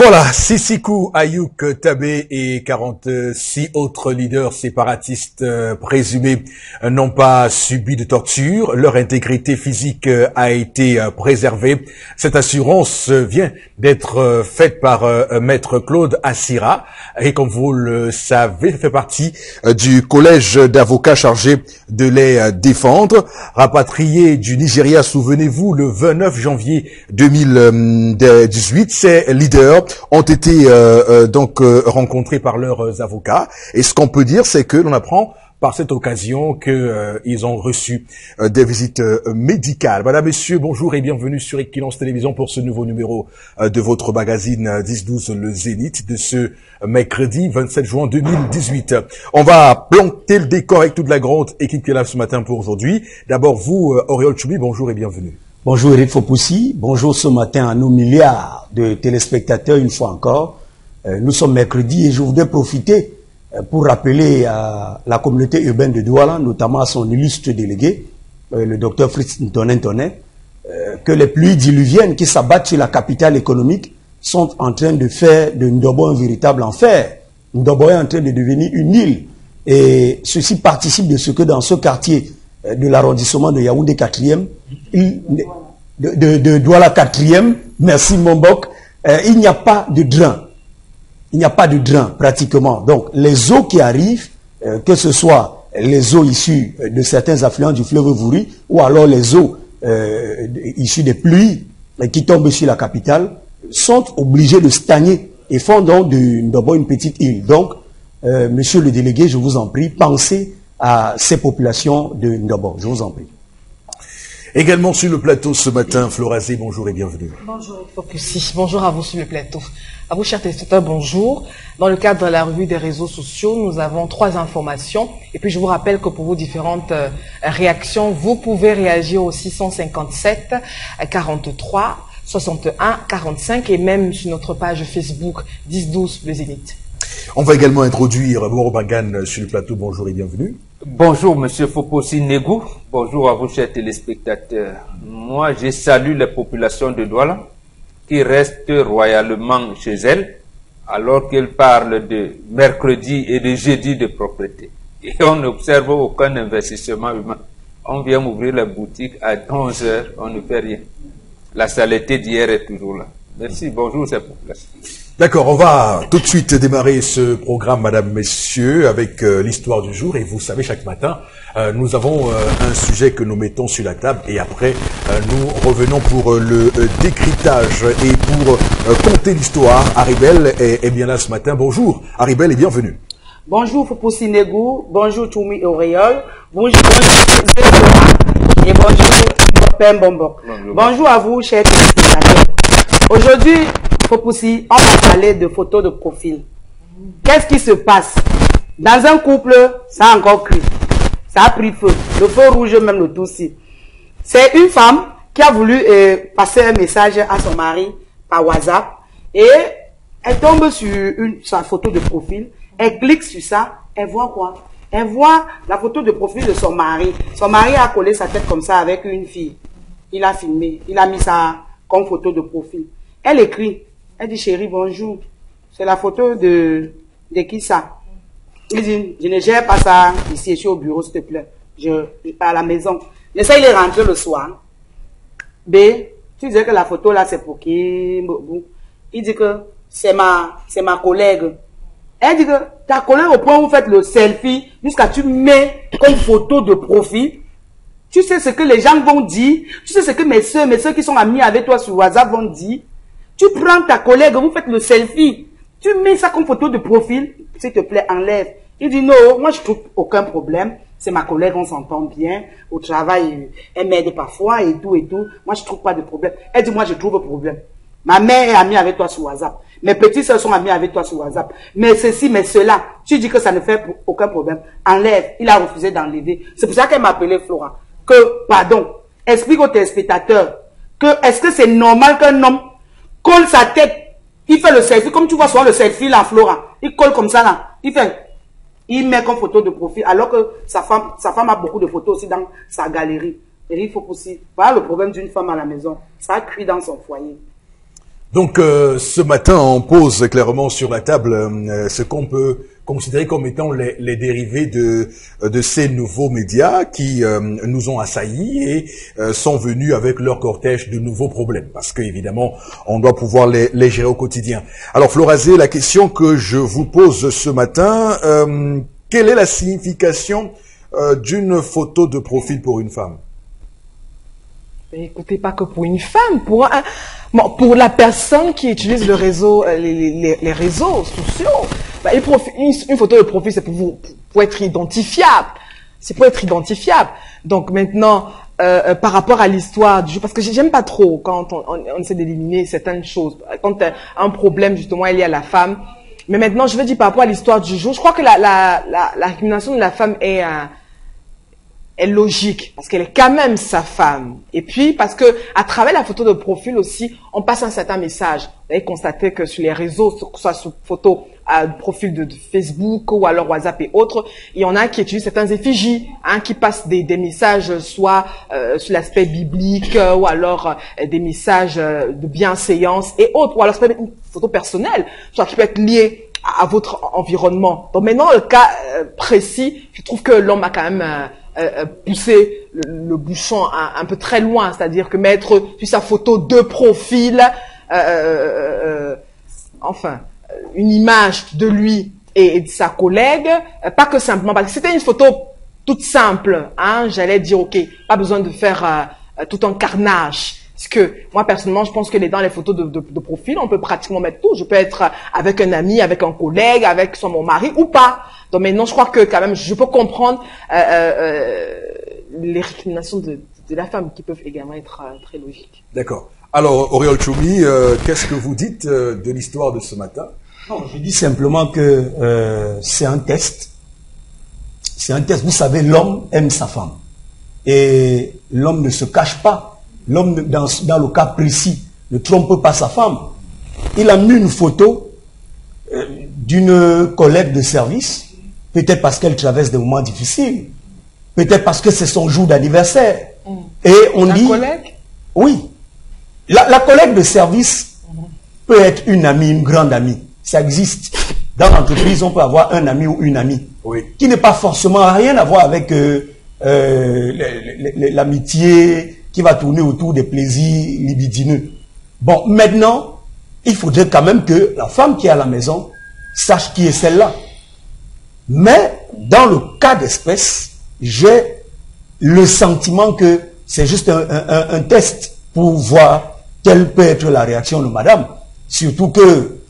Voilà, Sisiku Ayuk Tabé et 46 autres leaders séparatistes présumés n'ont pas subi de torture. Leur intégrité physique a été préservée. Cette assurance vient d'être faite par Maître Claude Assira et comme vous le savez, fait partie du collège d'avocats chargé de les défendre. Rapatriés du Nigeria, souvenez-vous, le 29 janvier 2018, ces leaders ont été rencontrés par leurs avocats. Et ce qu'on peut dire, c'est que l'on apprend par cette occasion que ils ont reçu des visites médicales. Madame, Messieurs, bonjour et bienvenue sur Equinox Télévision pour ce nouveau numéro de votre magazine 10-12 Le Zénith de ce mercredi 27 juin 2018. On va planter le décor avec toute la grande équipe qui est là ce matin pour aujourd'hui. D'abord vous, Oriol Tchoumi, bonjour et bienvenue. Bonjour Eric Fopoussi, bonjour ce matin à nos milliards de téléspectateurs une fois encore. Nous sommes mercredi et je voudrais profiter pour rappeler à la communauté urbaine de Douala, notamment à son illustre délégué, le docteur Fritz Ntonen, que les pluies diluviennes qui s'abattent sur la capitale économique sont en train de faire de Ndobo un véritable enfer. Ndobo est en train de devenir une île et ceci participe de ce que dans ce quartier de l'arrondissement de Yaoundé 4e, de Douala 4e, merci Mombok, il n'y a pas de drain. Il n'y a pas de drain pratiquement. Donc les eaux qui arrivent, que ce soit les eaux issues de certains affluents du fleuve Vouri ou alors les eaux issues des pluies qui tombent sur la capitale, sont obligées de stagner et font donc d'abord une petite île. Donc, monsieur le délégué, je vous en prie, pensez à ces populations de Ndabo. Je vous en prie. Également sur le plateau ce matin, Florazé, bonjour et bienvenue. Bonjour, Fokussi. Bonjour à vous sur le plateau. À vous, chers téléspectateurs, bonjour. Dans le cadre de la revue des réseaux sociaux, nous avons 3 informations. Et puis, je vous rappelle que pour vos différentes réactions, vous pouvez réagir au 657 43 61 45 et même sur notre page Facebook 10-12 Le Zénith. On va également introduire Moro Bangan sur le plateau. Bonjour et bienvenue. Bonjour, monsieur Foposi Negou. Bonjour à vous, chers téléspectateurs. Moi, je salue les populations de Douala qui restent royalement chez elles alors qu'elles parlent de mercredi et de jeudi de propreté. Et on n'observe aucun investissement humain. On vient ouvrir la boutique à 11 heures, on ne fait rien. La saleté d'hier est toujours là. Merci, bonjour ces populations. D'accord, on va tout de suite démarrer ce programme, mesdames, messieurs, avec l'histoire du jour. Et vous savez, chaque matin, nous avons un sujet que nous mettons sur la table et après, nous revenons pour le décryptage et pour conter l'histoire. Haribel est bien là ce matin. Bonjour, Haribel et bienvenue. Bonjour, Fopoussi Negou. Bonjour, Toumi et Auréole. Bonjour, et bonjour, Pem Bombok. Bonjour à vous, chers téléspectateurs. Aujourd'hui, Fopoussi, on va parler de photos de profil. Qu'est-ce qui se passe? Dans un couple, ça a encore cru. Ça a pris feu. Le feu rouge, même le toussi. C'est une femme qui a voulu passer un message à son mari par WhatsApp et elle tombe sur sa photo de profil. Elle clique sur ça. Elle voit quoi? Elle voit la photo de profil de son mari. Son mari a collé sa tête comme ça avec une fille. Il a filmé. Il a mis ça comme photo de profil. Elle écrit. Elle dit, chérie, bonjour. C'est la photo de qui ça? Il dit, je ne gère pas ça ici, je suis au bureau, s'il te plaît. Je pas à la maison. Mais ça, il est rentré le soir. B, tu disais que la photo là, c'est pour qui? Il dit que c'est ma collègue. Elle dit que ta collègue, au point où vous faites le selfie, jusqu'à tu mets comme photo de profil. Tu sais ce que les gens vont dire. Tu sais ce que mes soeurs qui sont amies avec toi sur WhatsApp vont dire. Tu prends ta collègue, vous faites le selfie. Tu mets ça comme photo de profil. S'il te plaît, enlève. Il dit non, moi je trouve aucun problème. C'est ma collègue, on s'entend bien. Au travail, elle m'aide parfois et tout et tout. Moi je trouve pas de problème. Elle dit moi je trouve problème. Ma mère est amie avec toi sur WhatsApp. Mes petites soeurs sont amies avec toi sur WhatsApp. Mais ceci, mais cela. Tu dis que ça ne fait aucun problème. Enlève. Il a refusé d'enlever. C'est pour ça qu'elle m'a appelé Flora. Que, pardon, explique aux téléspectateurs que est-ce que c'est normal qu'un homme colle sa tête, il fait le selfie, comme tu vois souvent le selfie là, Flora, il colle comme ça là, il met comme photo de profil, alors que sa femme a beaucoup de photos aussi dans sa galerie. Et il faut aussi, voilà le problème d'une femme à la maison, ça crie dans son foyer. Donc, ce matin, on pose clairement sur la table ce qu'on peut considérer comme étant les dérivés de ces nouveaux médias qui nous ont assaillis et sont venus avec leur cortège de nouveaux problèmes. Parce que évidemment, on doit pouvoir les gérer au quotidien. Alors, Florazé, la question que je vous pose ce matin, quelle est la signification d'une photo de profil pour une femme? Écoutez, pas que pour une femme, pour la personne qui utilise le réseau, les réseaux sociaux, une photo de profil, c'est pour être identifiable. C'est pour être identifiable. Donc maintenant, par rapport à l'histoire du jour, parce que j'aime pas trop quand on essaie d'éliminer certaines choses. Quand un problème justement est lié à la femme. Mais maintenant, je veux dire par rapport à l'histoire du jour, je crois que la récrimination de la femme est logique, parce qu'elle est quand même sa femme. Et puis, parce que à travers la photo de profil aussi, on passe un certain message. Vous avez constaté que sur les réseaux, que ce soit sur photo de profil de Facebook ou alors WhatsApp et autres, il y en a qui utilisent certains effigies, qui passent des messages soit sur l'aspect biblique ou alors des messages de bienséance et autres, ou alors c'est une photo personnelle, soit qui peut être liée à votre environnement. Donc maintenant, le cas précis, je trouve que l'homme a quand même pousser le bouchon un peu très loin, c'est-à-dire que mettre sur sa photo de profil, enfin, une image de lui et de sa collègue, pas que simplement, parce que c'était une photo toute simple, j'allais dire, ok, pas besoin de faire tout un carnage. Parce que moi, personnellement, je pense que dans les photos de profil, on peut pratiquement mettre tout. Je peux être avec un ami, avec un collègue, avec mon mari ou pas. Donc maintenant, je crois que quand même, je peux comprendre les récriminations de la femme qui peuvent également être très logiques. D'accord. Alors, Oriol Choumi, qu'est-ce que vous dites de l'histoire de ce matin? Non, je dis simplement que c'est un test. C'est un test. Vous savez, l'homme aime sa femme. Et l'homme ne se cache pas. L'homme, dans le cas précis, ne trompe pas sa femme. Il a mis une photo d'une collègue de service, peut-être parce qu'elle traverse des moments difficiles, peut-être parce que c'est son jour d'anniversaire. Et on dit... La collègue? Oui. La collègue de service peut être une amie, une grande amie. Ça existe. Dans l'entreprise, on peut avoir un ami ou une amie, qui n'est pas forcément rien à voir avec l'amitié qui va tourner autour des plaisirs libidineux. Bon, maintenant, il faudrait quand même que la femme qui est à la maison sache qui est celle-là. Mais, dans le cas d'espèce, j'ai le sentiment que c'est juste un test pour voir quelle peut être la réaction de madame. Surtout que,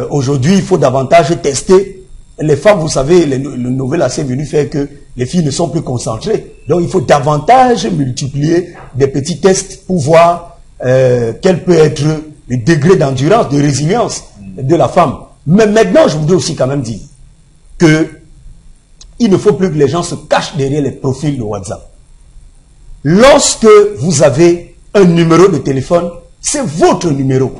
aujourd'hui, il faut davantage tester. Les femmes, vous savez, le nouvel assez venu faire que les filles ne sont plus concentrées. Donc, il faut davantage multiplier des petits tests pour voir quel peut être le degré d'endurance, de résilience de la femme. Mais maintenant, je voudrais aussi quand même dire que il ne faut plus que les gens se cachent derrière les profils de WhatsApp. Lorsque vous avez un numéro de téléphone, c'est votre numéro.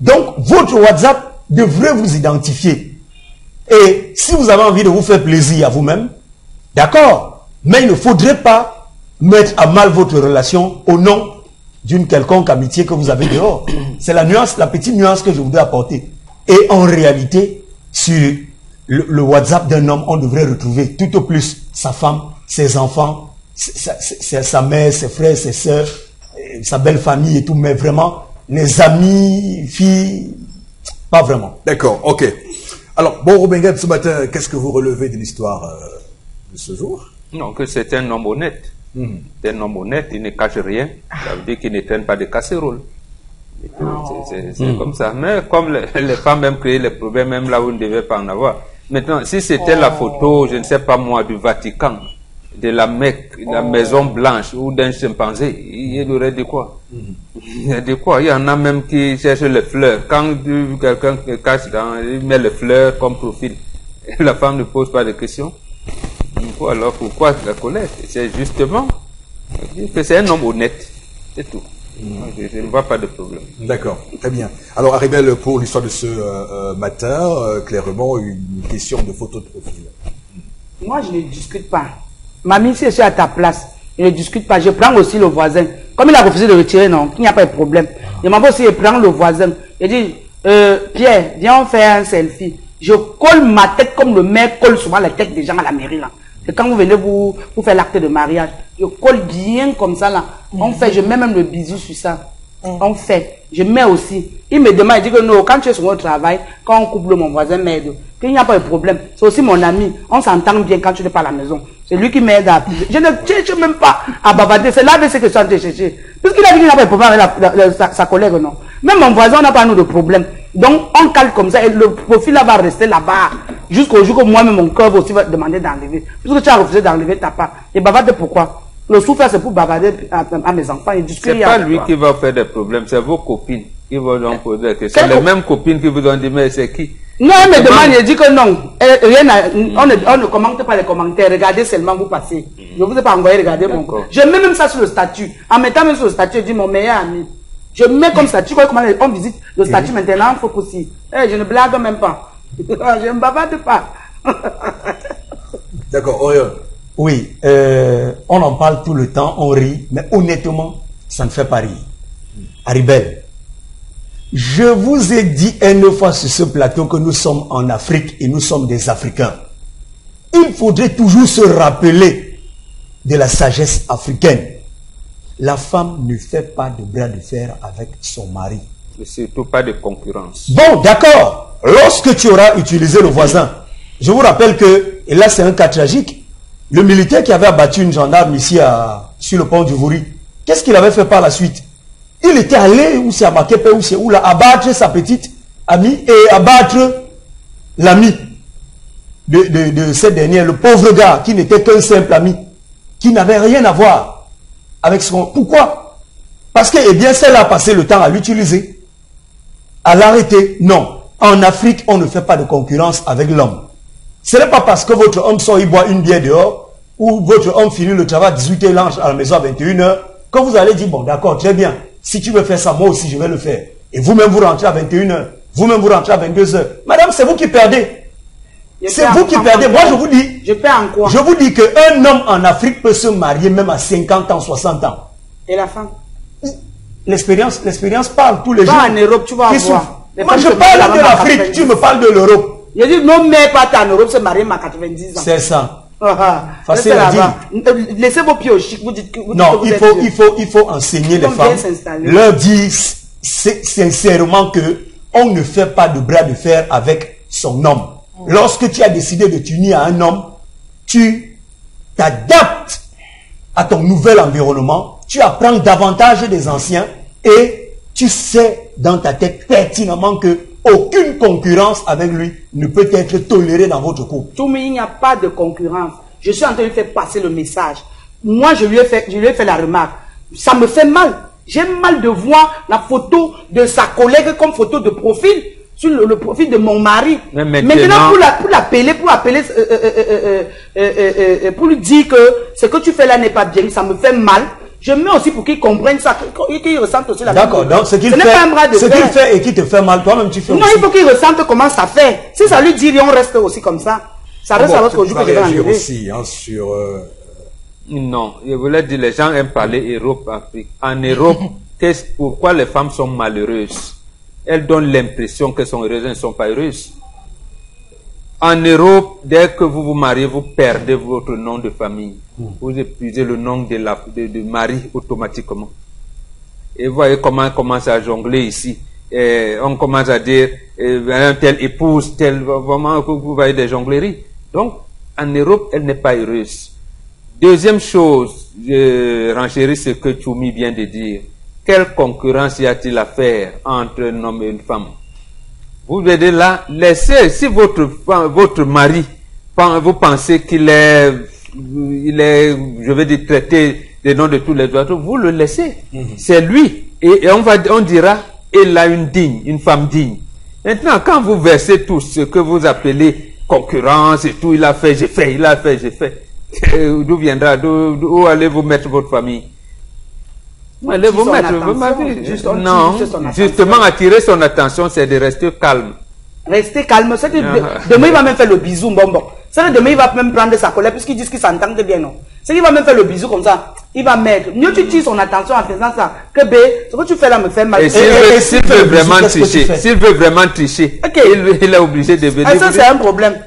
Donc, votre WhatsApp devrait vous identifier. Et si vous avez envie de vous faire plaisir à vous-même, d'accord, mais il ne faudrait pas mettre à mal votre relation au nom d'une quelconque amitié que vous avez dehors. C'est la nuance, la petite nuance que je voudrais apporter. Et en réalité, sur le WhatsApp d'un homme, on devrait retrouver tout au plus sa femme, ses enfants, sa mère, ses frères, ses sœurs, sa belle famille et tout, mais vraiment, les amis, filles, pas vraiment. D'accord, ok. Alors, bon, Robin Gad, ce matin, qu'est-ce que vous relevez de l'histoire de ce jour? Non, que c'est un homme honnête. C'est un homme honnête, il ne cache rien. Ça veut dire qu'il ne traîne pas de casserole. C'est comme ça. Mais comme les femmes même créent les problèmes, même là où il ne devait pas en avoir. Maintenant, si c'était la photo, je ne sais pas moi, du Vatican, de la Mecque, la Maison Blanche ou d'un chimpanzé, il y aurait de quoi. Il y a de quoi. Il y en a même qui cherchent les fleurs. Quand quelqu'un cache, il met les fleurs comme profil. Et la femme ne pose pas de questions. Alors pourquoi la colère? C'est justement que c'est un homme honnête. C'est tout. Je ne vois pas de problème. D'accord, très bien. Alors Aribel, pour l'histoire de ce matin, clairement une question de photo de profil. Moi, je ne discute pas. Mamie, si je suis à ta place, je ne discute pas. Je prends aussi le voisin. Comme il a refusé de retirer, non, il n'y a pas de problème. Je m'en vais aussi prendre le voisin. Il dit, Pierre, viens on fait un selfie. Je colle ma tête comme le maire colle souvent la tête des gens à la mairie là. C'est quand vous venez vous faire l'acte de mariage. Je colle bien comme ça là. On fait, je mets même le bisou sur ça. On fait. Je mets aussi. Il me demande, il dit que non, quand tu es sur mon travail, quand on couple mon voisin m'aide. Qu'il n'y a pas de problème. C'est aussi mon ami. On s'entend bien quand tu n'es pas à la maison. C'est lui qui m'aide à... Je ne cherche même pas à bavarder. C'est là ce que je suis en train de chercher. Puisqu'il a dit qu'il n'a pas de problème avec sa collègue, non. Même mon voisin n'a pas nous de problème. Donc, on cale comme ça et le profil là va rester là-bas. Jusqu'au jour que moi-même, mon cœur aussi va demander d'enlever. Puisque tu as refusé d'enlever ta part. Et bavarder pourquoi? Le souffle, c'est pour bavarder à mes enfants. C'est pas lui qui va faire des problèmes, c'est vos copines qui vont donc poser des questions. Les mêmes copines qui vous ont dit, mais c'est qui? Non, elle me demande, il dit que non. On ne commente pas les commentaires. Regardez seulement, vous passez. Je ne vous ai pas envoyé regarder mon corps. Je mets même ça sur le statut. En mettant même sur le statut, je dis mon meilleur ami. Je mets comme statut, comment on visite le statut maintenant, il faut aussi. Je ne blague même pas. Je ne bavarde pas. D'accord, Oriol. Oui, on en parle tout le temps, on rit, mais honnêtement, ça ne fait pas rire. Haribel, je vous ai dit une fois sur ce plateau que nous sommes en Afrique et nous sommes des Africains. Il faudrait toujours se rappeler de la sagesse africaine. La femme ne fait pas de bras de fer avec son mari. Et surtout pas de concurrence. Bon, d'accord. Lorsque tu auras utilisé le voisin, je vous rappelle que, et là c'est un cas tragique, le militaire qui avait abattu une gendarme ici sur le pont du Vouri, qu'est-ce qu'il avait fait par la suite? Il était allé, ou c'est à Makepe, ou c'est où là, abattre sa petite amie et abattre l'ami de cette dernière, le pauvre gars qui n'était qu'un simple ami, qui n'avait rien à voir avec son... Pourquoi? Parce que, eh bien, celle a passé le temps à l'utiliser, à l'arrêter. Non. En Afrique, on ne fait pas de concurrence avec l'homme. Ce n'est pas parce que votre homme sort, il boit une bière dehors, ou votre homme finit le travail à 18h, lance à la maison à 21h, que vous allez dire, bon, d'accord, très bien. Si tu veux faire ça, moi aussi, je vais le faire. Et vous-même, vous rentrez à 21h. Vous-même, vous rentrez à 22h. Madame, c'est vous qui perdez. C'est vous qui perdez. Moi, je vous dis. Je perds en quoi? Je vous dis qu'un homme en Afrique peut se marier même à 50 ans, 60 ans. Et la femme? L'expérience parle tous les jours. En Europe, tu vas voir. Moi, je parle de l'Afrique, tu me parles de l'Europe. Je dis, non, mais pas en Europe, se marier à 90 ans. C'est ça. Facile à dire. Laissez vos pieds au chic, vous dites que vous non, il faut enseigner les femmes, leur dire sincèrement que on ne fait pas de bras de fer avec son homme. Lorsque tu as décidé de t'unir à un homme, tu t'adaptes à ton nouvel environnement, tu apprends davantage des anciens et tu sais dans ta tête pertinemment que aucune concurrence avec lui ne peut être tolérée dans votre couple. Il n'y a pas de concurrence. Je suis en train de faire passer le message. Moi, je lui ai fait la remarque. Ça me fait mal. J'ai mal de voir la photo de sa collègue comme photo de profil sur le profil de mon mari. Mais maintenant, pour l'appeler, pour lui dire que ce que tu fais là n'est pas bien, ça me fait mal. Je mets aussi pour qu'il comprenne ça, qu'il ressente aussi la même chose. D'accord, donc ce qu'il fait et qui te fait mal, toi-même tu fais non, aussi. il faut qu'il ressente comment ça fait. Si ça lui dit rien, on reste aussi comme ça. Ça reste à l'autre jour que je vais enlever. Aussi, hein, sur... Non, je voulais dire, les gens aiment parler Europe, Afrique. En Europe, pourquoi les femmes sont malheureuses? Elles donnent l'impression qu'elles sont heureuses, elles ne sont pas heureuses. En Europe, dès que vous vous mariez, vous perdez votre nom de famille. Vous épuisez le nom de mari automatiquement. Et vous voyez comment on commence à jongler ici. Et on commence à dire, telle épouse, telle... Vraiment, vous voyez des jongleries. Donc, en Europe, elle n'est pas heureuse. Deuxième chose, je renchéris ce que Choumi vient de dire. Quelle concurrence y a-t-il à faire entre un homme et une femme? Vous verrez là, laissez, si votre mari, vous pensez qu'il est, je vais dire, traité des noms de tous les oiseaux, vous le laissez. C'est lui. Et on dira, elle a une femme digne. Maintenant, quand vous versez tout ce que vous appelez concurrence et tout, il a fait, j'ai fait, il a fait, j'ai fait. D'où viendra, où allez-vous mettre votre famille? Allez vous mettre, non, justement attirer son attention, c'est de rester calme. Rester calme, c'est que demain il va même faire le bisou, bonbon. C'est demain, il va même prendre sa colère puisqu'ils disent qu'ils s'entendent bien, non. C'est qu'il va même faire le bisou comme ça. Il va mettre. Mieux tu tires son attention en faisant ça que B, ce que tu fais là me fait mal. Et s'il veut vraiment tricher, il est obligé de venir. Ça, c'est un problème.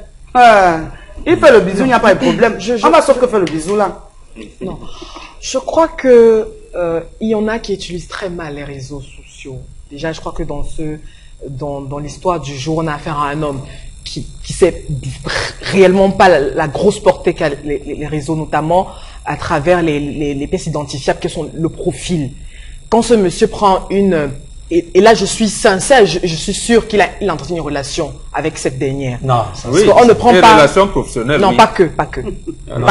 Il fait le bisou, il n'y a pas de problème. On va sauf que faire le bisou là. Non. Je crois que il y en a qui utilisent très mal les réseaux sociaux. Déjà, je crois que dans l'histoire du jour, on a affaire à un homme qui sait réellement pas la grosse portée qu'a les réseaux, notamment à travers les pièces identifiables qui sont le profil. Quand ce monsieur prend et là je suis sincère, je suis sûr qu'il a entretenu une relation avec cette dernière. Non, oui, on ne prend pas une relation professionnelle. Non, oui. pas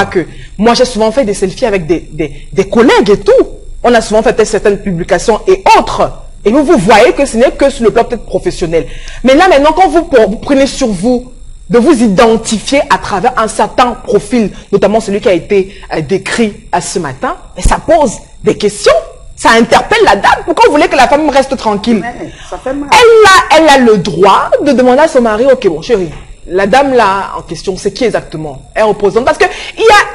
que. Moi j'ai souvent fait des selfies avec des collègues et tout. On a souvent fait certaines publications et autres. Et vous voyez que ce n'est que sur le plan peut-être professionnel. Mais là maintenant, quand vous prenez sur vous de vous identifier à travers un certain profil, notamment celui qui a été décrit ce matin, et ça pose des questions. Ça interpelle la dame. Pourquoi vous voulez que la femme reste tranquille? Mais ça fait mal. Elle a le droit de demander à son mari, ok, bon chéri, la dame là en question, c'est qui exactement? Elle représente, parce que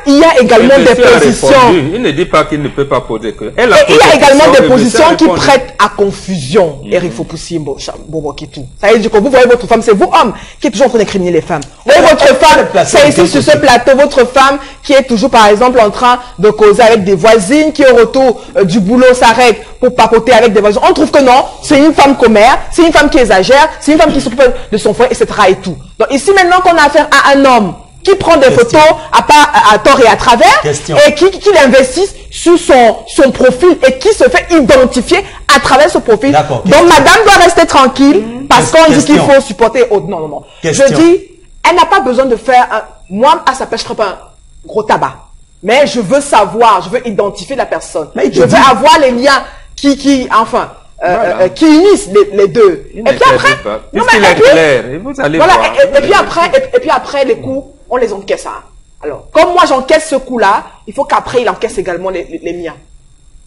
il y a également des positions. Il ne dit pas qu'il ne peut pas poser que. Il y a également des positions qui prêtent à confusion. Et il faut pousser qui tout. Ça veut dire que vous voyez votre femme, c'est vous homme qui est toujours en train d'incriminer les femmes. Vous voyez votre femme, c'est ici sur ce plateau, votre femme qui est toujours par exemple en train de causer avec des voisines, qui au retour du boulot s'arrête pour papoter avec des voisins. On trouve que non, c'est une femme commère, c'est une femme qui exagère, c'est une femme qui s'occupe de son foyer, etc. et tout. Donc ici maintenant qu'on a affaire à un homme qui prend des photos à tort et à travers et qui l'investisse sur son profil et qui se fait identifier à travers ce profil. Donc madame doit rester tranquille parce qu'on dit qu'il faut supporter. Non. Je dis, elle n'a pas besoin de faire moi à sa pêche, je ne ferai pas un gros tabac. Mais je veux savoir, je veux identifier la personne. Je veux avoir les liens qui unissent les deux. Et puis après, et puis après les coups, on les encaisse. Alors, comme moi j'encaisse ce coup-là, il faut qu'après il encaisse également les miens.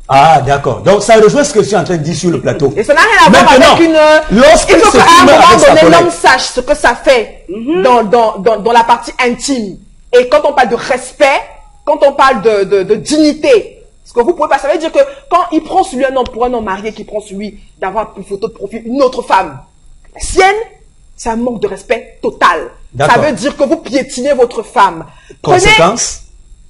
Ah, d'accord. Donc, ça rejoint ce que je suis en train de dire sur le plateau. Et ça n'a rien à voir avec une... Il faut qu'à un moment donné, l'homme sache ce que ça fait dans la partie intime. Et quand on parle de respect, quand on parle de dignité, ce que vous pouvez pas, ça veut dire que quand il prend celui un homme pour un homme marié, qui prend celui d'avoir une photo de profil, une autre femme, la sienne, c'est un manque de respect total. Ça veut dire que vous piétinez votre femme. Conséquence,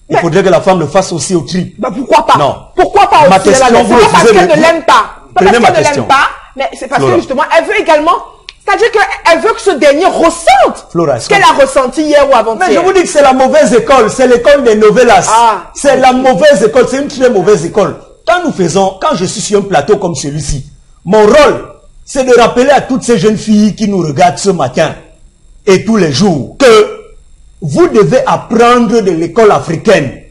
il faudrait que la femme le fasse aussi au tri. Ben pourquoi pas? Non. Pourquoi pas ma aussi? C'est pas parce qu'elle ne l'aime pas. Pas parce qu'elle ne l'aime pas, mais c'est parce que justement, elle veut également... C'est-à-dire qu'elle veut que ce dernier ressente ce qu'elle a ressenti hier ou avant-hier. Mais je vous dis que c'est la mauvaise école. C'est l'école des novellas. C'est la mauvaise école. C'est une très mauvaise école. Quand je suis sur un plateau comme celui-ci, mon rôle, c'est de rappeler à toutes ces jeunes filles qui nous regardent ce matin et tous les jours que vous devez apprendre de l'école africaine.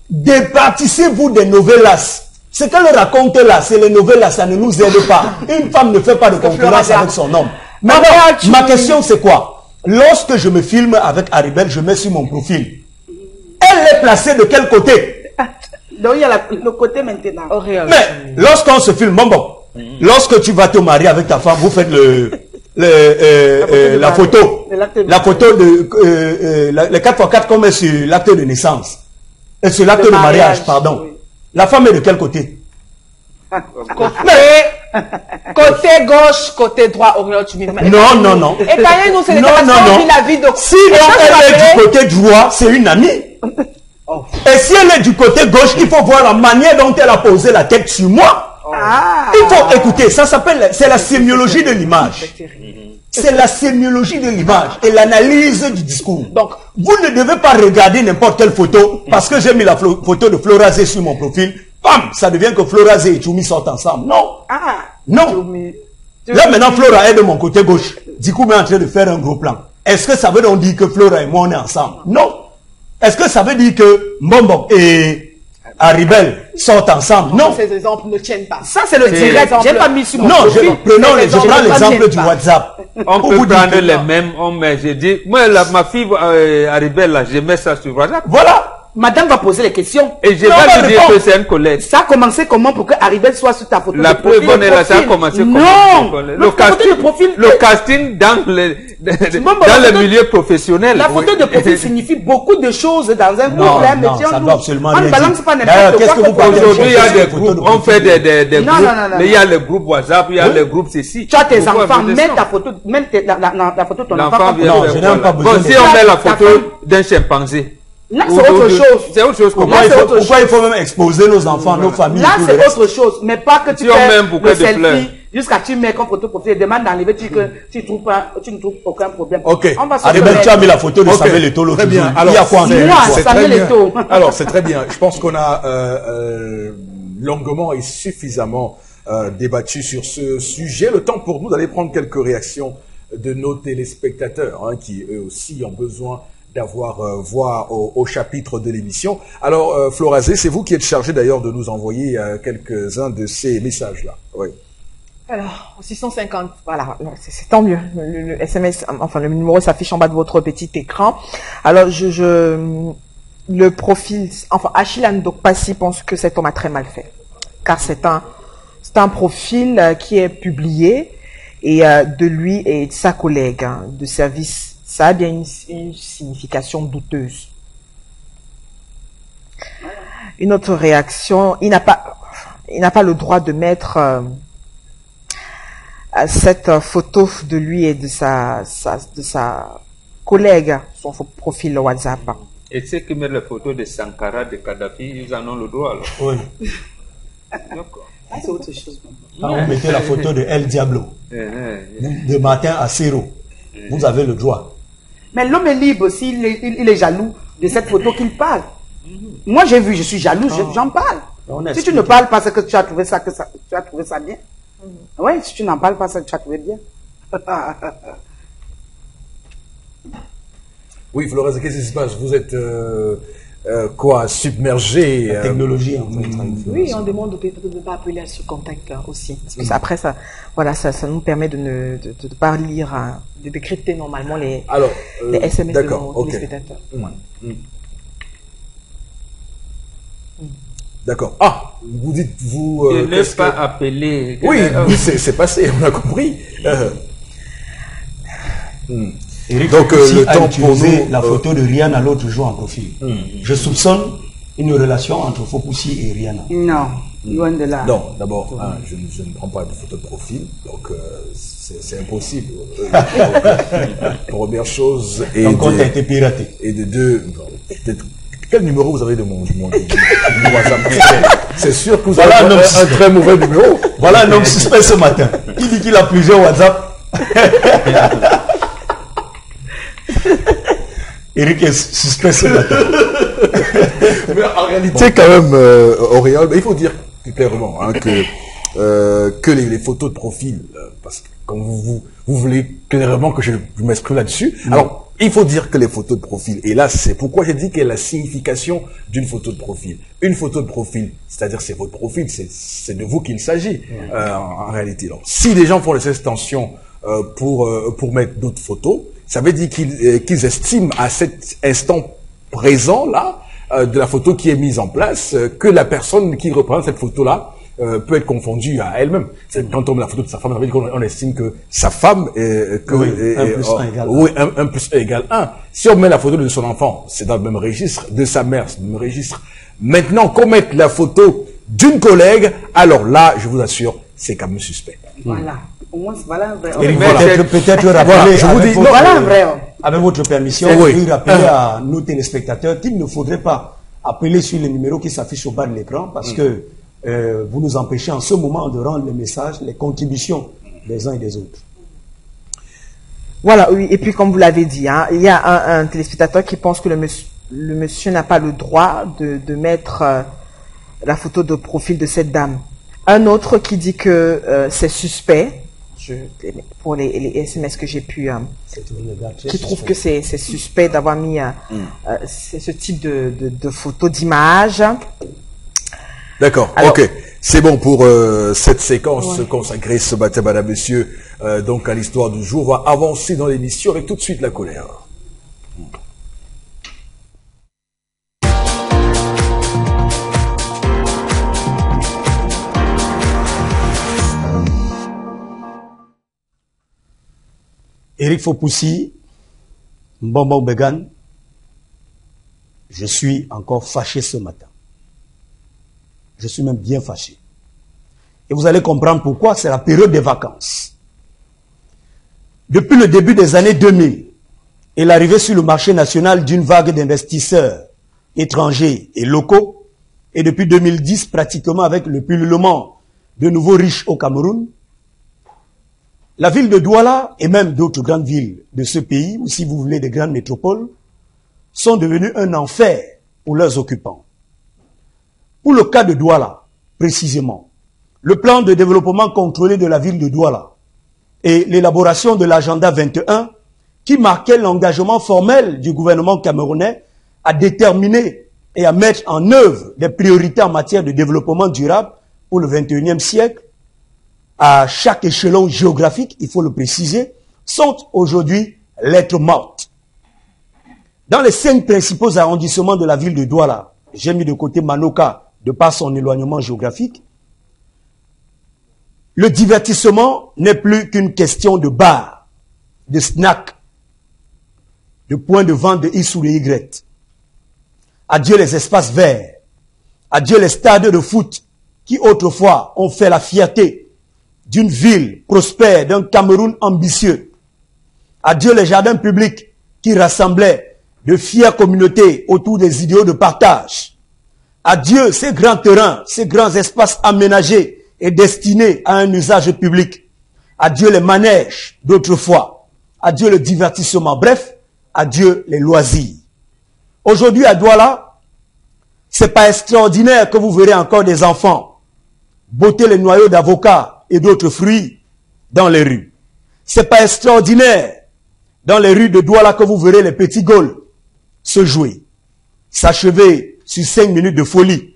Départissez-vous des novellas. Ce qu'elle raconte là, c'est les novellas, ça ne nous aide pas. Une femme ne fait pas de concurrence avec son homme. Maintenant, ma question c'est quoi? Lorsque je me filme avec Haribel, je mets sur mon profil. Elle est placée de quel côté? Donc il y a le côté maintenant. Mais lorsqu'on se filme, lorsque tu vas te marier avec ta femme, vous faites la photo de le 4x4 qu'on met sur l'acte de naissance. Et sur l'acte de mariage, pardon. Oui. La femme est de quel côté? Côté gauche, côté droit, Non. Et parlez-nous, c'est la vie de... Si elle est du côté droit, c'est une amie. Et si elle est du côté gauche, il faut voir la manière dont elle a posé la tête sur moi. Il faut écouter, ça s'appelle, c'est la sémiologie de l'image. C'est la sémiologie de l'image et l'analyse du discours. Donc, vous ne devez pas regarder n'importe quelle photo parce que j'ai mis la photo de Florazé sur mon profil. Bam, ça devient que Florazé et Choumi sortent ensemble. Non. Non. Là, maintenant, Flora est de mon côté gauche. Dikoumé est en train de faire un gros plan. Est-ce que ça veut donc dire que Flora et moi, on est ensemble? Non. Est-ce que ça veut dire que Mbombo et Haribel sortent ensemble? Non. Ces exemples ne tiennent pas. Ça, c'est le direct. J'ai pas mis sur mon profil. Je prends l'exemple du WhatsApp. On peut prendre les mêmes, j'ai dit, moi, ma fille Haribel, là, je mets ça sur WhatsApp. Voilà. Madame va poser les questions. Et je vais lui dire que c'est un collègue. Ça a commencé comment pour que Aribel soit sur ta photo la de profil? La preuve, ça a commencé comment? Non, le casting dans le milieu professionnel. La photo de profil signifie beaucoup de choses dans un couple. Non, ça doit absolument on ne balance pas n'importe quoi. Aujourd'hui, il y a des groupes, on fait des groupes. Il y a le groupe WhatsApp, il y a le groupe ceci. Tu as tes enfants, mets ta photo, la photo de ton enfant. Non, je n'ai pas besoin. Si on met la photo d'un chimpanzé. Là, c'est autre chose. C'est autre chose. Pourquoi il faut même exposer nos enfants, nos familles? Là, c'est autre chose. Mais pas que tu fais le selfie jusqu'à tu mets comme photo profil et demande d'enlever, tu ne trouves aucun problème. Ok. Aribel, tu as mis la photo de Samuel Eto'o l'autre jour. Alors, il y a quoi en Samuel Eto'o. Alors, c'est très bien. Je pense qu'on a longuement et suffisamment débattu sur ce sujet. Le temps pour nous d'aller prendre quelques réactions de nos téléspectateurs, hein, qui eux aussi ont besoin d'avoir voix au chapitre de l'émission. Alors, Florazé, c'est vous qui êtes chargé d'ailleurs de nous envoyer quelques-uns de ces messages-là. Oui. Alors, 650, voilà, c'est tant mieux. Le SMS, enfin le numéro s'affiche en bas de votre petit écran. Alors, le profil, enfin Achille Ndokpasi pense que cet homme a très mal fait, car c'est un profil qui est publié et de lui et de sa collègue de service. Ça a bien une signification douteuse. Une autre réaction, il n'a pas le droit de mettre cette photo de lui et de sa collègue, son profil WhatsApp. Et ceux qui mettent la photo de Sankara, de Kadhafi, ils en ont le droit alors. Oui. D'accord. C'est autre chose. Quand vous mettez la photo de El Diablo, de matin à Cero, vous avez le droit. Mais l'homme est libre s'il il est jaloux de cette photo qu'il parle. Moi j'ai vu, je suis jaloux, j'en parle. Si tu ne parles pas, c'est que tu as trouvé ça, tu as trouvé ça bien. Oui, si tu n'en parles pas, c'est que tu as trouvé bien. Oui, Florence, qu'est-ce qui se passe? Vous êtes quoi, submergé? La technologie en fait. Oui, on demande de ne pas appeler à ce contact aussi. Parce que après, ça, voilà, ça nous permet de ne pas lire, de décrypter normalement les SMS de nos téléspectateurs. D'accord. Ah, vous dites, vous... ne laisse pas appeler. Oui, c'est passé, on a compris. Eric, donc, le temps pour nous... la photo de Rihanna l'autre jour en profil. Je soupçonne une relation entre Fopoussi et Rihanna. Non, loin de là. Non, d'abord, je ne prends pas de photo de profil, donc c'est impossible. Première chose... Ton compte a été piraté. Et de deux... peut-être. Quel numéro vous avez de mon WhatsApp? C'est sûr que vous avez un très mauvais numéro. Voilà un homme suspect ce matin. Qui dit qu'il a plusieurs WhatsApp? Eric est suspect ce matin. Mais en réalité, quand même, Auréole, il faut dire clairement que les photos de profil, parce que quand vous voulez clairement que je m'exprime là-dessus, alors il faut dire que les photos de profil, et là c'est pourquoi j'ai dit quelle est la signification d'une photo de profil. Une photo de profil, c'est-à-dire c'est votre profil, c'est de vous qu'il s'agit en réalité. Donc, si les gens font les extensions pour mettre d'autres photos, ça veut dire qu'ils estiment à cet instant présent là de la photo qui est mise en place que la personne qui représente cette photo-là peut être confondue à elle-même. Quand on met la photo de sa femme, ça veut dire qu'on estime que sa femme est... Oui, 1 plus 1 égale 1. Oui, 1 plus 1 égale 1. Si on met la photo de son enfant, c'est dans le même registre, de sa mère, c'est dans le même registre. Maintenant, qu'on mette la photo d'une collègue, alors là, je vous assure, c'est quand même suspect. Voilà. Au moins, voilà un vrai homme. Eric, peut-être rappeler, je vous dis, voilà un vrai homme. Avec votre permission, oui. je vais rappeler à nos téléspectateurs qu'il ne faudrait pas appeler sur le numéro qui s'affiche au bas de l'écran parce que vous nous empêchez en ce moment de rendre les messages, les contributions des uns et des autres. Voilà, oui. Et puis, comme vous l'avez dit, hein, il y a un téléspectateur qui pense que le monsieur n'a pas le droit de mettre la photo de profil de cette dame. Un autre qui dit que c'est suspect. Pour les SMS que j'ai pu, qui trouve que c'est suspect d'avoir mis ce type de photo, d'image. D'accord, ok. C'est bon pour cette séquence consacrée ce matin, madame, monsieur, donc à l'histoire du jour. On va avancer dans l'émission avec tout de suite la colère. Éric Fopoussi, Mbombo Began, je suis encore fâché ce matin. Je suis même bien fâché. Et vous allez comprendre pourquoi, c'est la période des vacances. Depuis le début des années 2000 et l'arrivée sur le marché national d'une vague d'investisseurs étrangers et locaux, et depuis 2010 pratiquement avec le pullulement de nouveaux riches au Cameroun, la ville de Douala et même d'autres grandes villes de ce pays, ou si vous voulez des grandes métropoles, sont devenues un enfer pour leurs occupants. Pour le cas de Douala, précisément, le plan de développement contrôlé de la ville de Douala et l'élaboration de l'agenda 21 qui marquait l'engagement formel du gouvernement camerounais à déterminer et à mettre en œuvre des priorités en matière de développement durable pour le 21e siècle, à chaque échelon géographique, il faut le préciser, sont aujourd'hui lettres mortes. Dans les 5 principaux arrondissements de la ville de Douala, j'ai mis de côté Manoka de par son éloignement géographique, le divertissement n'est plus qu'une question de bar, de snack, de points de vente de X ou de Y. Adieu les espaces verts, adieu les stades de foot qui autrefois ont fait la fierté d'une ville prospère, d'un Cameroun ambitieux. Adieu les jardins publics qui rassemblaient de fières communautés autour des idéaux de partage. Adieu ces grands terrains, ces grands espaces aménagés et destinés à un usage public. Adieu les manèges d'autrefois. Adieu le divertissement. Bref, adieu les loisirs. Aujourd'hui à Douala, c'est pas extraordinaire que vous verrez encore des enfants botter les noyaux d'avocats et d'autres fruits dans les rues. C'est pas extraordinaire dans les rues de Douala que vous verrez les petits Gauls se jouer, s'achever sur 5 minutes de folie.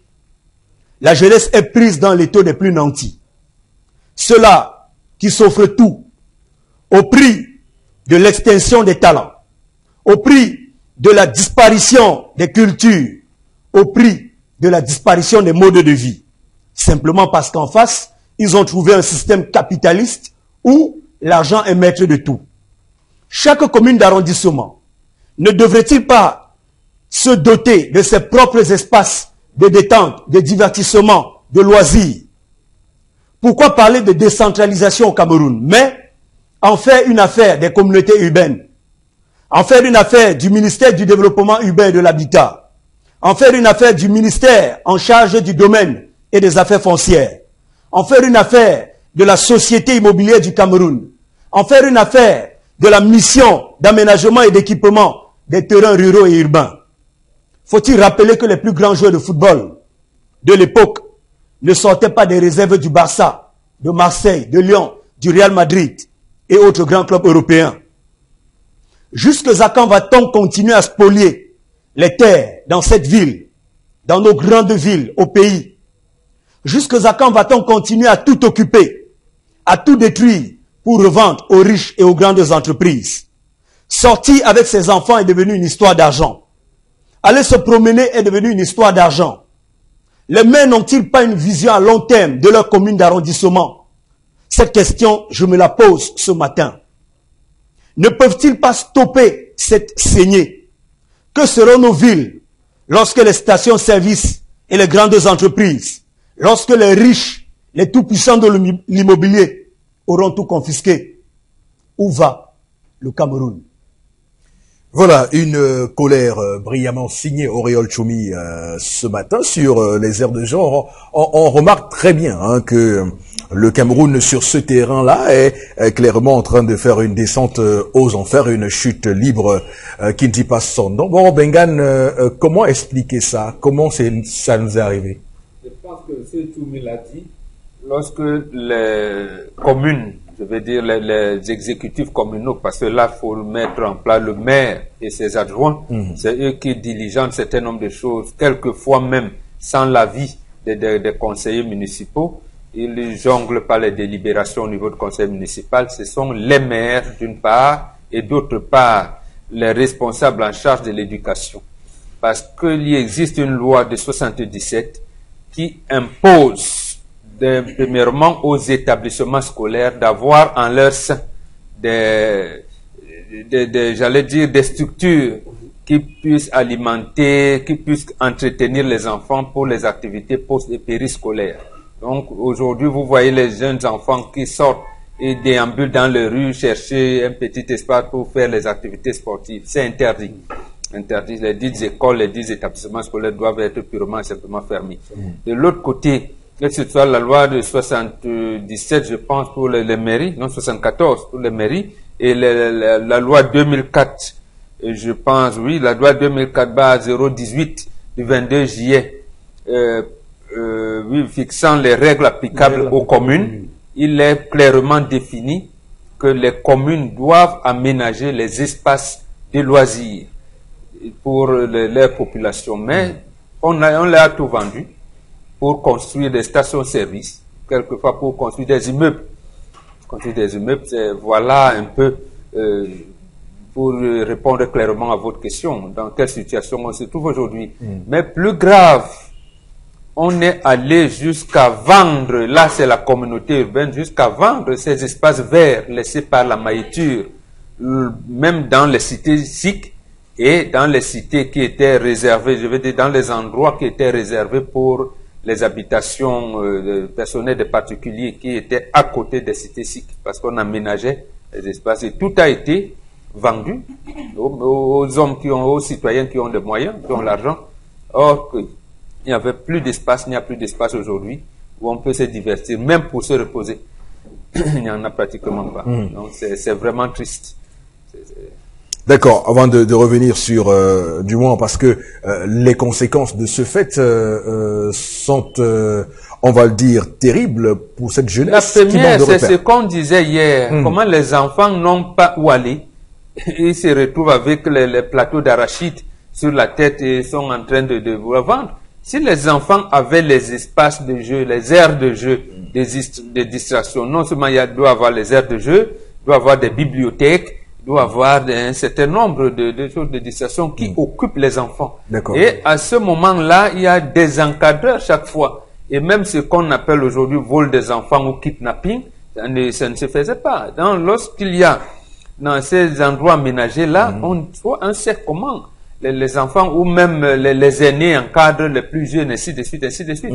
La jeunesse est prise dans l'étau des plus nantis. Ceux-là qui s'offrent tout au prix de l'extinction des talents, au prix de la disparition des cultures, au prix de la disparition des modes de vie. Simplement parce qu'en face, ils ont trouvé un système capitaliste où l'argent est maître de tout. Chaque commune d'arrondissement ne devrait-il pas se doter de ses propres espaces de détente, de divertissement, de loisirs? Pourquoi parler de décentralisation au Cameroun? Mais en faire une affaire des communautés urbaines, en faire une affaire du ministère du développement urbain et de l'habitat, en faire une affaire du ministère en charge du domaine et des affaires foncières, en faire une affaire de la société immobilière du Cameroun, en faire une affaire de la mission d'aménagement et d'équipement des terrains ruraux et urbains. Faut-il rappeler que les plus grands joueurs de football de l'époque ne sortaient pas des réserves du Barça, de Marseille, de Lyon, du Real Madrid et autres grands clubs européens? Jusqu'à quand va-t-on continuer à spolier les terres dans cette ville, dans nos grandes villes, au pays? Jusqu'à quand va-t-on continuer à tout occuper, à tout détruire pour revendre aux riches et aux grandes entreprises? Sortir avec ses enfants est devenu une histoire d'argent. Aller se promener est devenu une histoire d'argent. Les maires n'ont-ils pas une vision à long terme de leur commune d'arrondissement? Cette question, je me la pose ce matin. Ne peuvent-ils pas stopper cette saignée? Que seront nos villes lorsque les stations-service et les grandes entreprises, lorsque les riches, les tout-puissants de l'immobilier auront tout confisqué? Où va le Cameroun? Voilà, une colère brillamment signée Auréole Choumi ce matin sur les aires de genre. On remarque très bien que le Cameroun sur ce terrain-là est clairement en train de faire une descente aux enfers, une chute libre qui ne dit pas son nom. Bon, Bengan, comment expliquer ça? Comment ça nous est arrivé? Je pense que ce Choumi l'a dit, lorsque les communes, je veux dire les exécutifs communaux, parce que là, il faut mettre en place le maire et ses adjoints. C'est eux qui diligentent un certain nombre de choses, quelquefois même sans l'avis des conseillers municipaux. Ils jonglent par les délibérations au niveau du conseil municipal. Ce sont les maires d'une part et d'autre part les responsables en charge de l'éducation. Parce qu'il existe une loi de 77 qui impose premièrement aux établissements scolaires d'avoir en leur sein des j'allais dire, des structures qui puissent alimenter, qui puissent entretenir les enfants pour les activités post- et périscolaires. Donc aujourd'hui, vous voyez les jeunes enfants qui sortent et déambulent dans les rues chercher un petit espace pour faire les activités sportives. C'est interdit. Interdit. Les dites écoles, les dites établissements scolaires doivent être purement et simplement fermés. De l'autre côté, que ce soit la loi de 77, je pense, pour les mairies, non, 74 pour les mairies, et la loi 2004, je pense, oui, la loi 2004/018 du 22 juillet, oui, fixant les règles applicables aux communes, il est clairement défini que les communes doivent aménager les espaces de loisirs pour leur population. Mais on leur a tout vendu pour construire des stations-service, quelquefois pour construire des immeubles. Construire des immeubles, voilà un peu pour répondre clairement à votre question, dans quelle situation on se trouve aujourd'hui. Mais plus grave, on est allé jusqu'à vendre, là c'est la communauté urbaine, jusqu'à vendre ces espaces verts laissés par la maïture, même dans les cités SIC et dans les cités qui étaient réservées, je veux dire dans les endroits qui étaient réservés pour les habitations personnelles des particuliers qui étaient à côté des cités SIC, parce qu'on aménageait les espaces et tout a été vendu aux hommes aux citoyens qui ont des moyens, qui ont l'argent. Or, il n'y avait plus d'espace, il n'y a plus d'espace aujourd'hui où on peut se divertir, même pour se reposer. Il n'y en a pratiquement pas. Donc c'est vraiment triste. D'accord, avant de revenir sur, du moins, parce que les conséquences de ce fait sont, on va le dire, terribles pour cette jeunesse. La première, c'est ce qu'on disait hier, comment les enfants n'ont pas où aller. Ils se retrouvent avec les plateaux d'arachide sur la tête et sont en train de vous vendre. Si les enfants avaient les espaces de jeu, les aires de jeu, des distractions, non seulement il doit avoir les aires de jeu, il doit avoir des bibliothèques, il doit avoir un certain nombre de choses de distractions qui occupent les enfants. Et à ce moment-là, il y a des encadreurs chaque fois. Et même ce qu'on appelle aujourd'hui vol des enfants ou kidnapping, ça ne se faisait pas. Lorsqu'il y a dans ces endroits aménagés-là, on sait comment les enfants ou même les aînés encadrent les plus jeunes, ainsi de suite, ainsi de suite.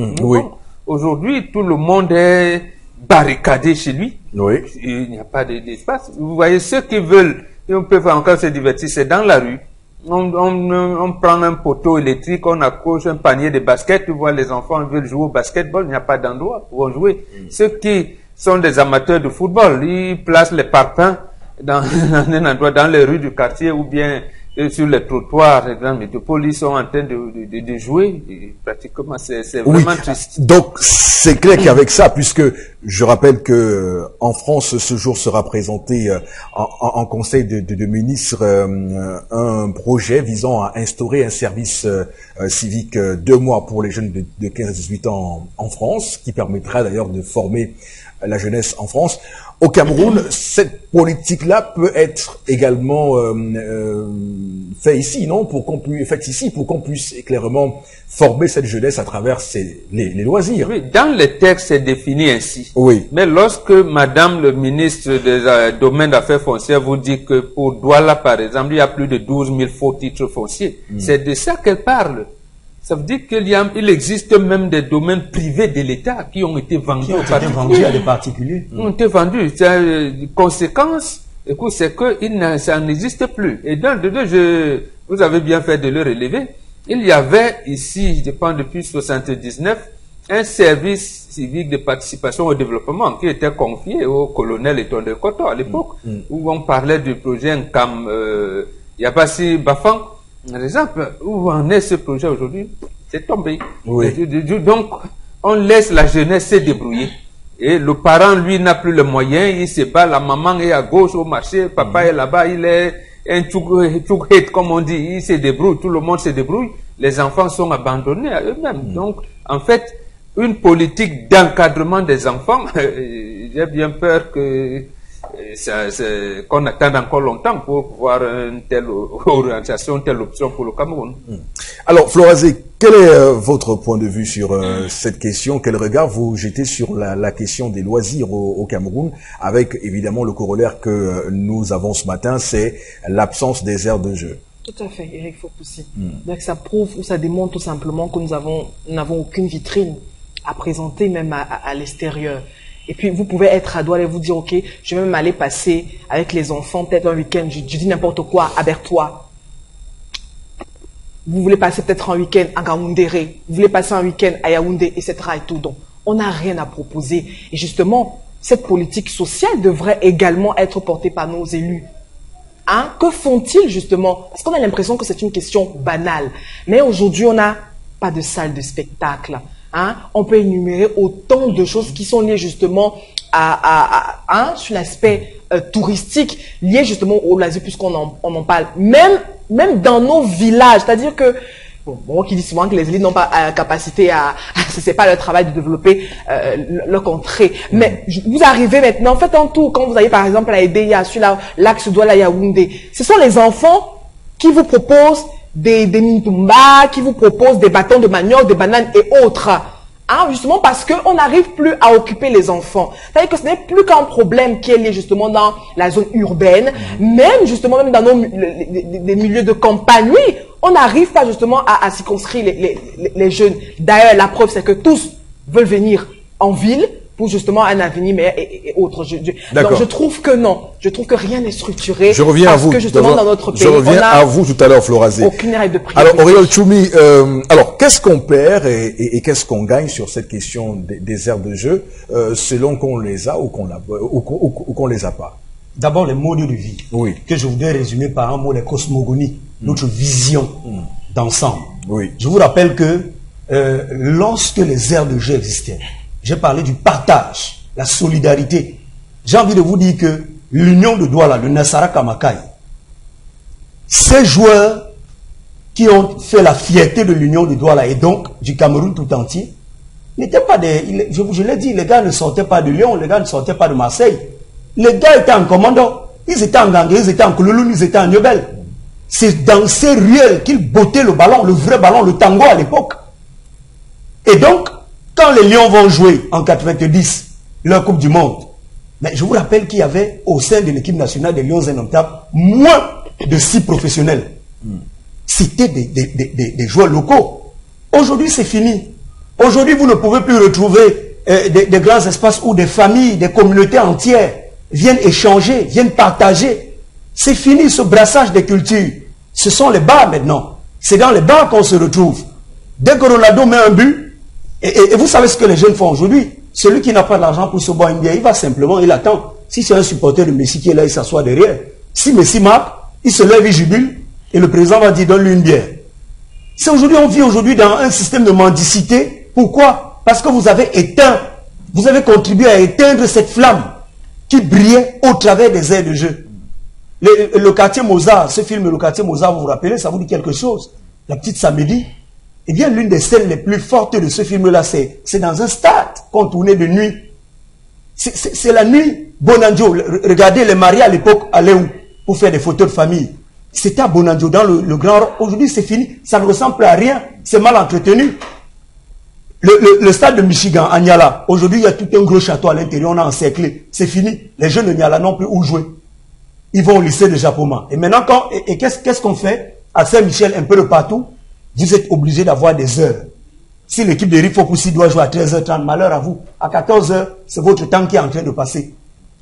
Aujourd'hui, tout le monde est barricadé chez lui. Il n'y a pas d'espace. Vous voyez, ceux qui veulent, on peut encore se divertir, c'est dans la rue. On prend un poteau électrique, on accroche un panier de basket, tu vois, les enfants veulent jouer au basketball, il n'y a pas d'endroit pour jouer. Ceux qui sont des amateurs de football, ils placent les parpaings dans un endroit, dans les rues du quartier ou bien sur les trottoirs, les grandes métropoles, ils sont en train de jouer. Et pratiquement, c'est vraiment triste. Donc, c'est clair qu'avec ça, puisque je rappelle que en France, ce jour sera présenté en Conseil de ministres un projet visant à instaurer un service civique 2 mois pour les jeunes de 15 à 18 ans en France, qui permettra d'ailleurs de former la jeunesse en France. Au Cameroun, cette politique-là peut être également faite ici, non, pour qu'on puisse clairement former cette jeunesse à travers les loisirs. Oui, dans les textes, c'est défini ainsi. Oui. Mais lorsque Madame le ministre des Domaines d'affaires foncières vous dit que pour Douala, par exemple, il y a plus de 12 000 faux titres fonciers, c'est de ça qu'elle parle. Ça veut dire qu'il existe même des domaines privés de l'État qui ont été vendus à des particuliers. Ont été vendus. Conséquence, écoute, c'est que ça n'existe plus. Et donc, vous avez bien fait de le relever. Il y avait ici, je pense depuis 1979, un service civique de participation au développement qui était confié au colonel Etonde Koto à l'époque, où on parlait du projet Nkam Yabassi Bafang. Par exemple, où en est ce projet aujourd'hui? C'est tombé. Donc, on laisse la jeunesse se débrouiller. Et le parent, lui, n'a plus les moyens, il se bat, la maman est à gauche au marché, papa est là-bas, il est un tchouk-het, comme on dit, il se débrouille, tout le monde se débrouille, les enfants sont abandonnés à eux-mêmes. Donc, en fait, une politique d'encadrement des enfants, j'ai bien peur que qu'on attende encore longtemps pour voir une telle orientation, telle option pour le Cameroun. Alors, Florazé, quel est votre point de vue sur cette question? Quel regard vous jetez sur la question des loisirs au Cameroun, avec évidemment le corollaire que nous avons ce matin, c'est l'absence des aires de jeu? Tout à fait, Eric Fopoussi. Donc ça prouve ou ça démontre tout simplement que nous n'avons aucune vitrine à présenter même à l'extérieur. Et puis vous pouvez être à Douala et vous dire, ok, je vais même aller passer avec les enfants peut-être un week-end, je dis n'importe quoi, à Bertois. Vous voulez passer peut-être un week-end à Gaoundéré, vous voulez passer un week-end à Yaoundé, etc. et tout. Donc, on n'a rien à proposer. Et justement, cette politique sociale devrait également être portée par nos élus. Hein? Que font-ils justement? Parce qu'on a l'impression que c'est une question banale. Mais aujourd'hui, on n'a pas de salle de spectacle. Hein? On peut énumérer autant de choses qui sont liées justement sur l'aspect touristique, lié justement au loisir, puisqu'on en parle. Même dans nos villages, c'est-à-dire que, bon, qui dit souvent que les élites n'ont pas la capacité c'est pas leur travail de développer leur contrée. Mais vous arrivez maintenant, faites un tour, quand vous allez par exemple à Edéya, sur l'axe Douala Yaoundé, ce sont les enfants qui vous proposent des mintumba, qui vous proposent des bâtons de manioc, des bananes et autres. Hein, justement parce qu'on n'arrive plus à occuper les enfants. C'est-à-dire que ce n'est plus qu'un problème qui est lié justement dans la zone urbaine, même justement même dans des milieux de campagne. Oui, on n'arrive pas justement à circonscrire les jeunes. D'ailleurs, la preuve c'est que tous veulent venir en ville pour justement un avenir meilleur et autres. Donc je trouve que non. Je trouve que rien n'est structuré. Je reviens à vous. Parce que justement dans notre pays, je reviens à vous tout à l'heure, Florazé. Aucune règle de priorité. Alors, Auriol Choumi, alors qu'est-ce qu'on perd et qu'est-ce qu'on gagne sur cette question des aires de jeu, selon qu'on les a ou qu'on les a pas? D'abord, les modes de vie. Oui. Que je voudrais résumer par un mot, les cosmogonies, notre vision d'ensemble. Oui. Je vous rappelle que lorsque les aires de jeu existaient, j'ai parlé du partage, la solidarité. J'ai envie de vous dire que l'union de Douala, le Nassara Kamakai, ces joueurs qui ont fait la fierté de l'union de Douala et donc du Cameroun tout entier, n'étaient pas des... Je l'ai dit, les gars ne sortaient pas de Lyon, les gars ne sortaient pas de Marseille. Les gars étaient en commando, ils étaient en Gangue, ils étaient en Koulouloun, ils étaient en Niobel. C'est dans ces ruelles qu'ils bottaient le ballon, le vrai ballon, le tango à l'époque. Et donc, quand les Lions vont jouer en 90 leur Coupe du Monde, mais je vous rappelle qu'il y avait au sein de l'équipe nationale des Lions indomptables moins de 6 professionnels. C'était des joueurs locaux. Aujourd'hui, c'est fini. Aujourd'hui, vous ne pouvez plus retrouver des grands espaces où des familles, des communautés entières viennent échanger, viennent partager. C'est fini ce brassage des cultures. Ce sont les bars maintenant. C'est dans les bars qu'on se retrouve. Dès que Ronaldo met un but, et vous savez ce que les jeunes font aujourd'hui. Celui qui n'a pas d'argent pour se boire une bière, il va simplement, il attend. Si c'est un supporter de Messi qui est là, il s'assoit derrière. Si Messi marque, il se lève, il jubile, et le président va dire, donne-lui une bière. C'est aujourd'hui, on vit aujourd'hui dans un système de mendicité. Pourquoi? Parce que vous avez éteint, vous avez contribué à éteindre cette flamme qui brillait au travers des aires de jeu. Le quartier Mozart, ce film, le quartier Mozart, vous vous rappelez, ça vous dit quelque chose? La petite Samedi. Eh bien, l'une des scènes les plus fortes de ce film-là, c'est dans un stade qu'on tournait de nuit. C'est la nuit. Bonandio, regardez, les mariés à l'époque allaient où pour faire des photos de famille? C'était à Bonandio, dans le Grand... Aujourd'hui, c'est fini. Ça ne ressemble à rien. C'est mal entretenu. Le stade de Michigan, à Niala, aujourd'hui, il y a tout un gros château à l'intérieur, on a encerclé. C'est fini. Les jeunes de Niala n'ont plus où jouer. Ils vont au lycée de Japoma. Et maintenant, qu'est-ce qu'on fait? À Saint-Michel, un peu de partout, vous êtes obligé d'avoir des heures. Si l'équipe de Rifopoussi doit jouer à 13h30, malheur à vous. À 14h, c'est votre temps qui est en train de passer.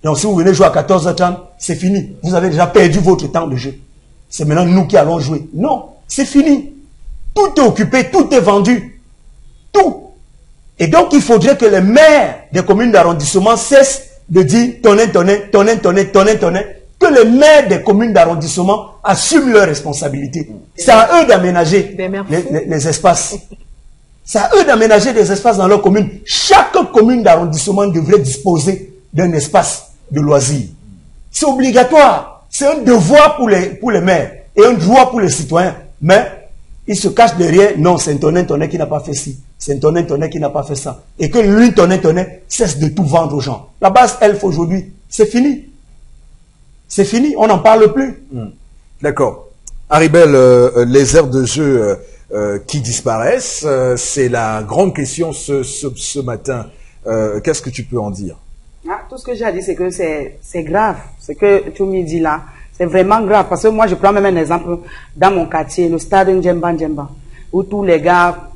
Donc si vous venez jouer à 14h30, c'est fini. Vous avez déjà perdu votre temps de jeu. C'est maintenant nous qui allons jouer. Non, c'est fini. Tout est occupé, tout est vendu. Tout. Et donc il faudrait que les maires des communes d'arrondissement cessent de dire tonnet, que les maires des communes d'arrondissement assument leurs responsabilités. C'est à eux d'aménager les espaces. C'est à eux d'aménager des espaces dans leur commune. Chaque commune d'arrondissement devrait disposer d'un espace de loisirs. C'est obligatoire. C'est un devoir pour les maires et un droit pour les citoyens. Mais ils se cachent derrière, non, c'est un tonnet qui n'a pas fait ci. C'est un tonnet qui n'a pas fait ça. Et que lui, tonnet, cesse de tout vendre aux gens. La base elfe aujourd'hui, c'est fini. C'est fini, on n'en parle plus. D'accord. Haribel, les aires de jeu qui disparaissent. C'est la grande question ce matin. Qu'est-ce que tu peux en dire? Tout ce que j'ai à dire, c'est que c'est grave. Ce que tu me dis là, c'est vraiment grave. Parce que moi, je prends même un exemple dans mon quartier, le stade Ndjemba, où tous les gars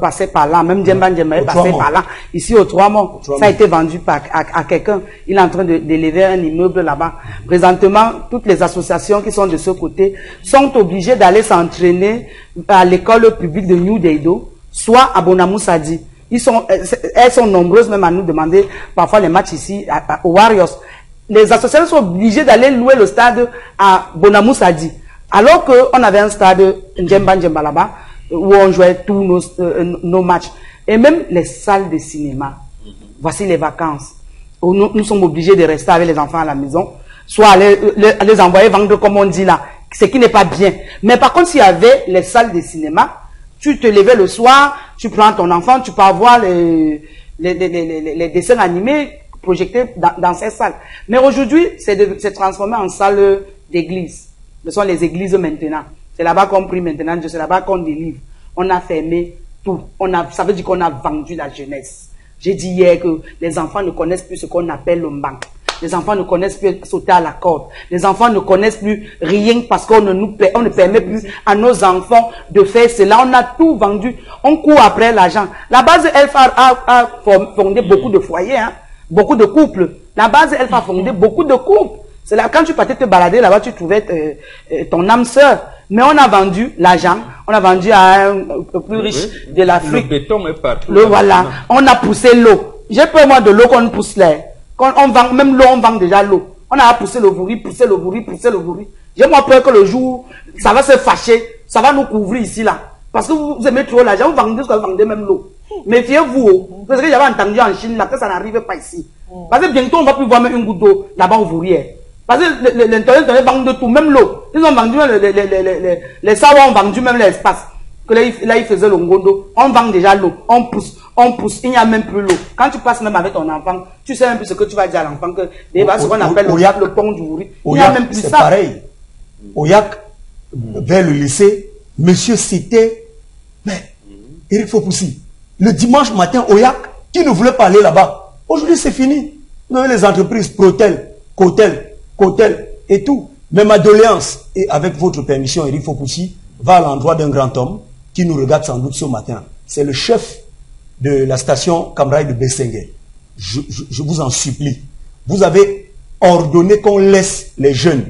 passaient par là, même Ndjemba est passé par là. Ici, au Trois-Monts, ça a été vendu à quelqu'un. Il est en train d'élever un immeuble là-bas. Présentement, toutes les associations qui sont de ce côté sont obligées d'aller s'entraîner à l'école publique de New Deido, soit à Bonamoussadi. Elles sont nombreuses même à nous demander parfois les matchs ici aux Warriors. Les associations sont obligées d'aller louer le stade à Bonamoussadi. Alors qu'on avait un stade Ndjemba là-bas, où on jouait tous nos matchs. Et même les salles de cinéma. Voici les vacances. Où nous sommes obligés de rester avec les enfants à la maison. Soit les envoyer vendre comme on dit là. Ce qui n'est pas bien. Mais par contre, s'il y avait les salles de cinéma, tu te levais le soir, tu prends ton enfant, tu peux avoir les dessins animés projetés dans ces salles. Mais aujourd'hui, c'est transformé en salle d'église. Ce sont les églises maintenant. C'est là-bas qu'on prie maintenant, c'est là-bas qu'on délivre. On a fermé tout. Ça veut dire qu'on a vendu la jeunesse. J'ai dit hier que les enfants ne connaissent plus ce qu'on appelle le banc. Les enfants ne connaissent plus sauter à la corde. Les enfants ne connaissent plus rien parce qu'on ne permet plus à nos enfants de faire cela. On a tout vendu. On court après l'argent. La base Elfa a fondé beaucoup de foyers, hein, beaucoup de couples. La base Elfa a fondé beaucoup de couples. C'est là, quand tu partais te balader là-bas, tu trouvais ton âme sœur. Mais on a vendu l'argent, on a vendu à un plus riche de l'Afrique. Le béton est partout. Voilà. On a poussé l'eau. J'ai peur moi de l'eau qu'on pousse là. Quand on vend, même l'eau, on vend déjà l'eau. On a poussé le bourri, poussé le bourri, poussé le bourri. J'ai moi peur que le jour, ça va se fâcher, ça va nous couvrir ici là. Parce que vous aimez trop l'argent, vous vendez même l'eau. Méfiez-vous. Parce que j'avais entendu en Chine là que ça n'arrive pas ici. Parce que bientôt on va plus voir même une goutte d'eau là-bas au Vourier. Parce que l'intérieur vendent de tout, même l'eau. Ils ont vendu les savants ont vendu même l'espace. Que là, ils faisaient le ngondo. On vend déjà l'eau. On pousse. Il n'y a même plus l'eau. Quand tu passes même avec ton enfant, tu sais même plus ce que tu vas dire à l'enfant que ce qu'on appelle le pont du Vouri. Il n'y a même plus ça. C'est pareil. Au Yak, vers le lycée, monsieur citait, mais, Eric Fopoussi, le dimanche matin au Yak, qui ne voulait pas aller là-bas. Aujourd'hui, c'est fini. Vous avez les entreprises Protel, Cotel et tout. Mais ma doléance, et avec votre permission, Eric Fopoussi, va à l'endroit d'un grand homme qui nous regarde sans doute ce matin. C'est le chef de la station Cambraille de Bessengue. Je vous en supplie. Vous avez ordonné qu'on laisse les jeunes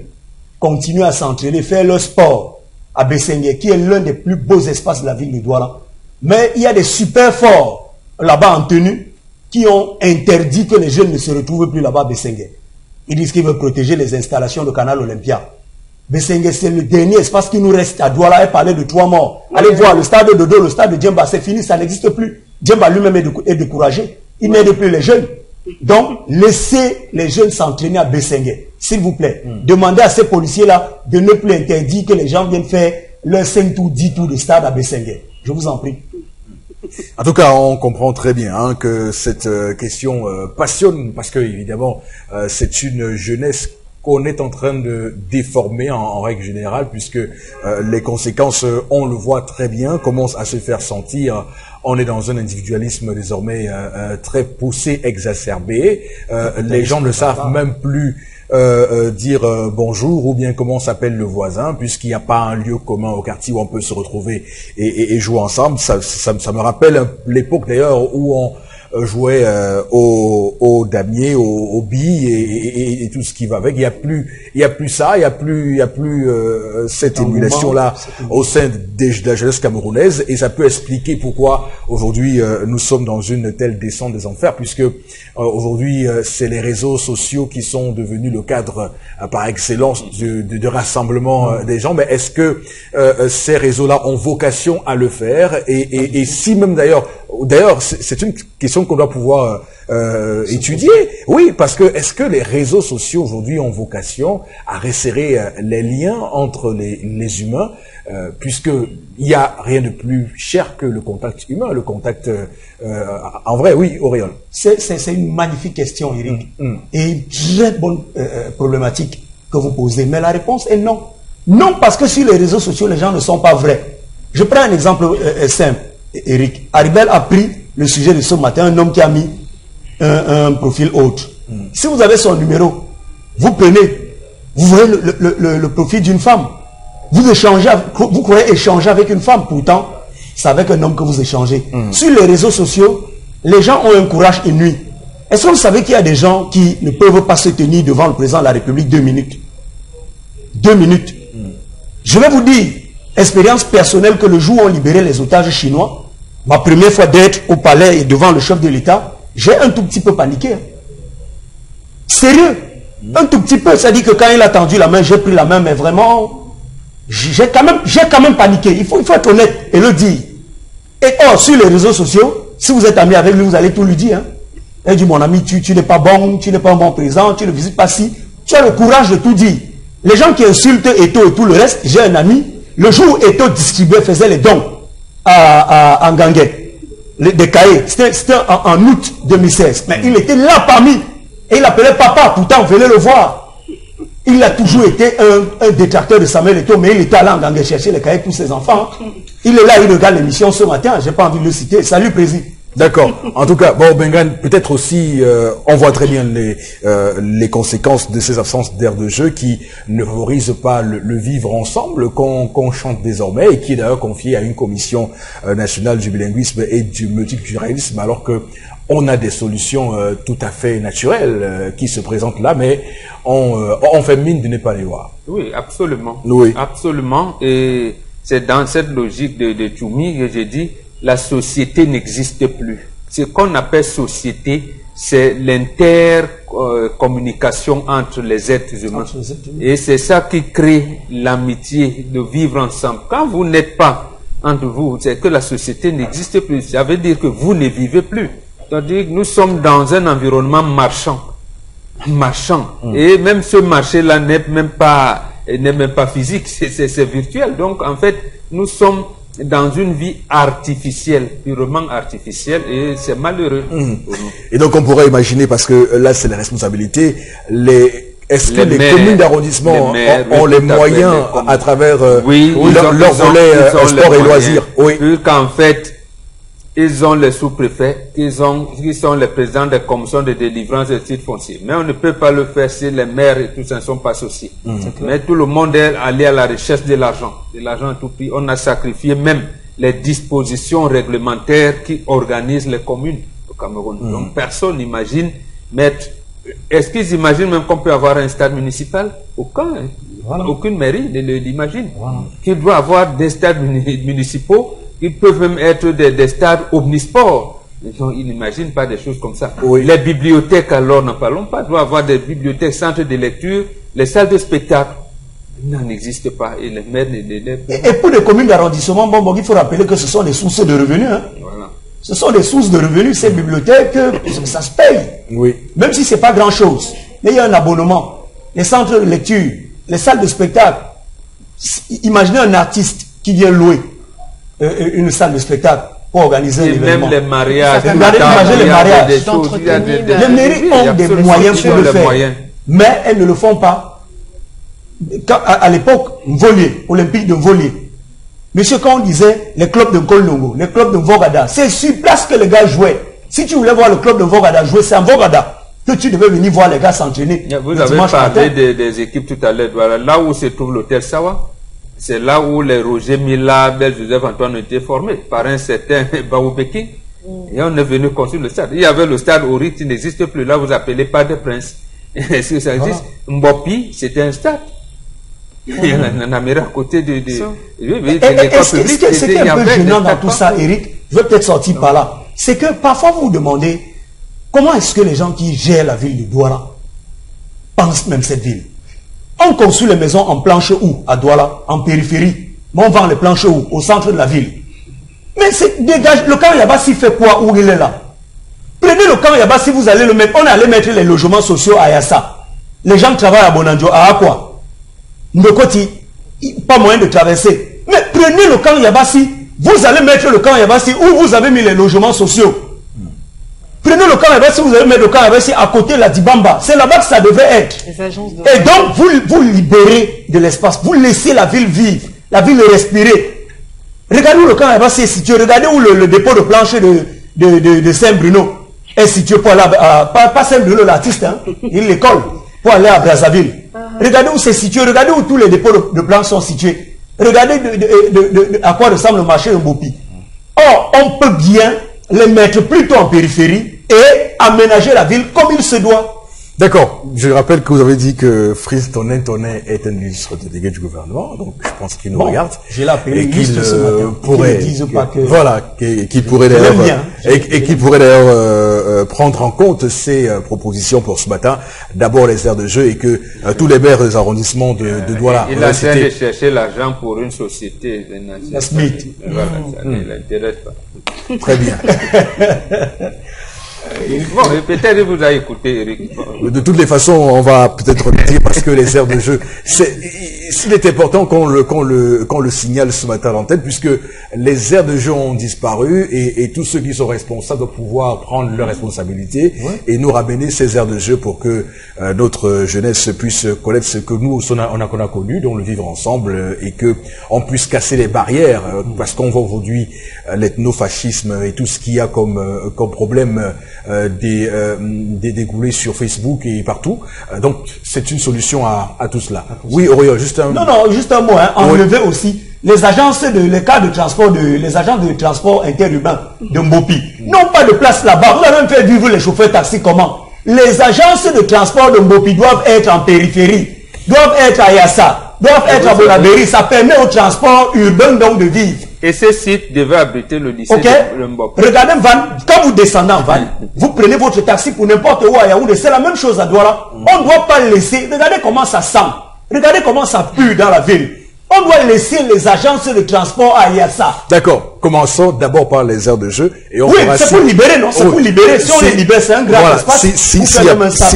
continuer à s'entraîner, faire leur sport à Bessengue, qui est l'un des plus beaux espaces de la ville de Douala. Mais il y a des super forts là-bas en tenue qui ont interdit que les jeunes ne se retrouvent plus là-bas à Bessengue. Ils disent qu'ils veulent protéger les installations de Canal Olympia. Bessengue, c'est le dernier espace qui nous reste à Douala et parler de Trois-Morts. Allez voir le stade de Dodo, le stade de Djemba, c'est fini, ça n'existe plus. Djemba lui-même est découragé. Il n'aide plus les jeunes. Donc, laissez les jeunes s'entraîner à Bessengue, s'il vous plaît. Demandez à ces policiers-là de ne plus interdire que les gens viennent faire leurs 5 tours, 10 tours de stade à Bessengue. Je vous en prie. En tout cas, on comprend très bien hein, que cette question passionne, parce que évidemment, c'est une jeunesse qu'on est en train de déformer en règle générale, puisque les conséquences, on le voit très bien, commencent à se faire sentir. On est dans un individualisme désormais très poussé, exacerbé. Les gens ne savent même plus dire bonjour ou bien comment s'appelle le voisin, puisqu'il n'y a pas un lieu commun au quartier où on peut se retrouver et jouer ensemble. Ça me rappelle l'époque d'ailleurs où on jouait au damier, au billes et tout ce qui va avec. Il y a plus ça, il y a plus cette émulation là au sein de la jeunesse camerounaise, et ça peut expliquer pourquoi aujourd'hui nous sommes dans une telle descente des enfers, puisque aujourd'hui c'est les réseaux sociaux qui sont devenus le cadre par excellence de rassemblement des gens. Mais est-ce que ces réseaux-là ont vocation à le faire, et si même d'ailleurs c'est une question qu'on doit pouvoir étudier. Oui, parce que est-ce que les réseaux sociaux aujourd'hui ont vocation à resserrer les liens entre les humains, puisque il y a rien de plus cher que le contact humain, le contact en vrai. Oui, Auréole. C'est une magnifique question, Eric, et une très bonne problématique que vous posez. Mais la réponse est non. Non, parce que sur les réseaux sociaux, les gens ne sont pas vrais. Je prends un exemple simple, Eric. Haribel a pris le sujet de ce matin, un homme qui a mis un profil autre. Si vous avez son numéro, vous prenez, vous voyez le profil d'une femme. Vous échangez, vous croyez échanger avec une femme, pourtant, c'est avec un homme que vous échangez. Sur les réseaux sociaux, les gens ont un courage inouï. Est-ce que vous savez qu'il y a des gens qui ne peuvent pas se tenir devant le président de la République 2 minutes? 2 minutes. Je vais vous dire, expérience personnelle, que le jour où on libérait les otages chinois, ma première fois d'être au palais et devant le chef de l'État, j'ai un tout petit peu paniqué. Sérieux. Un tout petit peu. C'est-à-dire que quand il a tendu la main, j'ai pris la main, mais vraiment, j'ai quand même paniqué. Il faut être honnête et le dire. Et or, sur les réseaux sociaux, si vous êtes ami avec lui, vous allez tout lui dire. Hein. Il dit, mon ami, tu n'es pas bon, tu n'es pas un bon président, tu ne visites pas si. Tu as le courage de tout dire. Les gens qui insultent Eto et tout le reste, j'ai un ami, le jour où Eto distribuait, faisait les dons à Ngangé, des cahiers, c'était en août 2016. Mais il était là parmi, et il appelait papa, pourtant venez le voir. Il a toujours été un détracteur de Samuel Eto, mais il était allé en Ngangé chercher les cahiers pour ses enfants. Il est là, il regarde l'émission ce matin, j'ai pas envie de le citer. Salut président. D'accord. En tout cas, bon, Bengan, peut-être aussi, on voit très bien les conséquences de ces absences d'air de jeu qui ne favorisent pas le vivre ensemble qu'on chante désormais et qui est d'ailleurs confié à une commission nationale du bilinguisme et du multiculturalisme, alors que on a des solutions tout à fait naturelles qui se présentent là, mais on fait mine de ne pas les voir. Oui, absolument. Oui. Absolument. Et c'est dans cette logique de Tchoumi que j'ai dit, la société n'existe plus. Ce qu'on appelle société, c'est l'intercommunication entre les êtres humains. Et c'est ça qui crée l'amitié de vivre ensemble. Quand vous n'êtes pas entre vous, c'est que la société n'existe plus. Ça veut dire que vous ne vivez plus. C'est-à-dire que nous sommes dans un environnement marchand. Et même ce marché-là n'est même pas physique, c'est virtuel. Donc, en fait, nous sommes dans une vie artificielle, purement artificielle, et c'est malheureux. Et donc on pourrait imaginer, parce que là c'est la responsabilité, est-ce que les communes d'arrondissement ont les moyens à travers leur volet sport et loisirs? Oui. Qu'en fait, ils ont les sous-préfets, qui sont les présidents des commissions de délivrance des titres fonciers. Mais on ne peut pas le faire si les maires et tout ça ne sont pas associés. Mais tout le monde est allé à la recherche de l'argent à tout prix. On a sacrifié même les dispositions réglementaires qui organisent les communes au Cameroun. Donc personne n'imagine mettre... Est-ce qu'ils imaginent même qu'on peut avoir un stade municipal? Aucune mairie ne l'imagine. Qu'il doit avoir des stades municipaux. Ils peuvent même être des stades omnisports. Ils n'imaginent pas des choses comme ça. Oui. Les bibliothèques, alors, n'en parlons pas. Il doit avoir des bibliothèques, centres de lecture, les salles de spectacle. Il n'en existe pas. Et les maires et pour les communes d'arrondissement, bon, il faut rappeler que ce sont des sources de revenus. Hein. Voilà. Ce sont des sources de revenus, ces bibliothèques, ça se paye. Oui. Même si ce n'est pas grand-chose. Mais il y a un abonnement. Les centres de lecture, les salles de spectacle. Imaginez un artiste qui vient louer une salle de spectacle pour organiser l'événement. Même les mariages. Imaginez les mariages. Les mairies ont des moyens pour le faire. Mais elles ne le font pas. À l'époque, Mvolier, Olympique de Mvolier. Monsieur, quand on disait les clubs de Kolongo, les clubs de Mvogada, c'est sur place que les gars jouaient. Si tu voulais voir le club de Mvogada jouer, c'est à Mvogada que tu devais venir voir les gars s'entraîner. Vous avez parlé des équipes tout à l'heure. Voilà, là où se trouve l'hôtel Sawa. C'est là où les Roger Mila, Bel Joseph Antoine ont été formés par un certain Baoubeki. Et on est venu construire le stade. Il y avait le stade Ori qui n'existe plus. Là, vous appelez pas de Prince. Est-ce que ça existe? Mbopi, c'était un stade. Il y en a à côté de... Est-ce qui est un peu gênant dans tout ça, Eric? Je vais peut-être sortir par là. C'est que parfois vous vous demandez comment est-ce que les gens qui gèrent la ville de Douala pensent même cette ville. On construit les maisons en planche où? À Douala, en périphérie. Mais on vend les planches où? Au centre de la ville. Mais c'est dégage. Le camp Yabassi fait quoi où il est là? Prenez le camp Yabassi, vous allez le mettre. On allait mettre les logements sociaux à Yassa. Les gens travaillent à Bonanjo, à quoi? Ndokoti, pas moyen de traverser. Mais prenez le camp Yabassi, vous allez mettre le camp Yabassi où vous avez mis les logements sociaux. Prenez le camp Yabassi, vous allez mettre le camp Yabassi à côté de la Dibamba. C'est là-bas que ça devait être. Et donc, vous libérez de l'espace. Vous laissez la ville vivre, la ville respirer. Regardez où le camp est situé. Regardez où le dépôt de plancher de Saint-Bruno est situé pour aller pas Saint-Bruno l'artiste, hein, l'école, pour aller à Brazzaville. Regardez où c'est situé. Regardez où tous les dépôts de planches sont situés. Regardez à quoi ressemble le marché de Mbopi. Or, on peut bien les mettre plutôt en périphérie et aménager la ville comme il se doit. D'accord. Je rappelle que vous avez dit que Fritz Tonnet est un ministre délégué du gouvernement, donc je pense qu'il nous regarde. Je l'ai appelé et qu'il pourrait, qu'il pourrait d'ailleurs, et qu'il pourrait d'ailleurs prendre en compte ces propositions pour ce matin. D'abord les aires de jeu et que tous les maires des arrondissements de Douala. Il a essayé de chercher l'argent pour une société. La Smith. Voilà, ça ne l'intéresse pas. Très bien. Bon, peut-être vous avez écouté, Eric. De toutes les façons, on va peut-être le dire parce que les aires de jeu, il est important qu'on le signale ce matin à l'antenne, puisque les aires de jeu ont disparu et tous ceux qui sont responsables doivent pouvoir prendre leurs responsabilités et nous ramener ces aires de jeu pour que notre jeunesse puisse connaître ce que nous on a connu, donc le vivre ensemble et que on puisse casser les barrières parce qu'on voit aujourd'hui l'ethnofascisme et tout ce qu'il y a comme problème des dégoulés sur Facebook et partout. Donc, c'est une solution à tout cela. Oui, Aurélien, juste un... Non, juste un mot. Hein. Enlever aussi les agences les cas de transport, les agents de transport interurbain de Mbopi n'ont pas de place là-bas. Vous avez même fait vivre les chauffeurs taxi comment? Les agences de transport de Mbopi doivent être en périphérie, doivent être à Yassa, doivent être à Bonabéry. Ça permet au transport urbain donc de vivre. Et ce site devait abriter le lycée de Mbopi. Regardez Van, quand vous descendez en Van, vous prenez votre taxi pour n'importe où à Yaoundé, c'est la même chose à Douala. On ne doit pas laisser, regardez comment ça sent, regardez comment ça pue dans la ville. On doit laisser les agences de transport à Yassa. D'accord, commençons d'abord par les aires de jeu. Et on c'est pour libérer, non? C'est pour libérer. Si on les libère, c'est un grand espace.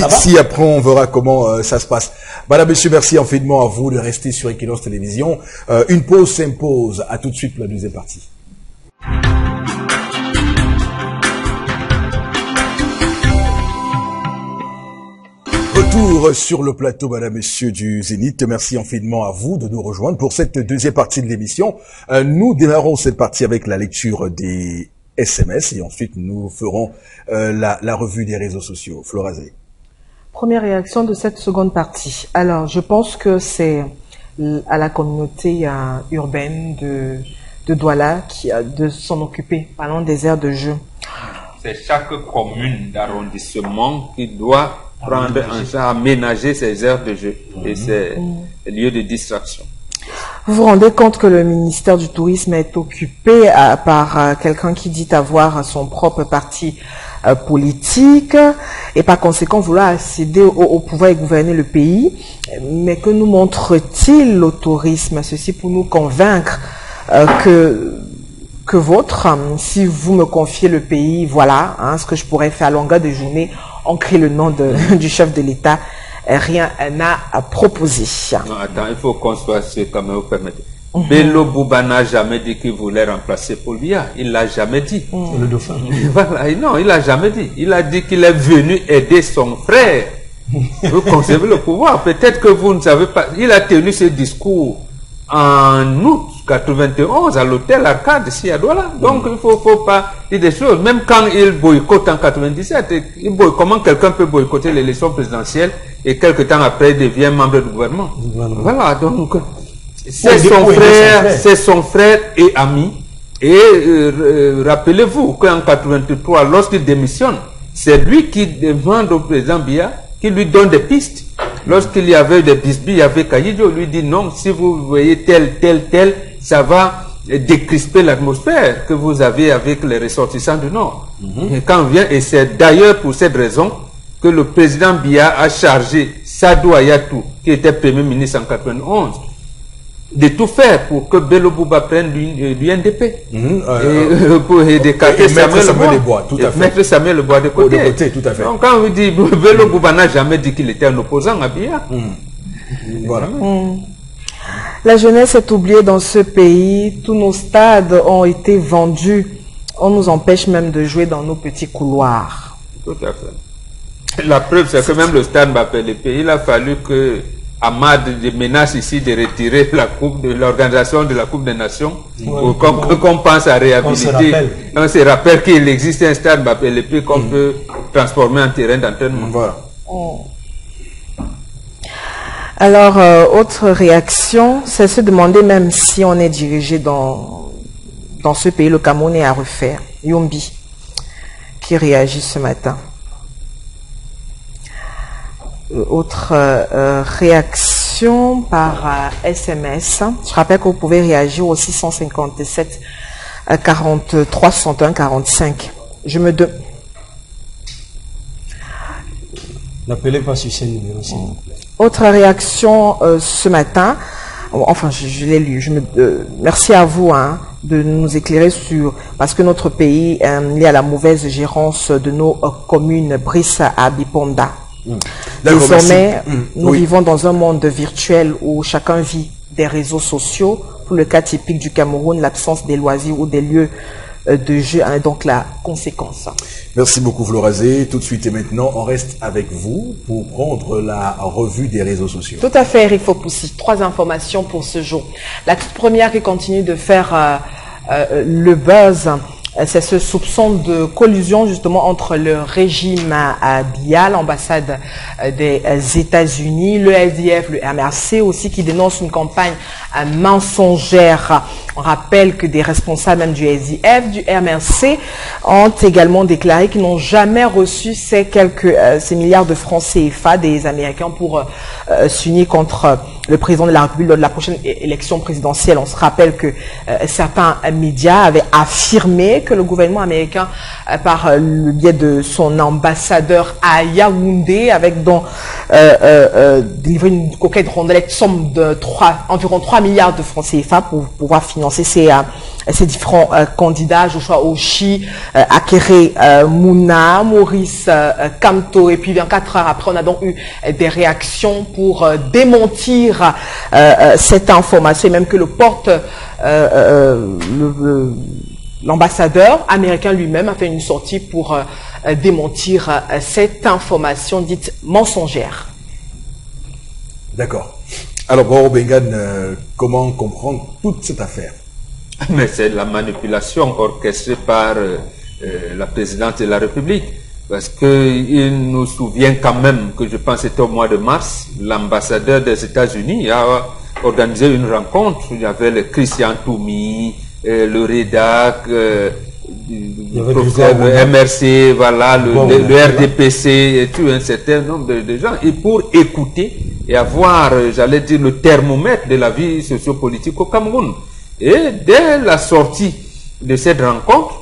Si après on verra comment ça se passe. Madame, Monsieur, merci infiniment à vous de rester sur Equinox Télévision. Une pause s'impose. À tout de suite pour la deuxième partie. Retour sur le plateau, Madame, Monsieur du Zénith. Merci infiniment à vous de nous rejoindre pour cette deuxième partie de l'émission. Nous démarrons cette partie avec la lecture des SMS et ensuite nous ferons la revue des réseaux sociaux. Florazé. Première réaction de cette seconde partie. Alors, je pense que c'est à la communauté urbaine de Douala qui a de s'en occuper, parlant des aires de jeu. C'est chaque commune d'arrondissement qui doit prendre en charge, aménager ses aires de jeu et ses lieux de distraction. Vous vous rendez compte que le ministère du Tourisme est occupé par quelqu'un qui dit avoir son propre parti politique et par conséquent vouloir accéder au pouvoir et gouverner le pays. Mais que nous montre-t-il le tourisme? Ceci pour nous convaincre que votre, si vous me confiez le pays, voilà ce que je pourrais faire à longueur de journée. On crie le nom du chef de l'État. Rien n'a à proposer. Non, attends, il faut qu'on soit sûr, quand même, vous permettez. Bello Bouba n'a jamais dit qu'il voulait remplacer Paul Biya. Il l'a jamais dit. Le dauphin. Voilà, non, il l'a jamais dit. Il a dit qu'il est venu aider son frère. Vous conservez le pouvoir. Peut-être que vous ne savez pas. Il a tenu ce discours en août 91 à l'hôtel Arcade ici à Douala. Donc il faut pas dire des choses. Même quand il boycotte en 97, comment quelqu'un peut boycotter l'élection présidentielle et quelque temps après il devient membre du gouvernement? Voilà, donc c'est son frère et ami. Et rappelez-vous qu'en 83, lorsqu'il démissionne, c'est lui qui demande au président Biya qui lui donne des pistes. Lorsqu'il y avait des bisbilles, il y avait Kayidjo, lui dit non, si vous voyez tel, ça va décrisper l'atmosphère que vous avez avec les ressortissants du Nord. Et quand on vient, et c'est d'ailleurs pour cette raison que le président Biya a chargé Sadou Ayatou, qui était premier ministre en 91, de tout faire pour que Bello Bouba prenne l'UNDP et d'écarter Samuel Lebois. Mettre Samuel Lebois de côté. Tout à fait. Donc quand on dit Bello Bouba n'a jamais dit qu'il était un opposant à Biya. Voilà. La jeunesse est oubliée dans ce pays. Tous nos stades ont été vendus. On nous empêche même de jouer dans nos petits couloirs. Tout à fait. La preuve, c'est que même le stade Mbappé, il a fallu que Ahmad menace ici de retirer la coupe de l'organisation de la Coupe des Nations, qu'on pense à réhabiliter. On se rappelle qu'il existe un stade Mbappé qu'on peut transformer en terrain d'entraînement. Voilà. Alors, autre réaction, c'est se demander même si on est dirigé dans ce pays, le Cameroun est à refaire. Yombi, qui réagit ce matin. Autre réaction par SMS. Je rappelle que vous pouvez réagir au 657 43 61 45. Je me demande. N'appelez pas sur ce numéro, s'il vous plaît. Autre réaction ce matin. Enfin, je l'ai lu. Merci à vous de nous éclairer sur, parce que notre pays est à la mauvaise gérance de nos communes Brice à Biponda. Désormais, nous vivons dans un monde virtuel où chacun vit des réseaux sociaux. Pour le cas typique du Cameroun, l'absence des loisirs ou des lieux de jeu est donc la conséquence. Merci beaucoup Florazé. Tout de suite et maintenant, on reste avec vous pour prendre la revue des réseaux sociaux. Tout à fait, Eric Fopoussi. 3 informations pour ce jour. La toute première qui continue de faire le buzz, c'est ce soupçon de collusion justement entre le régime Biya, l'ambassade des États-Unis, le SDF, le MRC aussi, qui dénonce une campagne mensongère. On rappelle que des responsables même du SDF, du MRC, ont également déclaré qu'ils n'ont jamais reçu ces milliards de francs CFA des Américains pour s'unir contre le président de la République lors de la prochaine élection présidentielle. On se rappelle que certains médias avaient affirmé que le gouvernement américain, par le biais de son ambassadeur à Yaoundé, avec délivré une coquette rondelette somme de environ 3 milliards de francs CFA pour pouvoir financer ces différents candidats, Joshua Oshi, Akere Mouna, Maurice Kamto, et puis 24 heures après, on a donc eu des réactions pour démentir cette information, et même que l'ambassadeur américain lui-même a fait une sortie pour démentir cette information dite mensongère. D'accord. Alors, Boro Bengan, comment comprendre toute cette affaire? Mais c'est la manipulation orchestrée par la présidente de la République. Parce qu'il nous souvient quand même que je pense que c'était au mois de mars, l'ambassadeur des États-Unis a organisé une rencontre. Il y avait le Christian Toumi, le REDAC, le MRC, voilà, le RDPC et tout un certain nombre de gens. Et pour écouter et avoir, j'allais dire, le thermomètre de la vie sociopolitique au Cameroun. Et dès la sortie de cette rencontre,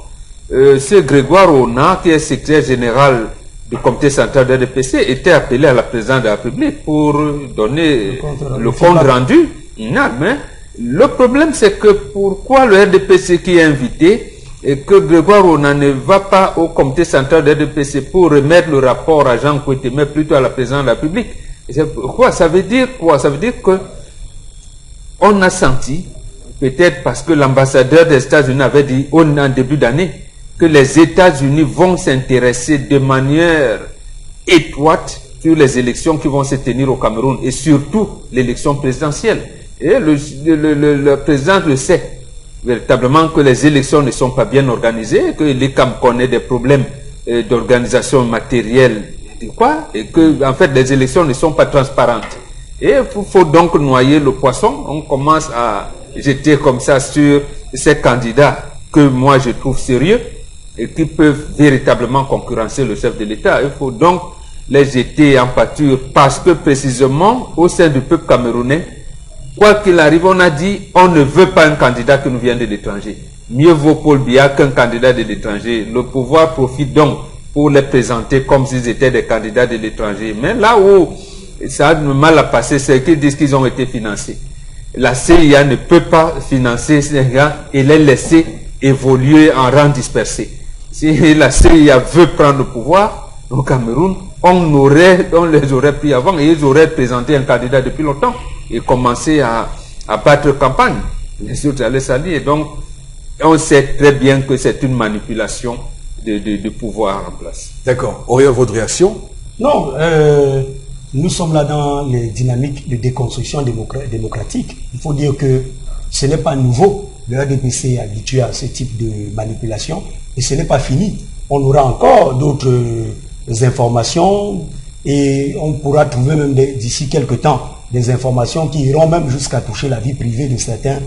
ce Grégoire Ona, qui est secrétaire général du comité central de RDPC, était appelé à la présidence de la République pour donner le compte rendu. Mais le problème, c'est que pourquoi le RDPC qui est invité et que Grégoire Ona ne va pas au comité central de RDPC pour remettre le rapport à Jean Kouete, mais plutôt à la présidence de la République? Pourquoi? Ça veut dire quoi? Ça veut dire que on a senti, peut-être parce que l'ambassadeur des États-Unis avait dit en début d'année, que les États-Unis vont s'intéresser de manière étroite sur les élections qui vont se tenir au Cameroun et surtout l'élection présidentielle. Et le président le sait véritablement que les élections ne sont pas bien organisées, que l'ICAM connaît des problèmes d'organisation matérielle et que en fait les élections ne sont pas transparentes. Et il faut donc noyer le poisson. On commence à jeter comme ça sur ces candidats que moi je trouve sérieux et qui peuvent véritablement concurrencer le chef de l'État. Il faut donc les jeter en pâture parce que précisément au sein du peuple camerounais, quoi qu'il arrive, on a dit on ne veut pas un candidat qui nous vient de l'étranger. Mieux vaut Paul Biya qu'un candidat de l'étranger. Le pouvoir profite donc pour les présenter comme s'ils étaient des candidats de l'étranger. Mais là où ça a mal à passer, c'est qu'ils disent qu'ils ont été financés. La CIA ne peut pas financer ces gars et les laisser évoluer en rang dispersé. Si la CIA veut prendre le pouvoir au Cameroun, on les aurait pris avant et ils auraient présenté un candidat depuis longtemps et commencé à battre campagne. Les autres allaient s'allier. Et donc, on sait très bien que c'est une manipulation de pouvoir en place. D'accord. Auriez votre réaction? Non, nous sommes là dans les dynamiques de déconstruction démocratique. Il faut dire que ce n'est pas nouveau. Le RDPC est habitué à ce type de manipulation et ce n'est pas fini. On aura encore d'autres informations et on pourra trouver même d'ici quelques temps des informations qui iront même jusqu'à toucher la vie privée de certains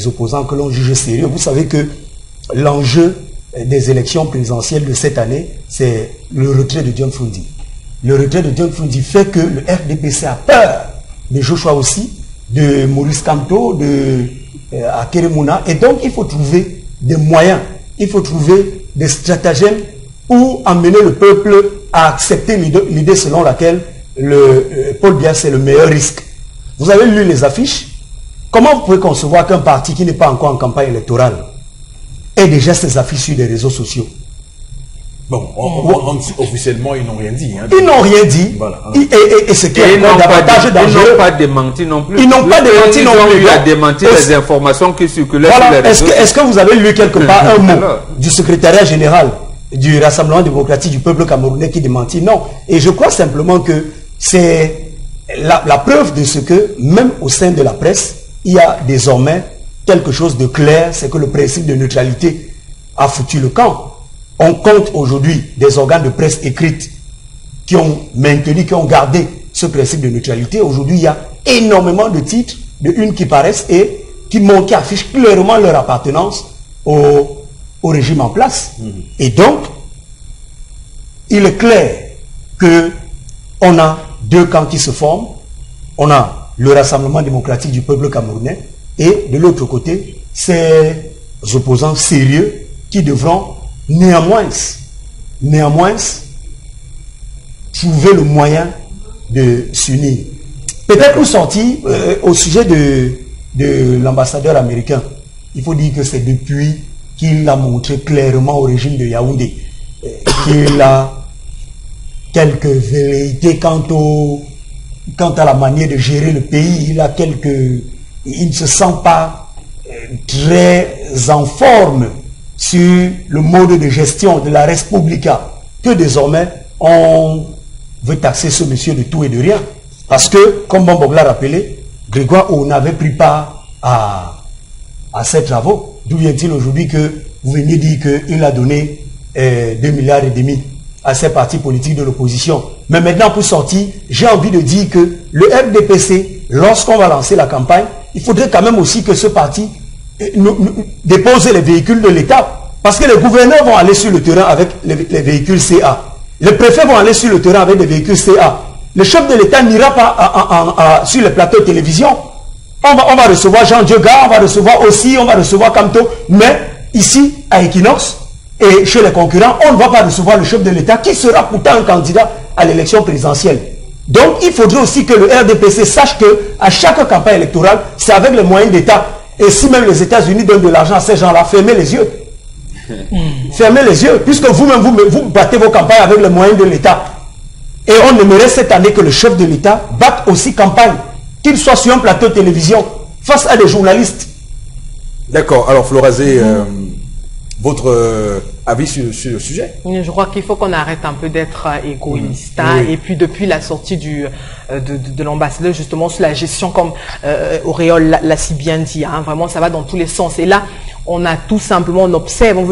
opposants que l'on juge sérieux. Vous savez que l'enjeu des élections présidentielles de cette année, c'est le retrait de John Fundi. Le retrait de John Fundi fait que le RDPC a peur de Joshua aussi, de Maurice Kamto, de Akeremouna, et donc il faut trouver des moyens, il faut trouver des stratagèmes pour amener le peuple à accepter l'idée selon laquelle Paul Biya c'est le meilleur risque. Vous avez lu les affiches. Comment vous pouvez concevoir qu'un parti qui n'est pas encore en campagne électorale ait déjà ses affiches sur les réseaux sociaux? Bon, officiellement, ils n'ont rien dit. Hein, ils n'ont rien dit. Voilà. Et ce qui est davantage dangereux. Ils n'ont pas démenti non plus. Ils n'ont pas démenti non plus. Ils ont démenti les informations qui circulaient sur les réseaux. Est-ce que vous avez lu quelque part un mot du secrétariat général du Rassemblement démocratique du peuple camerounais qui démentit? Non. Et je crois simplement que c'est la preuve de ce que, même au sein de la presse, il y a désormais quelque chose de clair, c'est que le principe de neutralité a foutu le camp. On compte aujourd'hui des organes de presse écrites qui ont maintenu, qui ont gardé ce principe de neutralité. Aujourd'hui, il y a énormément de titres, de unes qui paraissent et qui montrent, qui affichent clairement leur appartenance au régime en place. Et donc, il est clair qu'on a deux camps qui se forment. On a le Rassemblement démocratique du peuple camerounais et de l'autre côté, ces opposants sérieux qui devront néanmoins trouver le moyen de s'unir. Peut-être pour sortir au sujet de l'ambassadeur américain, il faut dire que c'est depuis qu'il a montré clairement au régime de Yaoundé qu'il a quelques velléités quant à la manière de gérer le pays. Il ne se sent pas très en forme sur le mode de gestion de la Respublica, que désormais on veut taxer ce monsieur de tout et de rien. Parce que, comme Bombog l'a rappelé, Grégoire O n'avait pris part à ces travaux. D'où vient-il aujourd'hui que vous veniez dire qu'il a donné 2,5 milliards à ces partis politiques de l'opposition? Mais maintenant, pour sortir, j'ai envie de dire que le RDPC, lorsqu'on va lancer la campagne, il faudrait quand même aussi que ce parti déposer les véhicules de l'État. Parce que les gouverneurs vont aller sur le terrain avec les véhicules CA. Les préfets vont aller sur le terrain avec des véhicules CA. Le chef de l'État n'ira pas sur les plateaux de télévision. On va recevoir Jean Dioga, on va recevoir aussi, on va recevoir Kamto. Mais ici, à Equinox, et chez les concurrents, on ne va pas recevoir le chef de l'État qui sera pourtant un candidat à l'élection présidentielle. Donc, il faudrait aussi que le RDPC sache qu'à chaque campagne électorale, c'est avec les moyens d'État. Et si même les États-Unis donnent de l'argent à ces gens-là, fermez les yeux. Fermez les yeux, puisque vous-même, vous battez vos campagnes avec les moyens de l'État. Et on aimerait cette année que le chef de l'État batte aussi campagne, qu'il soit sur un plateau de télévision, face à des journalistes. D'accord. Alors, Florazé, votre avis sur le sujet? Je crois qu'il faut qu'on arrête un peu d'être égoïste. Oui. Et puis depuis la sortie de l'ambassadeur justement sur la gestion, comme Auréole l'a si bien dit, hein, vraiment ça va dans tous les sens. Et là, on a tout simplement, on observe, on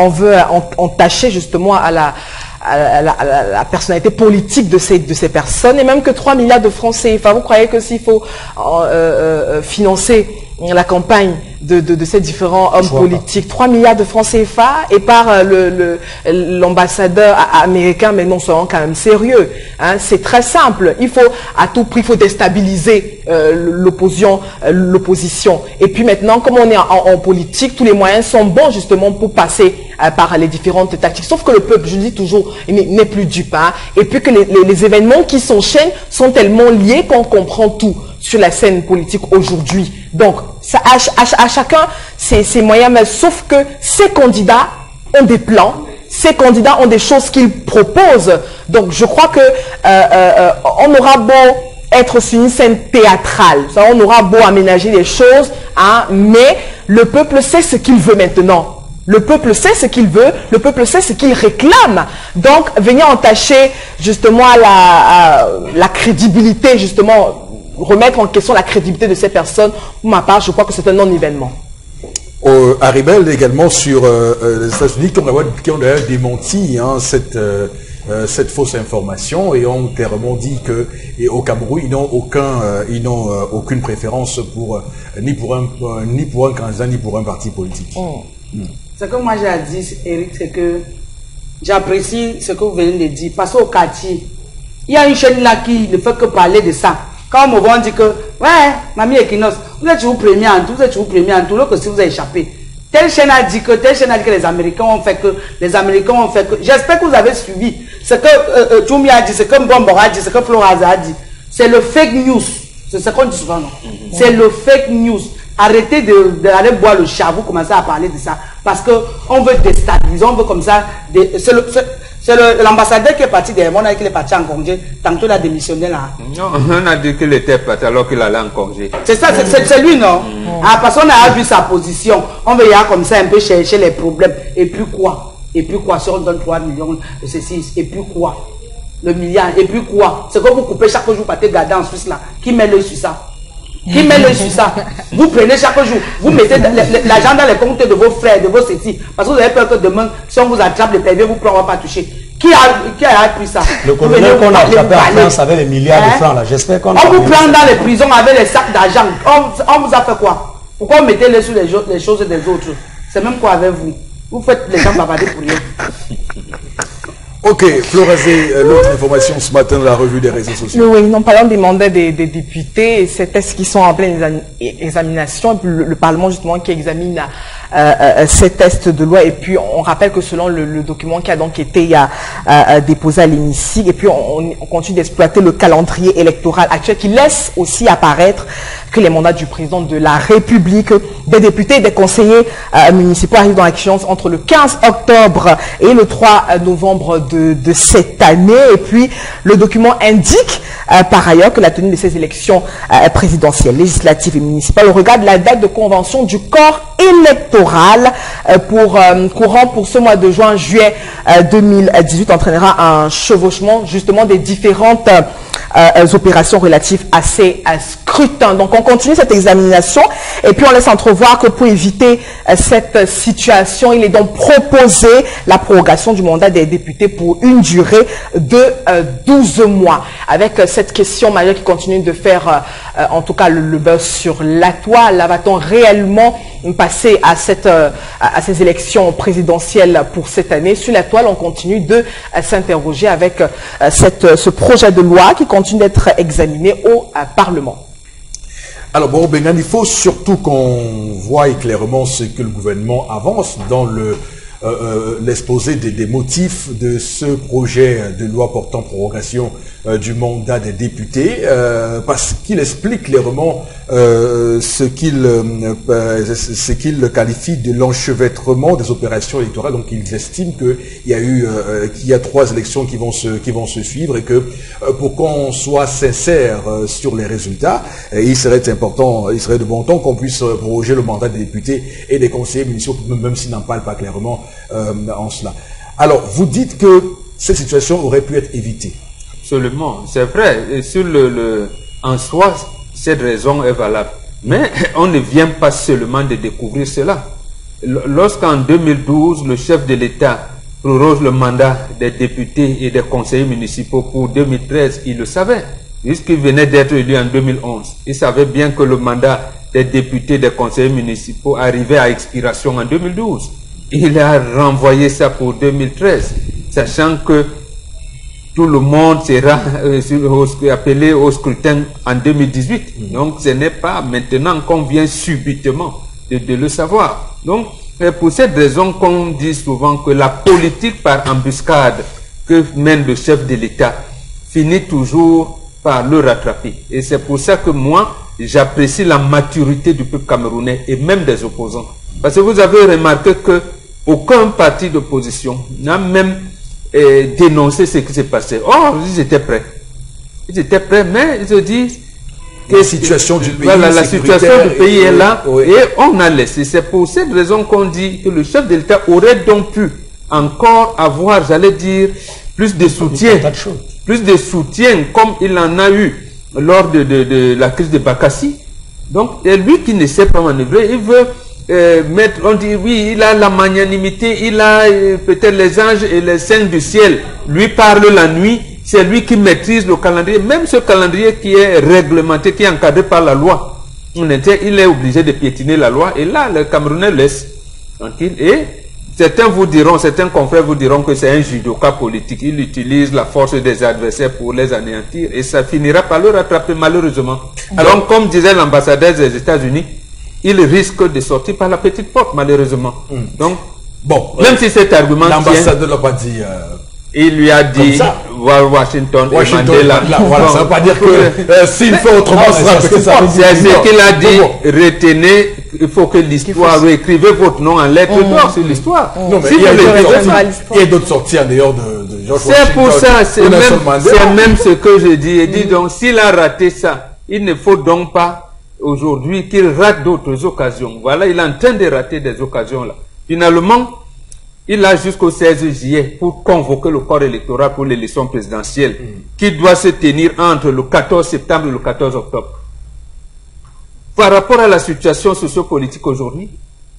veut entacher justement à la personnalité politique de ces personnes, et même que 3 milliards de francs CFA. Vous croyez que s'il faut financer la campagne de ces différents hommes politiques, 3 milliards de francs CFA, et par l'ambassadeur américain, mais non, soyons quand même sérieux. Hein, c'est très simple. Il faut, à tout prix, il faut déstabiliser l'opposition. Et puis maintenant, comme on est en politique, tous les moyens sont bons justement pour passer par les différentes tactiques. Sauf que le peuple, je dis toujours, n'est plus dupe. Hein, et puis que les événements qui s'enchaînent sont tellement liés qu'on comprend tout sur la scène politique aujourd'hui. Donc, ça, à chacun ses moyens, mais sauf que ces candidats ont des plans, ces candidats ont des choses qu'ils proposent. Donc, je crois que on aura beau être sur une scène théâtrale, ça, on aura beau aménager les choses, hein, mais le peuple sait ce qu'il veut maintenant. Le peuple sait ce qu'il veut, le peuple sait ce qu'il réclame. Donc, venir entacher justement la crédibilité, justement, remettre en question la crédibilité de ces personnes, pour ma part, je crois que c'est un non-événement. Haribel également sur les États-Unis qui ont d'ailleurs démenti hein, cette fausse information et ont clairement dit que au Cameroun ils n'ont aucune préférence pour ni pour un candidat ni pour un parti politique. Ce que moi j'ai à dire, Eric, c'est que j'apprécie ce que vous venez de dire. Parce qu'au quartier, il y a une chaîne là qui ne fait que parler de ça. Quand on me dit que, ouais, mamie Equinos, vous êtes toujours premier en tout, vous êtes toujours premier en tout, alors que si vous avez échappé. Telle chaîne a dit que les Américains ont fait que, J'espère que vous avez suivi ce que Tchoumi a dit, ce que Mbombo a dit, ce que Floraza a dit. C'est le fake news. C'est ce qu'on dit souvent, non? C'est le fake news. Arrêtez d'aller boire le chat, vous commencez à parler de ça. Parce qu'on veut déstabiliser, on veut comme ça. C'est l'ambassadeur qui est parti derrière moi, qui est parti en congé. Tantôt il a démissionné là. Non, on a dit qu'il était parti alors qu'il allait en congé. C'est ça, c'est lui, non? Ah, parce qu'on a vu sa position. On veut y aller comme ça un peu chercher les problèmes. Et puis quoi? Et puis quoi? Si on donne 3 millions de ceci, et puis quoi? Le milliard, et puis quoi? C'est que vous coupez chaque jour, partez garder en Suisse là. Qui met l'œil sur ça? Qui met l'œil sur ça? Vous prenez chaque jour, vous mettez l'argent dans les comptes de vos frères, de vos cétis, parce que vous avez peur que demain, si on vous attrape les PV, vous ne pourrez pas toucher. Qui a pris ça? Le colonel qu'on a attrapé en France avec les milliards de francs là, j'espère qu'on on vous prend dans les prisons avec les sacs d'argent. On vous a fait quoi? Pourquoi vous mettez-les sur les choses des autres? C'est même quoi avec vous? Vous faites les gens bavarder pour rien. Ok, Florazé, l'autre information ce matin de la revue des réseaux sociaux. Oui, nous parlons des mandats des députés, et ces tests qui sont en pleine examination, et puis le Parlement justement qui examine ces tests de loi, et puis on rappelle que selon le document qui a donc été déposé à l'hémicycle, et puis on continue d'exploiter le calendrier électoral actuel qui laisse aussi apparaître que les mandats du président de la République, des députés et des conseillers municipaux arrivent dans l'échéance entre le 15 octobre et le 3 novembre de cette année. Et puis, le document indique par ailleurs que la tenue de ces élections présidentielles, législatives et municipales au regard de la date de convention du corps électoral courant pour ce mois de juin-juillet 2018 entraînera un chevauchement justement des différentes opérations relatives à ces scrutins. Donc on continue cette examination et puis on laisse entrevoir que pour éviter cette situation, il est donc proposé la prorogation du mandat des députés pour une durée de 12 mois. Avec cette question majeure qui continue de faire en tout cas le buzz sur la toile, là va-t-on réellement passer à ces élections présidentielles pour cette année? Sur la toile, on continue de s'interroger avec ce projet de loi qui continue d'être examiné au Parlement. Alors bon, Bengan, il faut surtout qu'on voie clairement ce que le gouvernement avance dans l'exposé des motifs de ce projet de loi portant prorogation du mandat des députés, parce qu'il explique clairement ce qu'il qualifie de l'enchevêtrement des opérations électorales. Donc ils estiment qu'il y a 3 élections qui vont se suivre et que pour qu'on soit sincère sur les résultats, il serait de bon ton qu'on puisse proroger le mandat des députés et des conseillers municipaux, même s'ils n'en parlent pas clairement en cela. Alors, vous dites que cette situation aurait pu être évitée. Absolument, c'est vrai. Et sur en soi, cette raison est valable. Mais on ne vient pas seulement de découvrir cela. Lorsqu'en 2012, le chef de l'État proroge le mandat des députés et des conseillers municipaux pour 2013, il le savait, puisqu'il venait d'être élu en 2011. Il savait bien que le mandat des députés et des conseillers municipaux arrivait à expiration en 2012. Il a renvoyé ça pour 2013, sachant que tout le monde sera appelé au scrutin en 2018. Donc, ce n'est pas maintenant qu'on vient subitement de le savoir. Donc, c'est pour cette raison qu'on dit souvent que la politique par embuscade que mène le chef de l'État finit toujours par le rattraper. Et c'est pour ça que moi, j'apprécie la maturité du peuple camerounais et même des opposants. Parce que vous avez remarqué que aucun parti d'opposition n'a même dénoncé ce qui s'est passé. Oh, ils étaient prêts. Ils étaient prêts, mais ils se disent, la situation du pays, voilà, la situation du pays est là, et on a laissé. C'est pour cette raison qu'on dit que le chef de l'État aurait donc pu encore avoir, j'allais dire, plus de soutien, comme il en a eu lors de la crise de Bakassi. Donc, c'est lui qui ne sait pas manœuvrer, il veut mettre, on dit, oui, il a la magnanimité, il a peut-être les anges et les saints du ciel, lui parle la nuit, c'est lui qui maîtrise le calendrier, même ce calendrier qui est réglementé, qui est encadré par la loi. Il est obligé de piétiner la loi, et là, le Camerounais laisse tranquille, et certains confrères vous diront que c'est un judoka politique, il utilise la force des adversaires pour les anéantir, et ça finira par le rattraper malheureusement. Alors, comme disait l'ambassadeur des États-Unis, il risque de sortir par la petite porte, malheureusement. Donc, bon, même si cet argument l'ambassadeur ne l'a pas dit. Il lui a dit Washington et Mandela. Voilà, ça ne veut pas dire que s'il fait autrement, ce sera petite porte. C'est ce qu'il a dit. Retenez, il faut que l'histoire, écrivez votre nom en lettres d'or sur l'histoire. Non, mais il y a d'autres sorties en dehors de George Washington. C'est pour ça, c'est même ce que je dis. Et dis donc, s'il a raté ça, il ne faut donc pas aujourd'hui qu'il rate d'autres occasions. Voilà, il est en train de rater des occasions là. Finalement, il a jusqu'au 16 juillet pour convoquer le corps électoral pour l'élection présidentielle qui doit se tenir entre le 14 septembre et le 14 octobre. Par rapport à la situation sociopolitique aujourd'hui,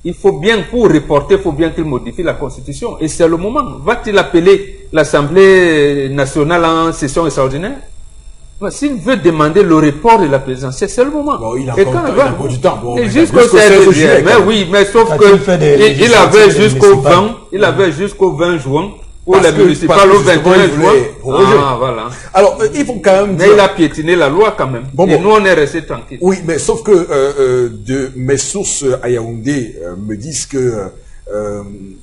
il faut bien, pour reporter, il faut bien qu'il modifie la Constitution. Et c'est le moment. Va-t-il appeler l'Assemblée nationale en session extraordinaire? S'il veut demander le report de la présidentielle, c'est le moment. Bon, il a encore du temps. Bon, jusqu'au 16 juillet. Mais oui, mais sauf que il avait jusqu'au 20, il avait jusqu'au 20 juin pour les municipales au 21 juin. Ah, voilà. Alors, il faut quand même dire... Mais il a piétiné la loi quand même. Et nous, on est restés tranquilles. Oui, mais sauf que mes sources à Yaoundé me disent que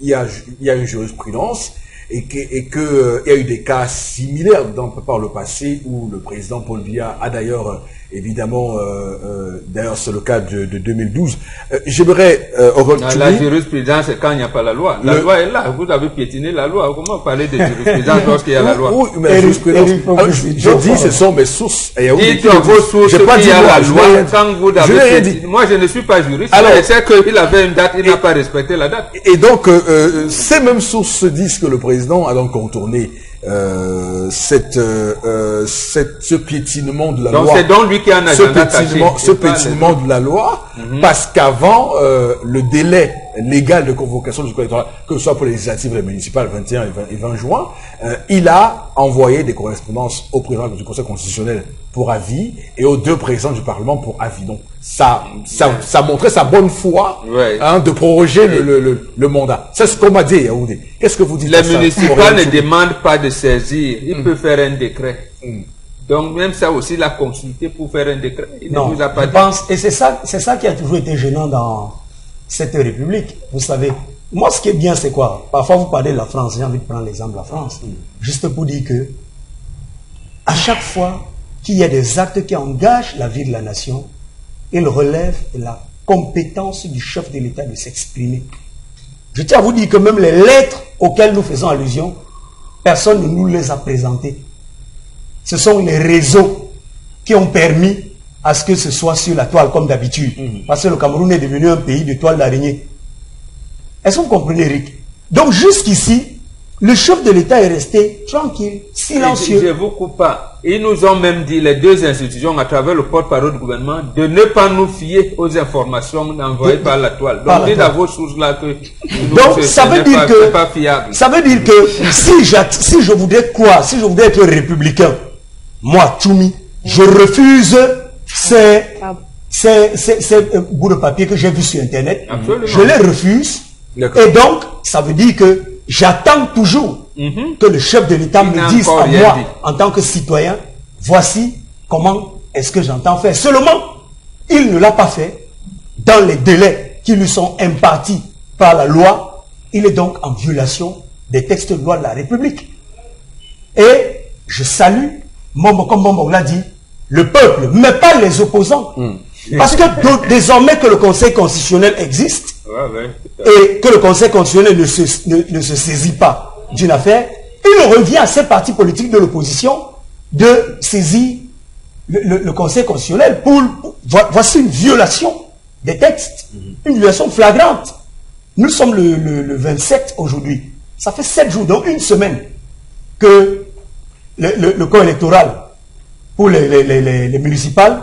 il y a une jurisprudence et que il y a eu des cas similaires par le passé où le président Paul Biya a d'ailleurs évidemment d'ailleurs c'est le cas de 2012. J'aimerais la jurisprudence c'est quand il n'y a pas la loi. La loi est là, vous avez piétiné la loi. Comment parler de jurisprudence lorsqu'il y a la loi? Oui, mais jurisprudence. Je dis ce sont mes sources. Dites vos sources qu'il y a la loi quand vous avez piétiné. Moi je ne suis pas juriste. Alors je sais qu'il avait une date, il n'a pas respecté la date. Et donc ces mêmes sources disent que le président a donc contourné ce piétinement de la loi. Donc c'est donc lui qui a un agenda caché. Ce piétinement de la loi, parce qu'avant le délai légal de convocation du corps électoral, que ce soit pour les législatives et les municipales 21 et 20 juin, il a envoyé des correspondances au président du Conseil constitutionnel pour avis et aux deux présidents du Parlement pour avis. Donc ça montrait sa bonne foi de proroger le mandat. C'est ce qu'on m'a dit, Yaoundé. Qu'est-ce que vous dites? Les municipales ne demandent pas de saisir. Il peut faire un décret. Donc même ça aussi, il a consulté pour faire un décret. Il non, ne vous a pas je pense, et c'est ça qui a toujours été gênant dans cette République. Vous savez, moi ce qui est bien, c'est quoi? Parfois vous parlez de la France, j'ai envie de prendre l'exemple de la France. Juste pour dire que à chaque fois qu'il y a des actes qui engagent la vie de la nation, il relève de la compétence du chef de l'État de s'exprimer. Je tiens à vous dire que même les lettres auxquelles nous faisons allusion, personne ne nous les a présentées. Ce sont les réseaux qui ont permis à ce que ce soit sur la toile comme d'habitude. Parce que le Cameroun est devenu un pays de toile d'araignée. Est-ce que vous comprenez, Eric? Donc jusqu'ici, le chef de l'État est resté tranquille, silencieux. Je vous coupe pas. Ils nous ont même dit, les deux institutions, à travers le porte-parole du gouvernement, de ne pas nous fier aux informations envoyées par la toile. Donc, dites à vos sources là que... Donc, ça veut dire que... pas fiable. Ça veut dire que si je voudrais quoi? Si je voudrais être républicain, moi, Tchoumi, je refuse ces bouts de papier que j'ai vus sur Internet. Absolument. Je les refuse. Et donc, ça veut dire que j'attends toujours que le chef de l'État me dise à moi, en tant que citoyen, voici comment est-ce que j'entends faire. Seulement, il ne l'a pas fait dans les délais qui lui sont impartis par la loi. Il est donc en violation des textes de loi de la République. Et je salue, comme Mombo l'a dit, le peuple, mais pas les opposants. Parce que désormais que le Conseil constitutionnel existe, et que le Conseil constitutionnel ne se saisit pas d'une affaire, il revient à ces partis politiques de l'opposition de saisir le Conseil constitutionnel voici une violation des textes, une violation flagrante. Nous sommes le 27 aujourd'hui. Ça fait 7 jours, donc une semaine, que le corps électoral pour les municipales,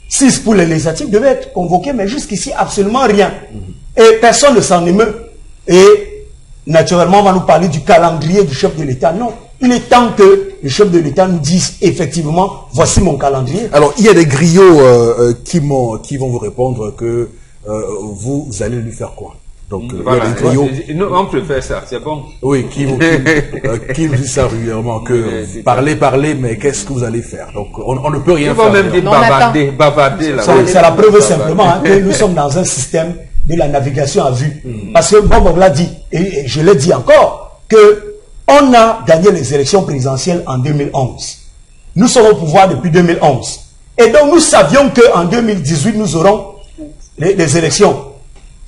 6 pour les législatives devaient être convoqués, mais jusqu'ici, absolument rien. Et personne ne s'en émeut. Et naturellement, on va nous parler du calendrier du chef de l'État. Non, il est temps que le chef de l'État nous dise effectivement, voici mon calendrier. Alors, il y a des griots qui vont vous répondre que vous allez lui faire quoi? Donc, voilà. il y a des griots. Nous, on préfère ça, c'est bon. Oui, qui vous dit ça régulièrement, que parlez, mais qu'est-ce que vous allez faire? Donc, on ne peut rien Ils faire. vont même dire bavarder là. C'est la preuve simplement que nous sommes dans un système de la navigation à vue. Parce que Bob l'a dit, et je l'ai dit encore, que on a gagné les élections présidentielles en 2011. Nous sommes au pouvoir depuis 2011. Et donc nous savions qu'en 2018, nous aurons les élections.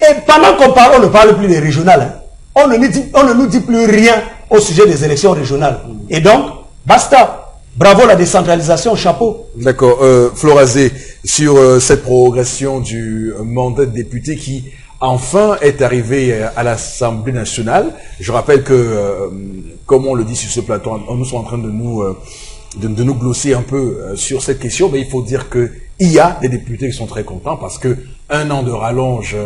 Et pendant qu'on parle, on ne parle plus des régionales. Hein. On ne nous dit plus rien au sujet des élections régionales. Et donc, basta. Bravo la décentralisation, chapeau. D'accord. Florazé, sur cette prorogation du mandat de député qui enfin est arrivé à l'Assemblée nationale. Je rappelle que, comme on le dit sur ce plateau, nous sommes en train de nous glosser un peu sur cette question, mais il faut dire que il y a des députés qui sont très contents parce que un an de rallonge,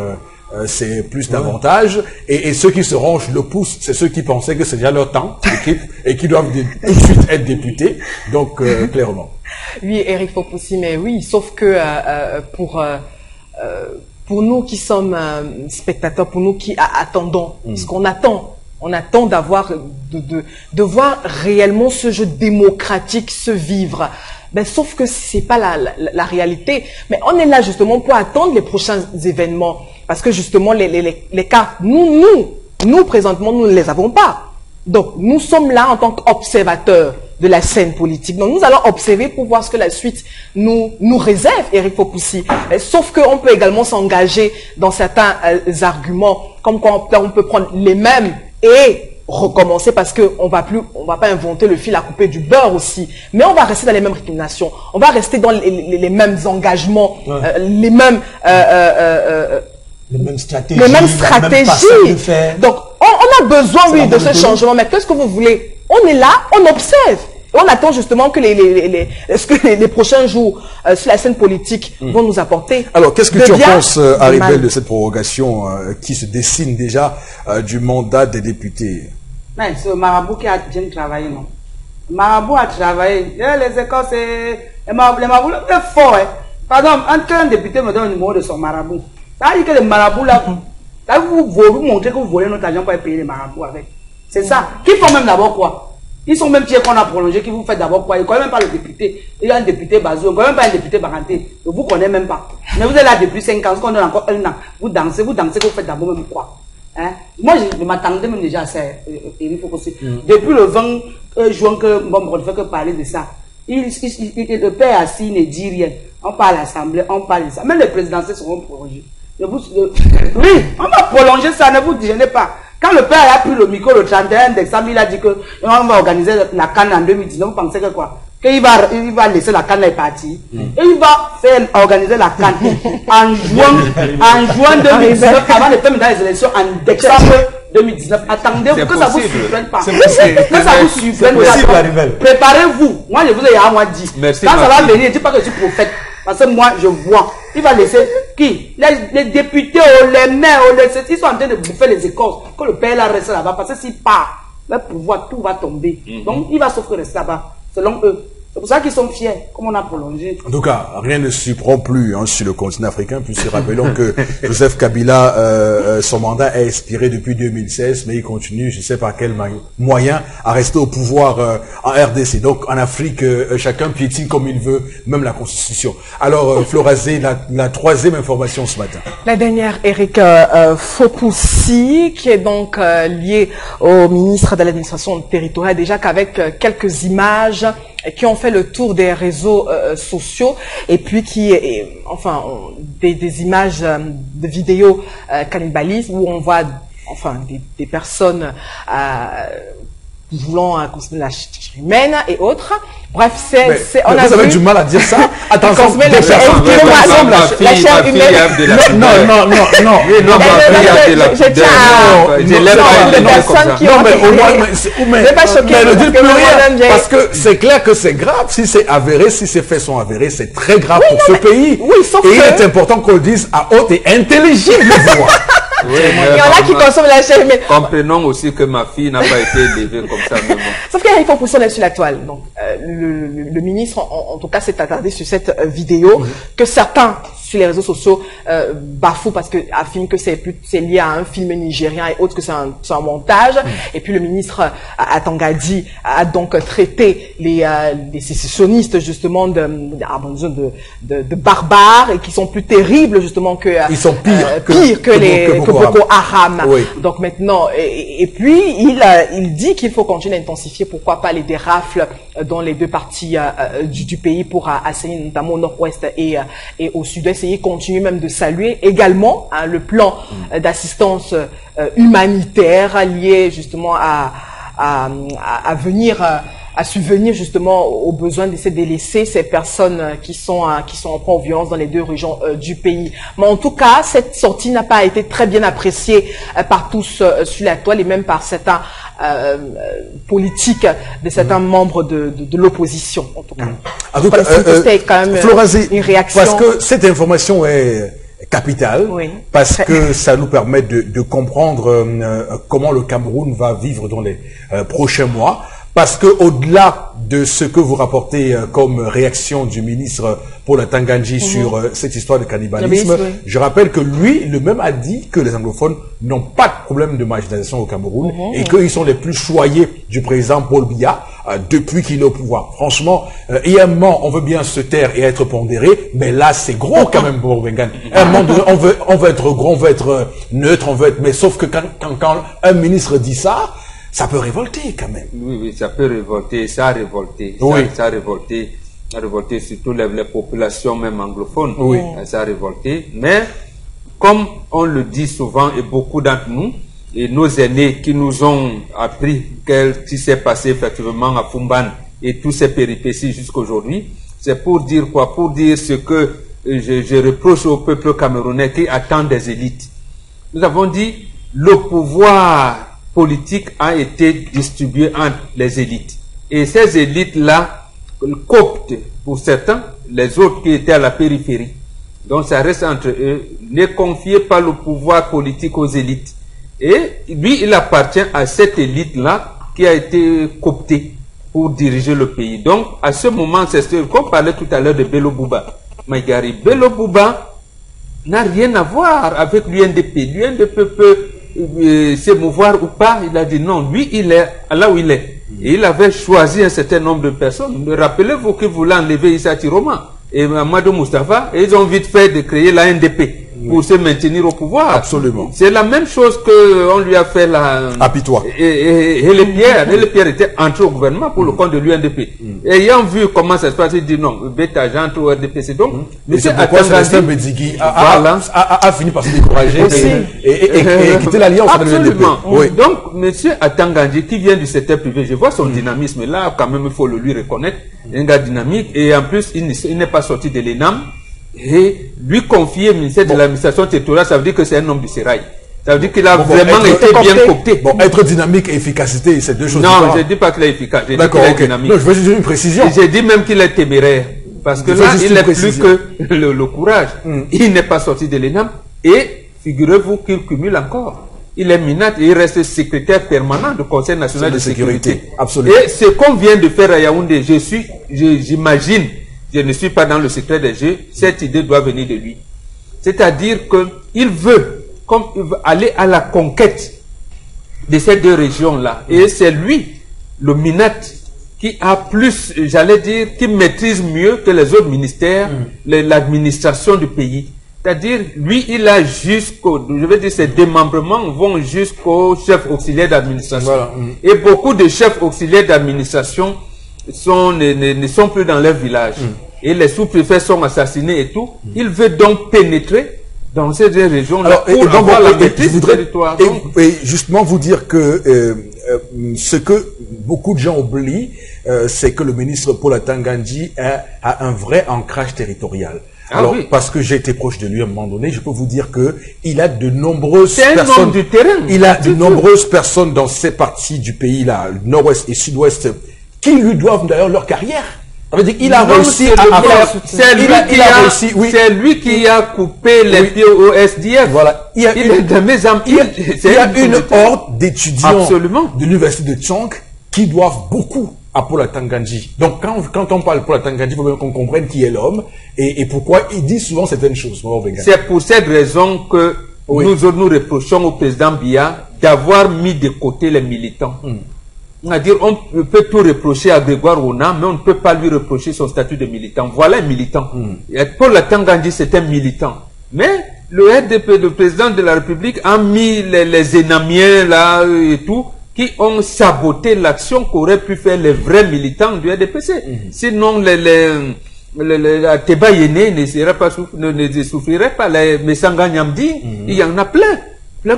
c'est plus d'avantages, et ceux qui se rangent le pouce, c'est ceux qui pensaient que c'est déjà leur temps et qui doivent tout de suite être députés, donc clairement. Oui, Eric Fopoussi, mais oui, sauf que pour nous qui sommes spectateurs, pour nous qui attendons, ce qu'on attend, on attend de voir réellement ce jeu démocratique se vivre. Ben, sauf que c'est pas la réalité. Mais on est là justement pour attendre les prochains événements. Parce que justement, les cartes, nous présentement, nous ne les avons pas. Donc, nous sommes là en tant qu'observateurs de la scène politique. Donc, nous allons observer pour voir ce que la suite nous réserve, Eric Fopoussi. Sauf qu'on peut également s'engager dans certains arguments, comme quoi on peut prendre les mêmes et recommencer parce que on va pas inventer le fil à couper du beurre aussi, mais on va rester dans les mêmes récriminations, on va rester dans les mêmes engagements, les mêmes stratégies. Donc on a besoin oui de ce changement, mais qu'est-ce que vous voulez? On est là, on observe. On attend justement que les prochains jours sur la scène politique vont nous apporter. Alors, qu'est-ce que tu en penses, Haribel, de cette prorogation qui se dessine déjà du mandat des députés? Mais c'est Marabout qui a bien travaillé, non? Marabout a travaillé. Les écoles, c'est... Les marabouts, c'est fort, hein. Par exemple, un député me donne le numéro de son marabout. Ça veut dire que les marabouts, là, vous montrez que vous volez notre argent pour payer les marabouts avec. C'est ça. Qui font même d'abord quoi? Ils sont même fiers qu'on a prolongé, qui vous fait d'abord quoi? Ils ne connaissent même pas le député. Il y a un député Bazou, on ne connaît même pas un député Baranté. Vous ne connaissez même pas. Mais vous êtes là depuis 5 ans, qu'on donne encore 1 an. Vous dansez, que vous faites d'abord même quoi? Hein? Moi, je m'attendais même déjà à ça, Eric Fopoussi. Depuis le 20 juin que on ne fait que parler de ça. Le père assis ne dit rien. On parle à l'Assemblée, on parle de ça. Même les présidentielles seront prolongées. Oui, on va prolonger ça, ne vous gênez pas. Quand le père a pris le micro le 31 décembre, il a dit que on va organiser la CAN en 2019. Vous pensez que quoi? Qu'il va laisser la CAN et partir. Et il va organiser la CAN en juin 2019, avant de faire les élections en décembre 2019. Attendez-vous que ça vous surprenne pas. Que ça vous surprenne pas. Préparez-vous. Moi, je vous ai dit. Merci, quand ça va venir, ne dis pas que je suis prophète. Parce que moi, je vois. Il va laisser qui? Les députés, les maires, ils sont en train de bouffer les écorces. Que le père là reste là-bas. Parce que s'il part, le pouvoir, tout va tomber. Donc, il va sauf que rester là-bas. Selon eux. C'est pour ça qu'ils sont fiers, comme on a prolongé. En tout cas, rien ne surprend plus sur le continent africain, puisque rappelons que Joseph Kabila, son mandat est expiré depuis 2016, mais il continue, je ne sais pas quel moyen, à rester au pouvoir en RDC. Donc en Afrique, chacun piétine comme il veut, même la Constitution. Alors, Florazé, la troisième information ce matin. La dernière, Eric Fopoussi, qui est donc lié au ministre de l'administration territoriale, déjà qu'avec quelques images qui ont fait le tour des réseaux sociaux et puis qui, enfin, des images de vidéos cannibalisme où on voit, enfin, des personnes voulant consommer la chair humaine et autres. Bref, on a vu du mal à dire ça. Attention, la chair humaine. Non. Je tiens à les personnes qui ont été pas choquées. Mais ne dites plus rien, parce que c'est clair que c'est grave. Si c'est avéré, si ces faits sont avérés, c'est très grave pour ce pays. Oui, sauf que... il est important qu'on le dise à haute et intelligible voix. Oui, il y en a qui consomment la chair humaine. Comprenons aussi que ma fille n'a pas été élevée comme ça. Mais bon. Sauf qu'il y a une fois pour sur la toile. Donc, le ministre, en tout cas, s'est attardé sur cette vidéo que certains sur les réseaux sociaux bafouent parce que affirment que c'est lié à un film nigérien et autres, que c'est un montage. Et puis le ministre Atangadi a donc traité les sécessionnistes justement de barbares et qui sont plus terribles justement que ils sont pires que Boko Haram. Oui. Donc maintenant et puis il dit qu'il faut continuer à intensifier, pourquoi pas, les dérafles dans les deux parties du pays pour assainir notamment au nord-ouest et au sud-est, et continuer même de saluer également le plan d'assistance humanitaire lié justement à subvenir justement aux besoins de ces délaissés, ces personnes qui sont en proie aux violences dans les deux régions du pays. Mais en tout cas, cette sortie n'a pas été très bien appréciée par tous sur la toile et même par certains politiques de certains membres de l'opposition, en tout cas. En tout cas, c'était quand même une réaction. Parce que cette information est capitale, oui, parce que ça nous permet de comprendre comment le Cameroun va vivre dans les prochains mois. Parce que au-delà de ce que vous rapportez comme réaction du ministre Paul Atangadi sur cette histoire de cannibalisme, je rappelle que lui, lui-même a dit que les anglophones n'ont pas de problème de marginalisation au Cameroun et qu'ils sont les plus choyés du président Paul Biya depuis qu'il est au pouvoir. Franchement, également, on veut bien se taire et être pondéré, mais là, c'est gros quand même pour Bengan. À un moment donné, on veut être gros, on veut être neutre, mais sauf que quand un ministre dit ça, ça peut révolter quand même. Oui, ça peut révolter, ça a révolté. Oui. Ça a révolté surtout les populations même anglophones. Oui. Ça a révolté. Mais, comme on le dit souvent, et beaucoup d'entre nous, et nos aînés qui nous ont appris ce qui s'est passé effectivement à Fumban et tous ces péripéties jusqu'aujourd'hui, c'est pour dire quoi? Pour dire ce que je reproche au peuple camerounais qui attend des élites. Nous avons dit, le pouvoir politique a été distribué entre les élites. Et ces élites-là cooptent, pour certains, les autres qui étaient à la périphérie. Donc ça reste entre eux. Ne confiez pas le pouvoir politique aux élites. Et lui, il appartient à cette élite-là qui a été cooptée pour diriger le pays. Donc, à ce moment, c'est ce qu'on parlait tout à l'heure de Bello Bouba. Maïgari, Bello Bouba n'a rien à voir avec l'UNDP. L'UNDP peut s'émouvoir ou pas. Il a dit non, lui il est là où il est et il avait choisi un certain nombre de personnes. Rappelez-vous qu'il voulait enlever Issa Tiroma et Amadou Moustapha et ils ont vite fait de créer la NDP pour se maintenir au pouvoir. Absolument. C'est la même chose que on lui a fait la Apitois. Et les Pierre était entré au gouvernement pour le compte de l'UNDP. Ayant vu comment ça se passe, il dit non, Beta j'entre au RDPC. Donc, c'est pourquoi Célestin Bédigui a fini par se décourager et quitter l'alliance de l'UNDP. Oui. Donc, M. Atangadi, qui vient du secteur privé, je vois son dynamisme. Là, quand même, il faut le lui reconnaître. Un gars dynamique. Et en plus, il n'est pas sorti de l'ENAM. Et lui confier le ministère de l'administration territoriale, ça veut dire que c'est un homme du sérail. Ça veut dire qu'il a vraiment été bien coopté. Bon, être dynamique et efficacité, c'est deux choses différentes. Non, je ne dis pas qu'il est efficace. Je dis qu'il est dynamique. Non, je veux juste une précision. J'ai dit même qu'il est téméraire. Parce que là, il n'est plus que le courage. Il n'est pas sorti de l'ENAM. Et figurez-vous qu'il cumule encore. Il est minable et il reste secrétaire permanent du Conseil national de sécurité. Absolument. Et ce qu'on vient de faire à Yaoundé, j'imagine, je ne suis pas dans le secret des jeux, cette idée doit venir de lui. C'est-à-dire qu'il veut, aller à la conquête de ces deux régions-là. Et c'est lui, le Minat, qui a plus, j'allais dire, qui maîtrise mieux que les autres ministères, l'administration du pays. C'est-à-dire, lui, il a je veux dire, ses démembrements vont jusqu'au chef auxiliaire d'administration. Voilà. Et beaucoup de chefs auxiliaires d'administration ne sont plus dans leur village. Et les sous-préfets sont assassinés et tout. Il veut donc pénétrer dans ces deux régions-là pour avoir la maîtrise du territoire. Et justement vous dire que ce que beaucoup de gens oublient, c'est que le ministre Paul Atanga Nji a un vrai ancrage territorial. Alors, parce que j'ai été proche de lui à un moment donné, je peux vous dire que il a de nombreuses personnes du terrain. Il a de nombreuses personnes dans ces parties du pays là, nord-ouest et sud-ouest, qui lui doivent d'ailleurs leur carrière. Ça veut dire qu'il a réussi à faire. C'est lui qui a coupé les pieds au SDF. Voilà. Il y a une horde d'étudiants de l'université de Tchang qui doivent beaucoup à Paul Atanga Nji. Donc, quand on parle de Paul Atanga Nji, il faut bien qu'on comprenne qui est l'homme et pourquoi il dit souvent certaines choses. C'est pour cette raison que nous reprochons au président Biya d'avoir mis de côté les militants. C'est-à-dire, on peut tout reprocher à Grégoire Rona, mais on ne peut pas lui reprocher son statut de militant. Voilà un militant. Paul Atanga Nji, c'est un militant. Mais le RDP, le président de la République, a mis les énamiens là et tout, qui ont saboté l'action qu'auraient pu faire les vrais militants du RDPC. Sinon, les Teba Yéné ne souffriraient pas. Les Messanga Nyamdi, il y en a plein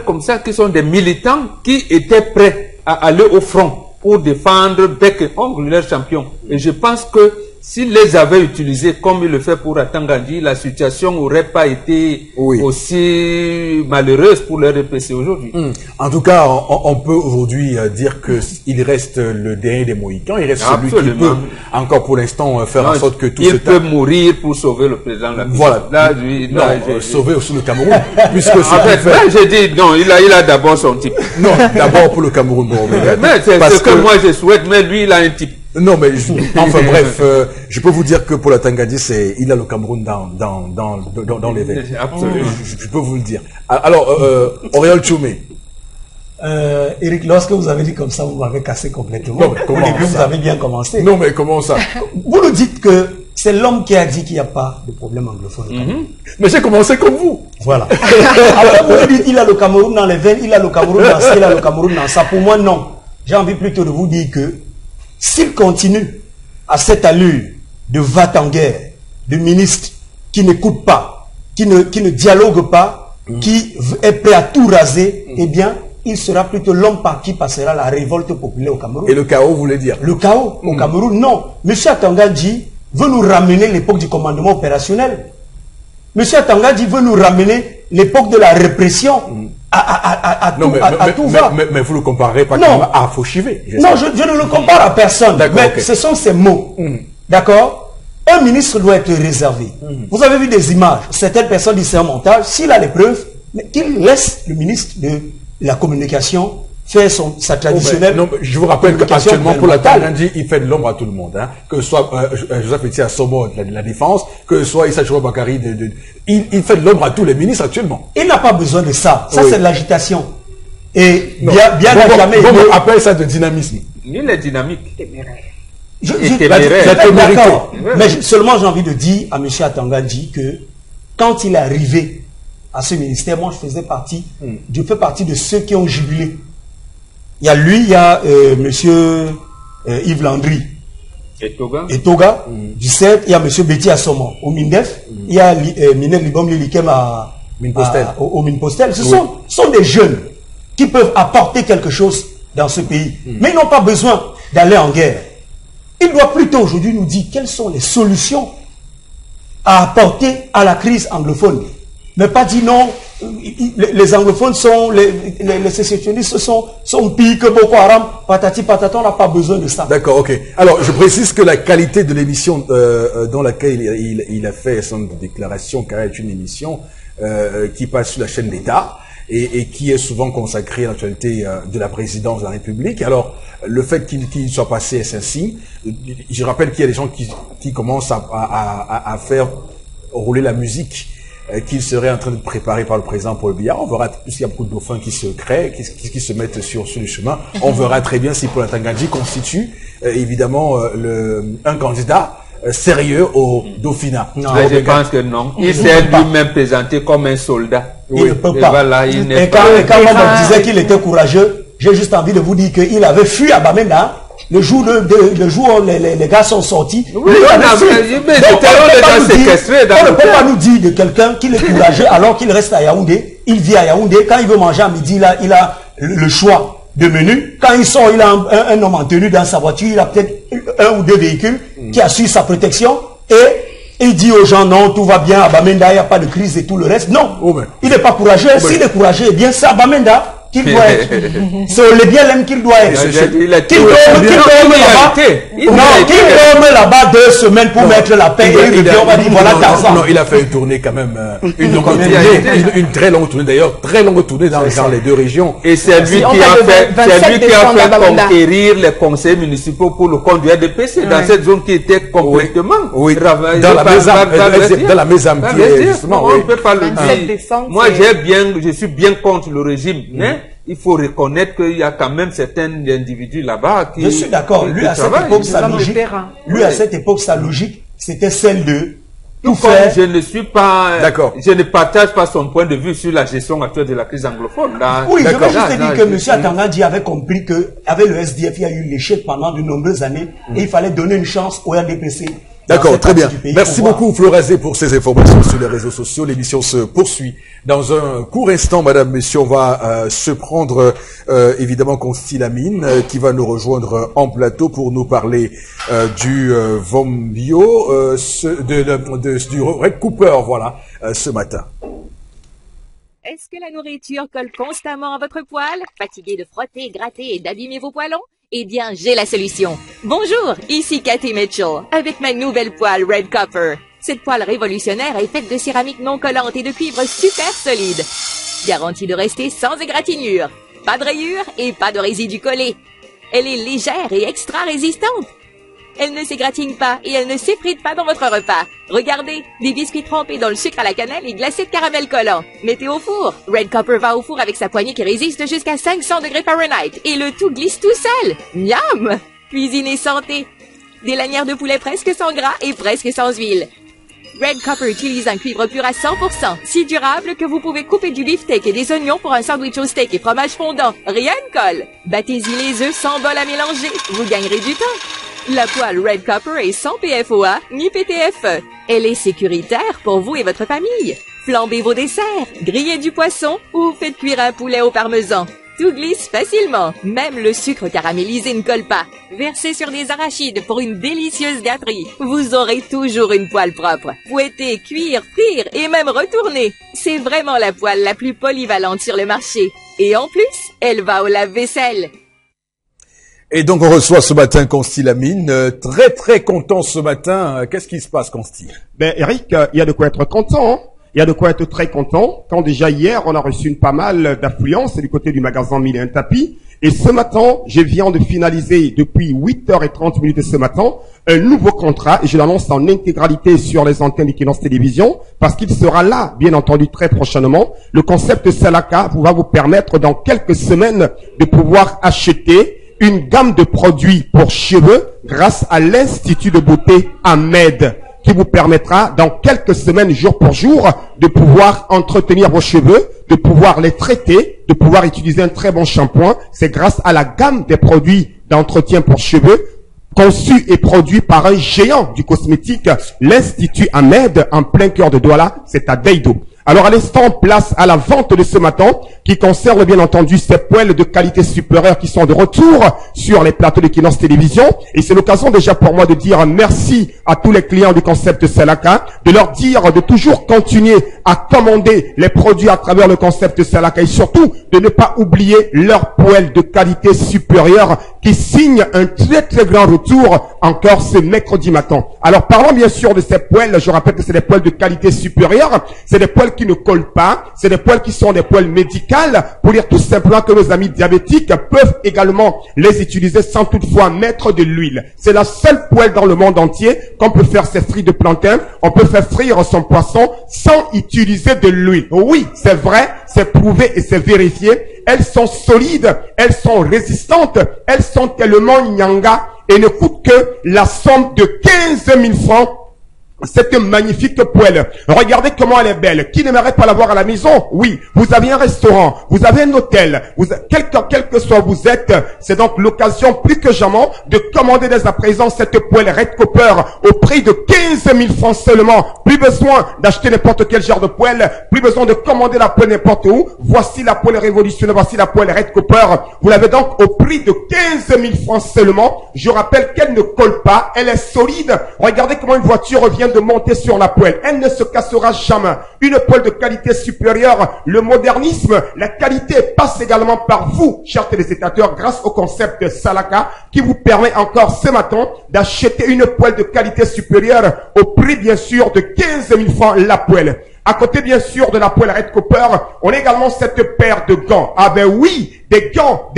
comme ça, qui sont des militants qui étaient prêts à aller au front pour défendre bec et ongle leur champion. Et je pense que s'il les avait utilisés comme il le fait pour Atanga Nji, la situation n'aurait pas été aussi malheureuse pour le RDPC aujourd'hui. En tout cas, on peut aujourd'hui dire qu'il reste le dernier des Mohicans. Il reste celui qui peut encore pour l'instant faire en sorte que tout il peut mourir pour sauver le président de la République. Voilà. Sauver aussi le Cameroun. Puisque en fait, là, j'ai dit, non, il a d'abord son type. Non, d'abord pour le Cameroun. Mais c'est ce que moi je souhaite, mais lui, il a un type. Non, mais enfin bref, je peux vous dire que pour la Tangadi, il a le Cameroun dans les veines. Absolument. Je peux vous le dire. Alors, Oriol Tchoumé. Eric, lorsque vous avez dit comme ça, vous m'avez cassé complètement. Non, mais comment au début, vous avez bien commencé. Non, mais comment ça? Vous nous dites que c'est l'homme qui a dit qu'il n'y a pas de problème anglophone. Mais j'ai commencé comme vous. Voilà. Alors, vous nous dites qu'il a le Cameroun dans les veines, il a le Cameroun dans ça, il a le Cameroun dans ça. Pour moi, non. J'ai envie plutôt de vous dire que s'il continue à cette allure de va-t-en-guerre, de ministre qui n'écoute pas, qui ne dialogue pas, qui est prêt à tout raser, eh bien, il sera plutôt l'homme par qui passera la révolte populaire au Cameroun. Et le chaos, vous voulez dire? Le chaos au Cameroun, non. Monsieur Atanga Nji veut nous ramener l'époque du commandement opérationnel. Monsieur Atanga Nji veut nous ramener l'époque de la répression. Mais vous le comparerez pas à Fauchivé. Non, je ne le compare à personne. Mais ce sont ces mots. D'accord? Un ministre doit être réservé. Vous avez vu des images. Certaines personnes disent c'est un montage. S'il a les preuves, mais qu'il laisse le ministre de la communication faire sa traditionnelle. Non, je vous rappelle qu'actuellement, pour la Tangandi, il fait de l'ombre à tout le monde. Hein. Que ce soit Joseph Etier Assomo de la Défense, que ce soit Issa Chouba Bakari, il fait de l'ombre à tous les ministres actuellement. Il n'a pas besoin de ça. Ça, c'est de l'agitation. Et bien jamais. On appelle ça de dynamisme. Il est dynamique. D'accord. Mais seulement, j'ai envie de dire à M. Atanga Nji que quand il est arrivé à ce ministère, moi, je fais partie de ceux qui ont jubilé. Il y a lui, il y a monsieur Yves Landry et Toga du CED, il y a monsieur Betty Assomo au MINDEF, il y a Minel Libom Lilikem au Minpostel. Ce sont des jeunes qui peuvent apporter quelque chose dans ce pays. Mais ils n'ont pas besoin d'aller en guerre. Il doit plutôt aujourd'hui nous dire quelles sont les solutions à apporter à la crise anglophone. Mais pas dire non, les anglophones sont, les sécessionnistes sont pires que Boko Haram, patati patata, on n'a pas besoin de ça. D'accord, ok. Alors, je précise que la qualité de l'émission dans laquelle il a fait son déclaration, car est une émission qui passe sur la chaîne d'État et qui est souvent consacrée à l'actualité de la présidence de la République. Alors, le fait qu'il soit passé est un signe. Je rappelle qu'il y a des gens qui commencent à faire rouler la musique qu'il serait en train de préparer par le président Paul Biya. On verra, puisqu'il y a beaucoup de dauphins qui se créent, qui se mettent sur le chemin. On verra très bien si Paul Atanga Nji constitue évidemment un candidat sérieux au Dauphinat. Non, je pense que non. Il s'est lui-même présenté comme un soldat. Il ne peut pas. Voilà, et quand on me disait qu'il était courageux, j'ai juste envie de vous dire qu'il avait fui à Bamenda. Le jour où les gars sont sortis, on ne peut pas nous dire de quelqu'un qu'il est courageux alors qu'il reste à Yaoundé. Il vit à Yaoundé. Quand il veut manger à midi, il a le choix de menu. Quand il sort, il a un homme en tenue dans sa voiture, il a peut-être 1 ou 2 véhicules qui assurent sa protection et il dit aux gens, non, tout va bien, à Bamenda, il n'y a pas de crise et tout le reste. Non, il n'est pas courageux. S'il est courageux, eh bien c'est à Bamenda qu'il doit être. C'est le bien l'aime qu'il doit être. Qu'il dorme là-bas 2 semaines pour mettre la paix et il revient, on va dire, voilà Tarzan. Non, il a fait une tournée quand même, une très longue tournée d'ailleurs, très longue tournée dans les 2 régions. Et c'est lui qui a fait conquérir les conseils municipaux pour le conduire de PC dans cette zone qui était complètement ravagée dans la Mézam qui est justement. On ne peut pas le dire. Moi, je suis bien contre le régime, mais il faut reconnaître qu'il y a quand même certains individus là-bas qui... Je suis d'accord. Lui, à cette époque, sa logique, à cette époque, sa logique, c'était celle de tout faire. Je ne suis pas... D'accord. Je ne partage pas son point de vue sur la gestion actuelle de la crise anglophone. Oui, je veux juste dire que M. Atangadi avait compris qu'avec le SDF, il y a eu l'échec pendant de nombreuses années et il fallait donner une chance au RDPC. D'accord, très bien. Merci beaucoup Florazé pour ces informations sur les réseaux sociaux. L'émission se poursuit. Dans un court instant, madame, monsieur, on va se prendre évidemment Constilamine qui va nous rejoindre en plateau pour nous parler du Vombio, du Red Cooper, voilà, ce matin. Est-ce que la nourriture colle constamment à votre poil? Fatigué de frotter, gratter et d'abîmer vos poêlons? Eh bien, j'ai la solution. Bonjour, ici Cathy Mitchell, avec ma nouvelle poêle Red Copper. Cette poêle révolutionnaire est faite de céramique non collante et de cuivre super solide. Garantie de rester sans égratignure. Pas de rayures et pas de résidus collés. Elle est légère et extra résistante. Elle ne s'égratigne pas et elle ne s'effrite pas dans votre repas. Regardez, des biscuits trempés dans le sucre à la cannelle et glacés de caramel collant. Mettez au four. Red Copper va au four avec sa poignée qui résiste jusqu'à 500 degrés Fahrenheit. Et le tout glisse tout seul. Miam! Cuisine et santé. Des lanières de poulet presque sans gras et presque sans huile. Red Copper utilise un cuivre pur à 100%, si durable que vous pouvez couper du beefsteak et des oignons pour un sandwich au steak et fromage fondant. Rien ne colle. Battez-y les œufs sans bol à mélanger. Vous gagnerez du temps. La poêle Red Copper est sans PFOA ni PTFE. Elle est sécuritaire pour vous et votre famille. Flambez vos desserts, grillez du poisson ou faites cuire un poulet au parmesan. Tout glisse facilement. Même le sucre caramélisé ne colle pas. Versez sur des arachides pour une délicieuse gâterie. Vous aurez toujours une poêle propre. Fouetter, cuire, frire et même retourner. C'est vraiment la poêle la plus polyvalente sur le marché. Et en plus, elle va au lave-vaisselle. Et donc on reçoit ce matin Constilamine, très content ce matin. Qu'est-ce qui se passe, Consti? Ben Eric, il y a de quoi être content. Hein. Il y a de quoi être très content. Quand déjà hier, on a reçu pas mal d'affluence du côté du magasin Mille et un tapis. Et ce matin, je viens de finaliser depuis 8h30 ce matin un nouveau contrat et je l'annonce en intégralité sur les antennes d'Equinox Télévision parce qu'il sera là, bien entendu, très prochainement. Le concept Salaka va vous permettre dans quelques semaines de pouvoir acheter une gamme de produits pour cheveux grâce à l'Institut de beauté Ahmed qui vous permettra dans quelques semaines, jour pour jour, de pouvoir entretenir vos cheveux, de pouvoir les traiter, de pouvoir utiliser un très bon shampoing. C'est grâce à la gamme des produits d'entretien pour cheveux conçu et produit par un géant du cosmétique, l'Institut Ahmed, en plein cœur de Douala, c'est à Deido. Alors à l'instant, place à la vente de ce matin qui concerne bien entendu ces poêles de qualité supérieure qui sont de retour sur les plateaux d'Equinox Télévision. Et c'est l'occasion déjà pour moi de dire merci à tous les clients du concept Salaka, de leur dire de toujours continuer à commander les produits à travers le concept Salaka et surtout de ne pas oublier leurs poêles de qualité supérieure qui signent un très grand retour encore ce mercredi matin. Alors parlons bien sûr de ces poêles. Je rappelle que c'est des poêles de qualité supérieure. C'est des poêles qui ne collent pas. C'est des poêles qui sont des poêles médicales pour dire tout simplement que nos amis diabétiques peuvent également les utiliser sans toutefois mettre de l'huile. C'est la seule poêle dans le monde entier qu'on peut faire ses frites de plantain. On peut faire frire son poisson sans utiliser de l'huile. Oui, c'est vrai, c'est prouvé et c'est vérifié. Elles sont solides, elles sont résistantes, elles sont tellement nyanga et ne coûtent que la somme de 15 000 francs cette magnifique poêle. Regardez comment elle est belle. Qui n'aimerait pas l'avoir à la maison? Oui. Vous avez un restaurant, vous avez un hôtel, quel que soit vous êtes, c'est donc l'occasion plus que jamais de commander dès à présent cette poêle Red Copper au prix de 15 000 francs seulement. Plus besoin d'acheter n'importe quel genre de poêle, plus besoin de commander la poêle n'importe où. Voici la poêle révolutionnaire, voici la poêle Red Copper. Vous l'avez donc au prix de 15 000 francs seulement. Je rappelle qu'elle ne colle pas, elle est solide. Regardez comment une voiture vient de monter sur la poêle. Elle ne se cassera jamais. Une poêle de qualité supérieure. Le modernisme, la qualité passe également par vous, chers téléspectateurs, grâce au concept Salaka qui vous permet encore ce matin d'acheter une poêle de qualité supérieure au prix bien sûr de 15 000 francs la poêle. À côté bien sûr de la poêle Red Copper, on a également cette paire de gants. Ah ben oui, des gants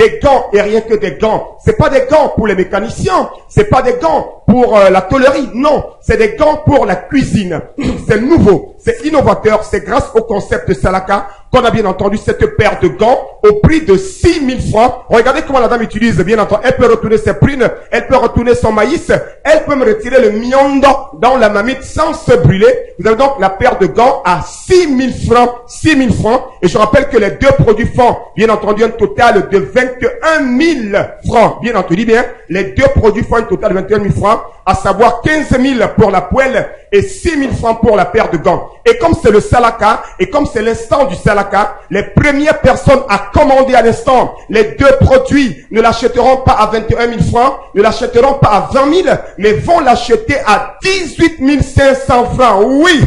et rien que des gants. C'est pas des gants pour les mécaniciens, c'est pas des gants pour la tôlerie, non, c'est des gants pour la cuisine. C'est nouveau, c'est innovateur, c'est grâce au concept Salaka qu'on a bien entendu cette paire de gants au prix de 6 000 francs. Regardez comment la dame utilise, bien entendu. Elle peut retourner ses prunes, elle peut retourner son maïs, elle peut me retirer le miondo dans la marmite sans se brûler. Vous avez donc la paire de gants à 6 000 francs, 6 000 francs. Et je rappelle que les deux produits font, bien entendu, un total de 21 000 francs. Bien entendu, bien, les deux produits font un total de 21 000 francs, à savoir 15 000 pour la poêle et 6 000 francs pour la paire de gants. Et comme c'est le Salaka, et comme c'est l'instant du Salaka, les premières personnes à commander à l'instant les deux produits ne l'achèteront pas à 21 000 francs, ne l'achèteront pas à 20 000, mais vont l'acheter à 18 500 francs. Oui,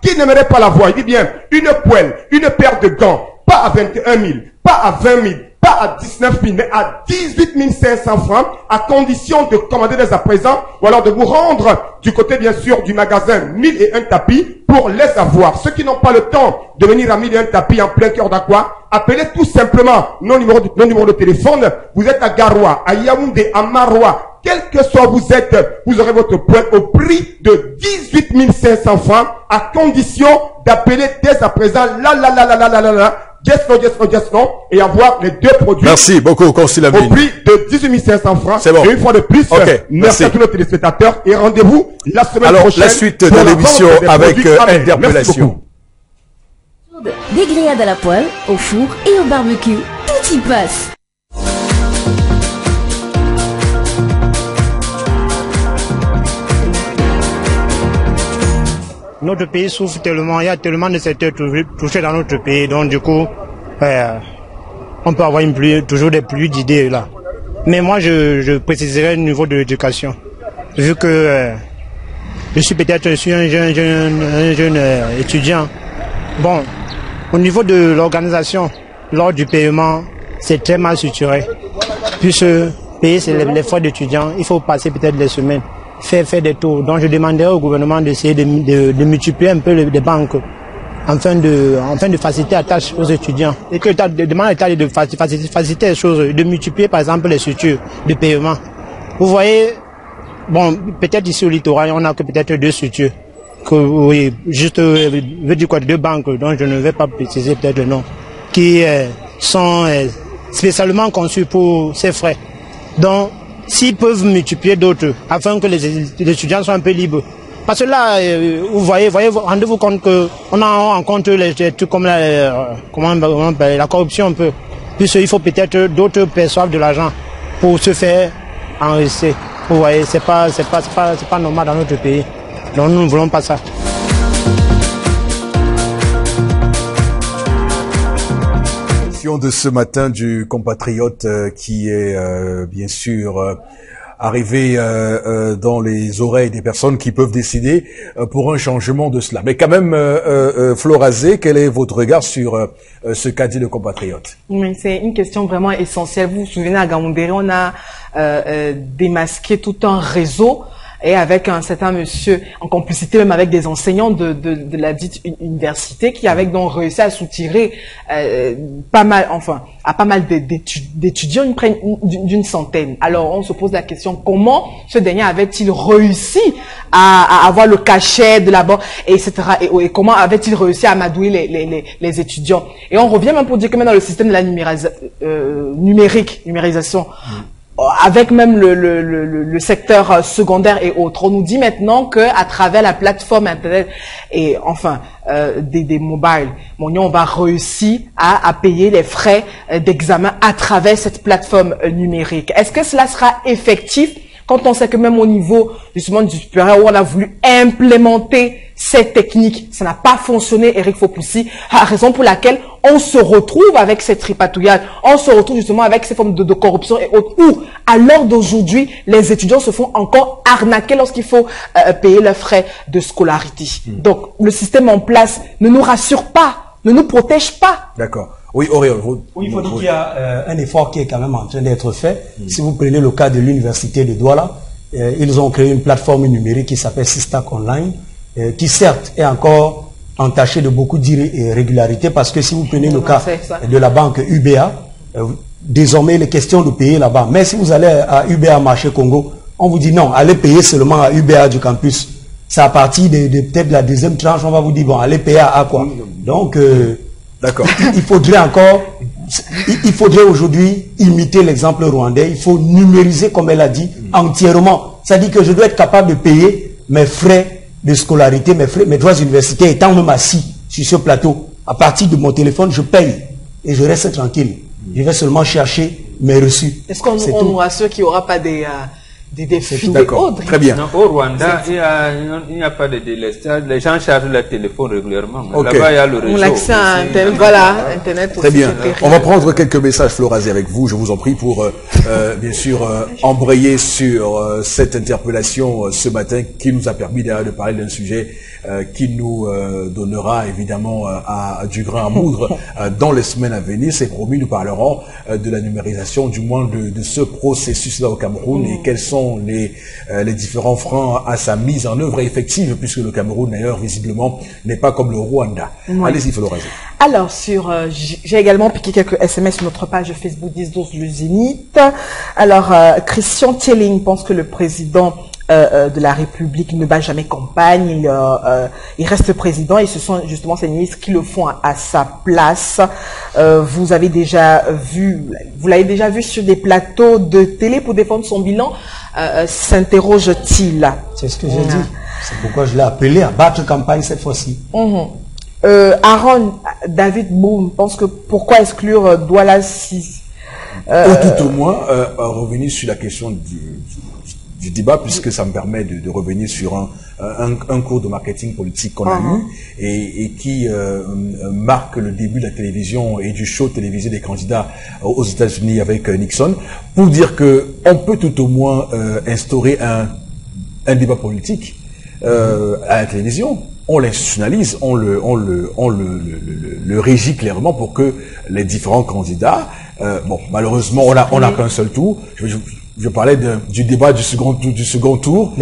qui n'aimerait pas l'avoir? Il dit bien, une poêle, une paire de gants, pas à 21 000, pas à 20 000, pas à 19 000, mais à 18 500 francs, à condition de commander dès à présent, ou alors de vous rendre du côté, bien sûr, du magasin 1001 tapis pour les avoir. Ceux qui n'ont pas le temps de venir à 1001 tapis en plein cœur d'Aqua, appelez tout simplement nos numéros de téléphone. Vous êtes à Garoua, à Yaoundé, à Maroua, quel que soit vous êtes, vous aurez votre poêle au prix de 18 500 francs, à condition d'appeler dès à présent Yes, no, et avoir les deux produits. Merci beaucoup, Consul Amine. Au prix de 18 500 francs. C'est bon. Et une fois de plus, merci à tous nos téléspectateurs et rendez-vous la semaine prochaine. Alors, la suite de l'émission avec interpellation. Des grillades à la poêle, au four et au barbecue, tout y passe. Notre pays souffre tellement, il y a tellement de secteurs touchés dans notre pays, donc du coup, on peut avoir toujours des pluies d'idées là. Mais moi, je préciserai le niveau de l'éducation, vu que je suis un jeune étudiant. Bon, au niveau de l'organisation, lors du paiement, c'est très mal structuré. Puisque payer c'est les frais d'étudiants, il faut passer peut-être des semaines. Faire des tours. Donc je demanderai au gouvernement d'essayer de multiplier un peu les banques afin de faciliter la tâche aux étudiants. Et que l'État demande à l'État de faciliter les choses, de multiplier par exemple les structures de paiement. Vous voyez, bon, peut-être ici au littoral, on n'a que peut-être deux structures. Oui, juste, veut dire quoi, deux banques, dont je ne vais pas préciser peut-être le nom, qui sont spécialement conçues pour ces frais. Donc, s'ils peuvent multiplier d'autres, afin que les étudiants soient un peu libres. Parce que là, vous voyez, rendez-vous compte qu'on en rencontre les trucs comme la corruption un peu. Puisqu'il faut peut-être d'autres perçoivent de l'argent pour se faire enregistrer. Vous voyez, c'est pas normal dans notre pays. Donc nous ne voulons pas ça. De ce matin du compatriote qui est bien sûr arrivé dans les oreilles des personnes qui peuvent décider pour un changement de cela. Mais quand même, Florazé, quel est votre regard sur ce qu'a dit le compatriote? Oui, c'est une question vraiment essentielle. Vous vous souvenez, à Gamoundéré, on a démasqué tout un réseau et avec un certain monsieur, en complicité même avec des enseignants de la dite université, qui avaient donc réussi à soutirer pas mal d'étudiants, d'une centaine. Alors on se pose la question, comment ce dernier avait-il réussi à avoir le cachet de la banque, etc. Et comment avait-il réussi à amadouer les étudiants? Et on revient même pour dire que maintenant le système de la numérisation, avec même le secteur secondaire et autres. On nous dit maintenant que à travers la plateforme internet et enfin des mobiles, on va réussir à payer les frais d'examen à travers cette plateforme numérique. Est-ce que cela sera effectif quand on sait que même au niveau justement du supérieur où on a voulu implémenter cette technique, ça n'a pas fonctionné, Eric Fopoussi, raison pour laquelle on se retrouve avec cette tripatouillade, on se retrouve justement avec ces formes de corruption et autres, où à l'heure d'aujourd'hui, les étudiants se font encore arnaquer lorsqu'il faut payer leurs frais de scolarité. Donc, le système en place ne nous rassure pas, ne nous protège pas. D'accord. Oui, Auréole. Oui, il faut dire qu'il y a un effort qui est quand même en train d'être fait. Si vous prenez le cas de l'université de Douala, ils ont créé une plateforme numérique qui s'appelle Systac Online, qui certes est encore entachée de beaucoup d'irrégularités, parce que si vous prenez le cas de la banque UBA, désormais il est question de payer là-bas. Mais si vous allez à UBA Marché Congo, on vous dit non, allez payer seulement à UBA du campus. C'est à partir de peut-être la deuxième tranche, on va vous dire bon, allez payer à quoi. Donc, d'accord. Il faudrait aujourd'hui imiter l'exemple rwandais. Il faut numériser, comme elle a dit, entièrement. C'est-à-dire que je dois être capable de payer mes frais de scolarité, mes droits universitaires, étant même assis sur ce plateau. À partir de mon téléphone, je paye et je reste tranquille. Je vais seulement chercher mes reçus. Est-ce qu'on nous rassure qu'il n'y aura pas des défis? D'accord, très bien. Non, au Rwanda, il n'y a pas de délestage. Les gens chargent leur téléphone régulièrement. Okay. Là-bas, il y a le réseau. L'accès à Internet, voilà, Internet aussi. Très bien. On va prendre quelques messages, Florazé, avec vous, je vous en prie, pour bien sûr embrayer sur cette interpellation ce matin qui nous a permis d'ailleurs de parler d'un sujet qui nous donnera évidemment du grain à moudre dans les semaines à venir. C'est promis, nous parlerons de la numérisation, du moins de ce processus-là au Cameroun et quels sont les différents freins à sa mise en œuvre effective, puisque le Cameroun d'ailleurs visiblement n'est pas comme le Rwanda. Oui. Allez-y, Florazé. Alors j'ai également piqué quelques SMS sur notre page Facebook 10-12 le Zénith. Alors Christian Tieling pense que le président de la République ne bat jamais campagne, il reste président et ce sont justement ces ministres qui le font à sa place. Vous l'avez déjà vu sur des plateaux de télé pour défendre son bilan, s'interroge-t-il? C'est ce que j'ai dit. C'est pourquoi je l'ai appelé à battre campagne cette fois-ci. Aaron David Boom pense que pourquoi exclure Douala 6 ou tout au moins revenir sur la question du débat, puisque ça me permet de revenir sur un cours de marketing politique qu'on a eu et qui marque le début de la télévision et du show télévisé des candidats aux États-Unis avec Nixon, pour dire que on peut tout au moins instaurer un débat politique à la télévision. On l'institutionnalise, on le régit clairement pour que les différents candidats, bon, malheureusement, on n'a qu'un seul tour. Je parlais du débat du second tour,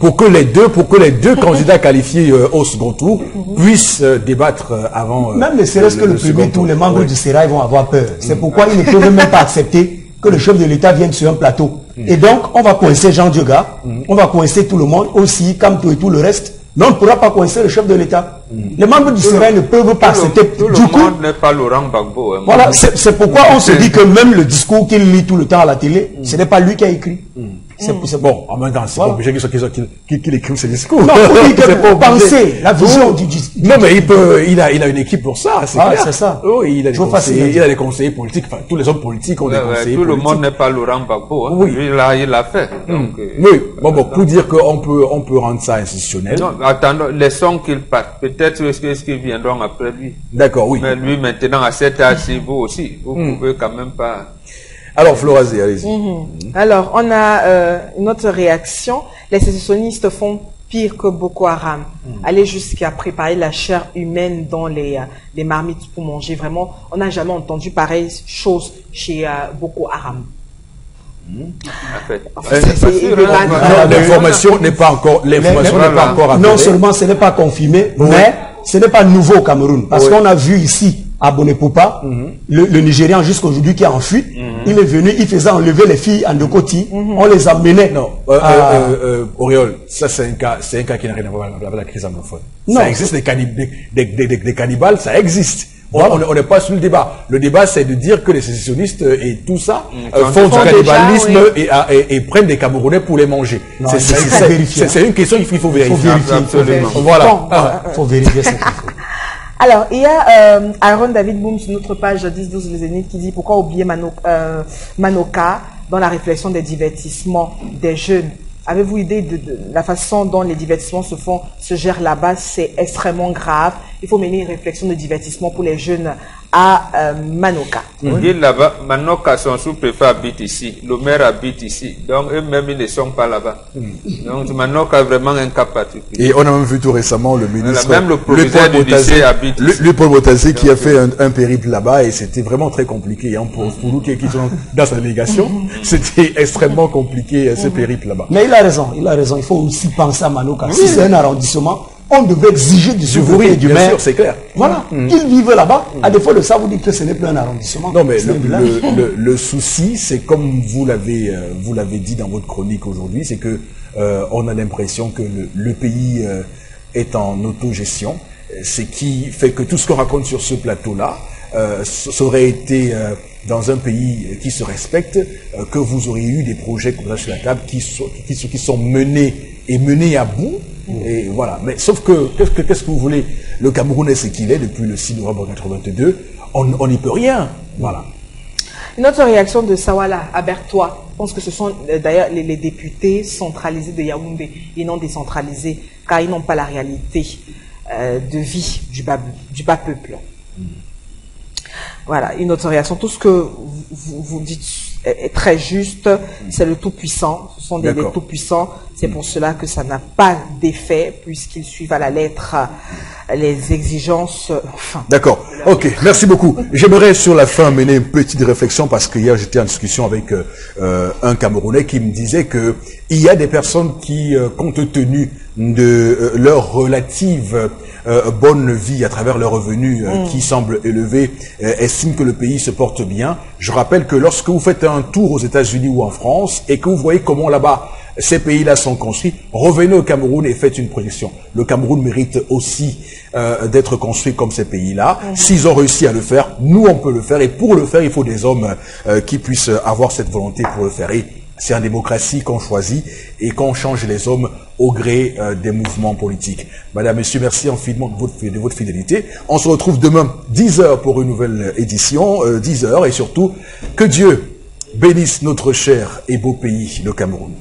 pour que les deux candidats qualifiés au second tour puissent débattre avant. Même ne serait-ce que le premier tour, les membres du Sérail vont avoir peur. C'est pourquoi ils ne peuvent même pas accepter que le chef de l'État vienne sur un plateau. Et donc, on va coincer Jean Dioga, on va coincer tout le monde, aussi Kamto et tout le reste. Mais on ne pourra pas coincer le chef de l'État. Les membres du Sérail ne peuvent pas accepter. Tout le monde n'est pas Laurent Gbagbo. Voilà, c'est pourquoi on se dit que même le discours qu'il lit tout le temps à la télé, ce n'est pas lui qui a écrit. C'est bon. En même temps, c'est pas obligé qu'il écrive ses discours. Non, pour penser la vision du non, mais il a une équipe pour ça, c'est clair. C'est ça. Oh, il a des conseillers politiques, enfin, tous les hommes politiques ont des conseillers tout politiques. Le monde n'est pas Laurent Gbagbo. Oui. Il l'a fait. Donc, oui. Bon, pour dire qu'on peut rendre ça institutionnel. Non, attendons, laissons qu'il parte. Peut-être est-ce qu'ils viendront après lui. D'accord, oui. Mais lui, maintenant, à cet âge-ci, vous aussi, vous pouvez quand même pas. Alors, Florazé, allez-y. Alors, on a une autre réaction. Les sécessionnistes font pire que Boko Haram. Aller jusqu'à préparer la chair humaine dans les marmites pour manger. Vraiment, on n'a jamais entendu pareille chose chez Boko Haram. L'information n'est pas encore avérée. Non seulement ce n'est pas confirmé, mais ce n'est pas nouveau au Cameroun. Parce qu'on a vu ici, à Bonepoupa, le Nigérian jusqu'aujourd'hui qui est en fuite, il est venu, il faisait enlever les filles en Ndokoti, on les emmenait. Non, Auréole, ça c'est un cas qui n'a rien à voir avec la crise anglophone. Ça existe, des cannibales, ça existe. On n'est pas sur le débat. Le débat, c'est de dire que les sécessionnistes et tout ça font du déjà, cannibalisme et prennent des Camerounais pour les manger. C'est une question qu'il faut vérifier. Absolument. Voilà. Bon, faut vérifier cette info. Alors, il y a Aaron David Boom sur notre page 10-12 Les Zéniths qui dit pourquoi oublier Manoka dans la réflexion des divertissements des jeunes. Avez-vous idée de la façon dont les divertissements se gèrent là-bas? C'est extrêmement grave. Il faut mener une réflexion de divertissement pour les jeunes à Manoka. Là-bas, Manoka, son sous-préfet habite ici, le maire habite ici, donc eux-mêmes ils ne sont pas là-bas. Donc Manoka a vraiment un cas particulier. Et on a même vu tout récemment le ministre, même le proviseur du lycée habite ici. Paul Motazé qui a fait un périple là-bas et c'était vraiment très compliqué. Hein, pour nous qui sont dans sa délégation, c'était extrêmement compliqué ce périple là-bas. Mais il a raison, il faut aussi penser à Manoka. Si c'est un arrondissement, on devait exiger du souveraineté du maire. C'est clair. Voilà, ils vivent là-bas. À défaut de ça, vous dites que ce n'est plus un arrondissement. Non, mais le souci, c'est comme vous l'avez dit dans votre chronique aujourd'hui, c'est que on a l'impression que le pays est en autogestion, ce qui fait que tout ce qu'on raconte sur ce plateau-là, ça aurait été dans un pays qui se respecte, que vous auriez eu des projets comme ça sur la table qui sont menés à bout. Et voilà. Mais sauf que, qu'est-ce que vous voulez? Le Cameroun est ce qu'il est depuis le 6 novembre 1982. On n'y peut rien. Voilà. Une autre réaction de Sawala à Bertois. Je pense que ce sont d'ailleurs les députés centralisés de Yaoundé et non décentralisés, car ils n'ont pas la réalité de vie du bas peuple. Voilà, une autre réaction. Tout ce que vous dites est très juste. C'est le tout-puissant. Ce sont des tout-puissants. C'est pour cela que ça n'a pas d'effet, puisqu'ils suivent à la lettre les exigences. Enfin. D'accord. Ok. Merci beaucoup. J'aimerais sur la fin mener une petite réflexion parce que hier j'étais en discussion avec un Camerounais qui me disait que il y a des personnes qui, compte tenu de leur relative bonne vie à travers leurs revenus qui semblent élevés, estiment que le pays se porte bien. Je rappelle que lorsque vous faites un tour aux États-Unis ou en France et que vous voyez comment là-bas ces pays-là sont construits, revenez au Cameroun et faites une projection. Le Cameroun mérite aussi d'être construit comme ces pays-là. S'ils ont réussi à le faire, nous on peut le faire. Et pour le faire, il faut des hommes qui puissent avoir cette volonté pour le faire. Et c'est en démocratie qu'on choisit et qu'on change les hommes au gré des mouvements politiques. Madame, Monsieur, merci infiniment de votre fidélité. On se retrouve demain 10h pour une nouvelle édition, 10h et surtout que Dieu bénisse notre cher et beau pays, le Cameroun.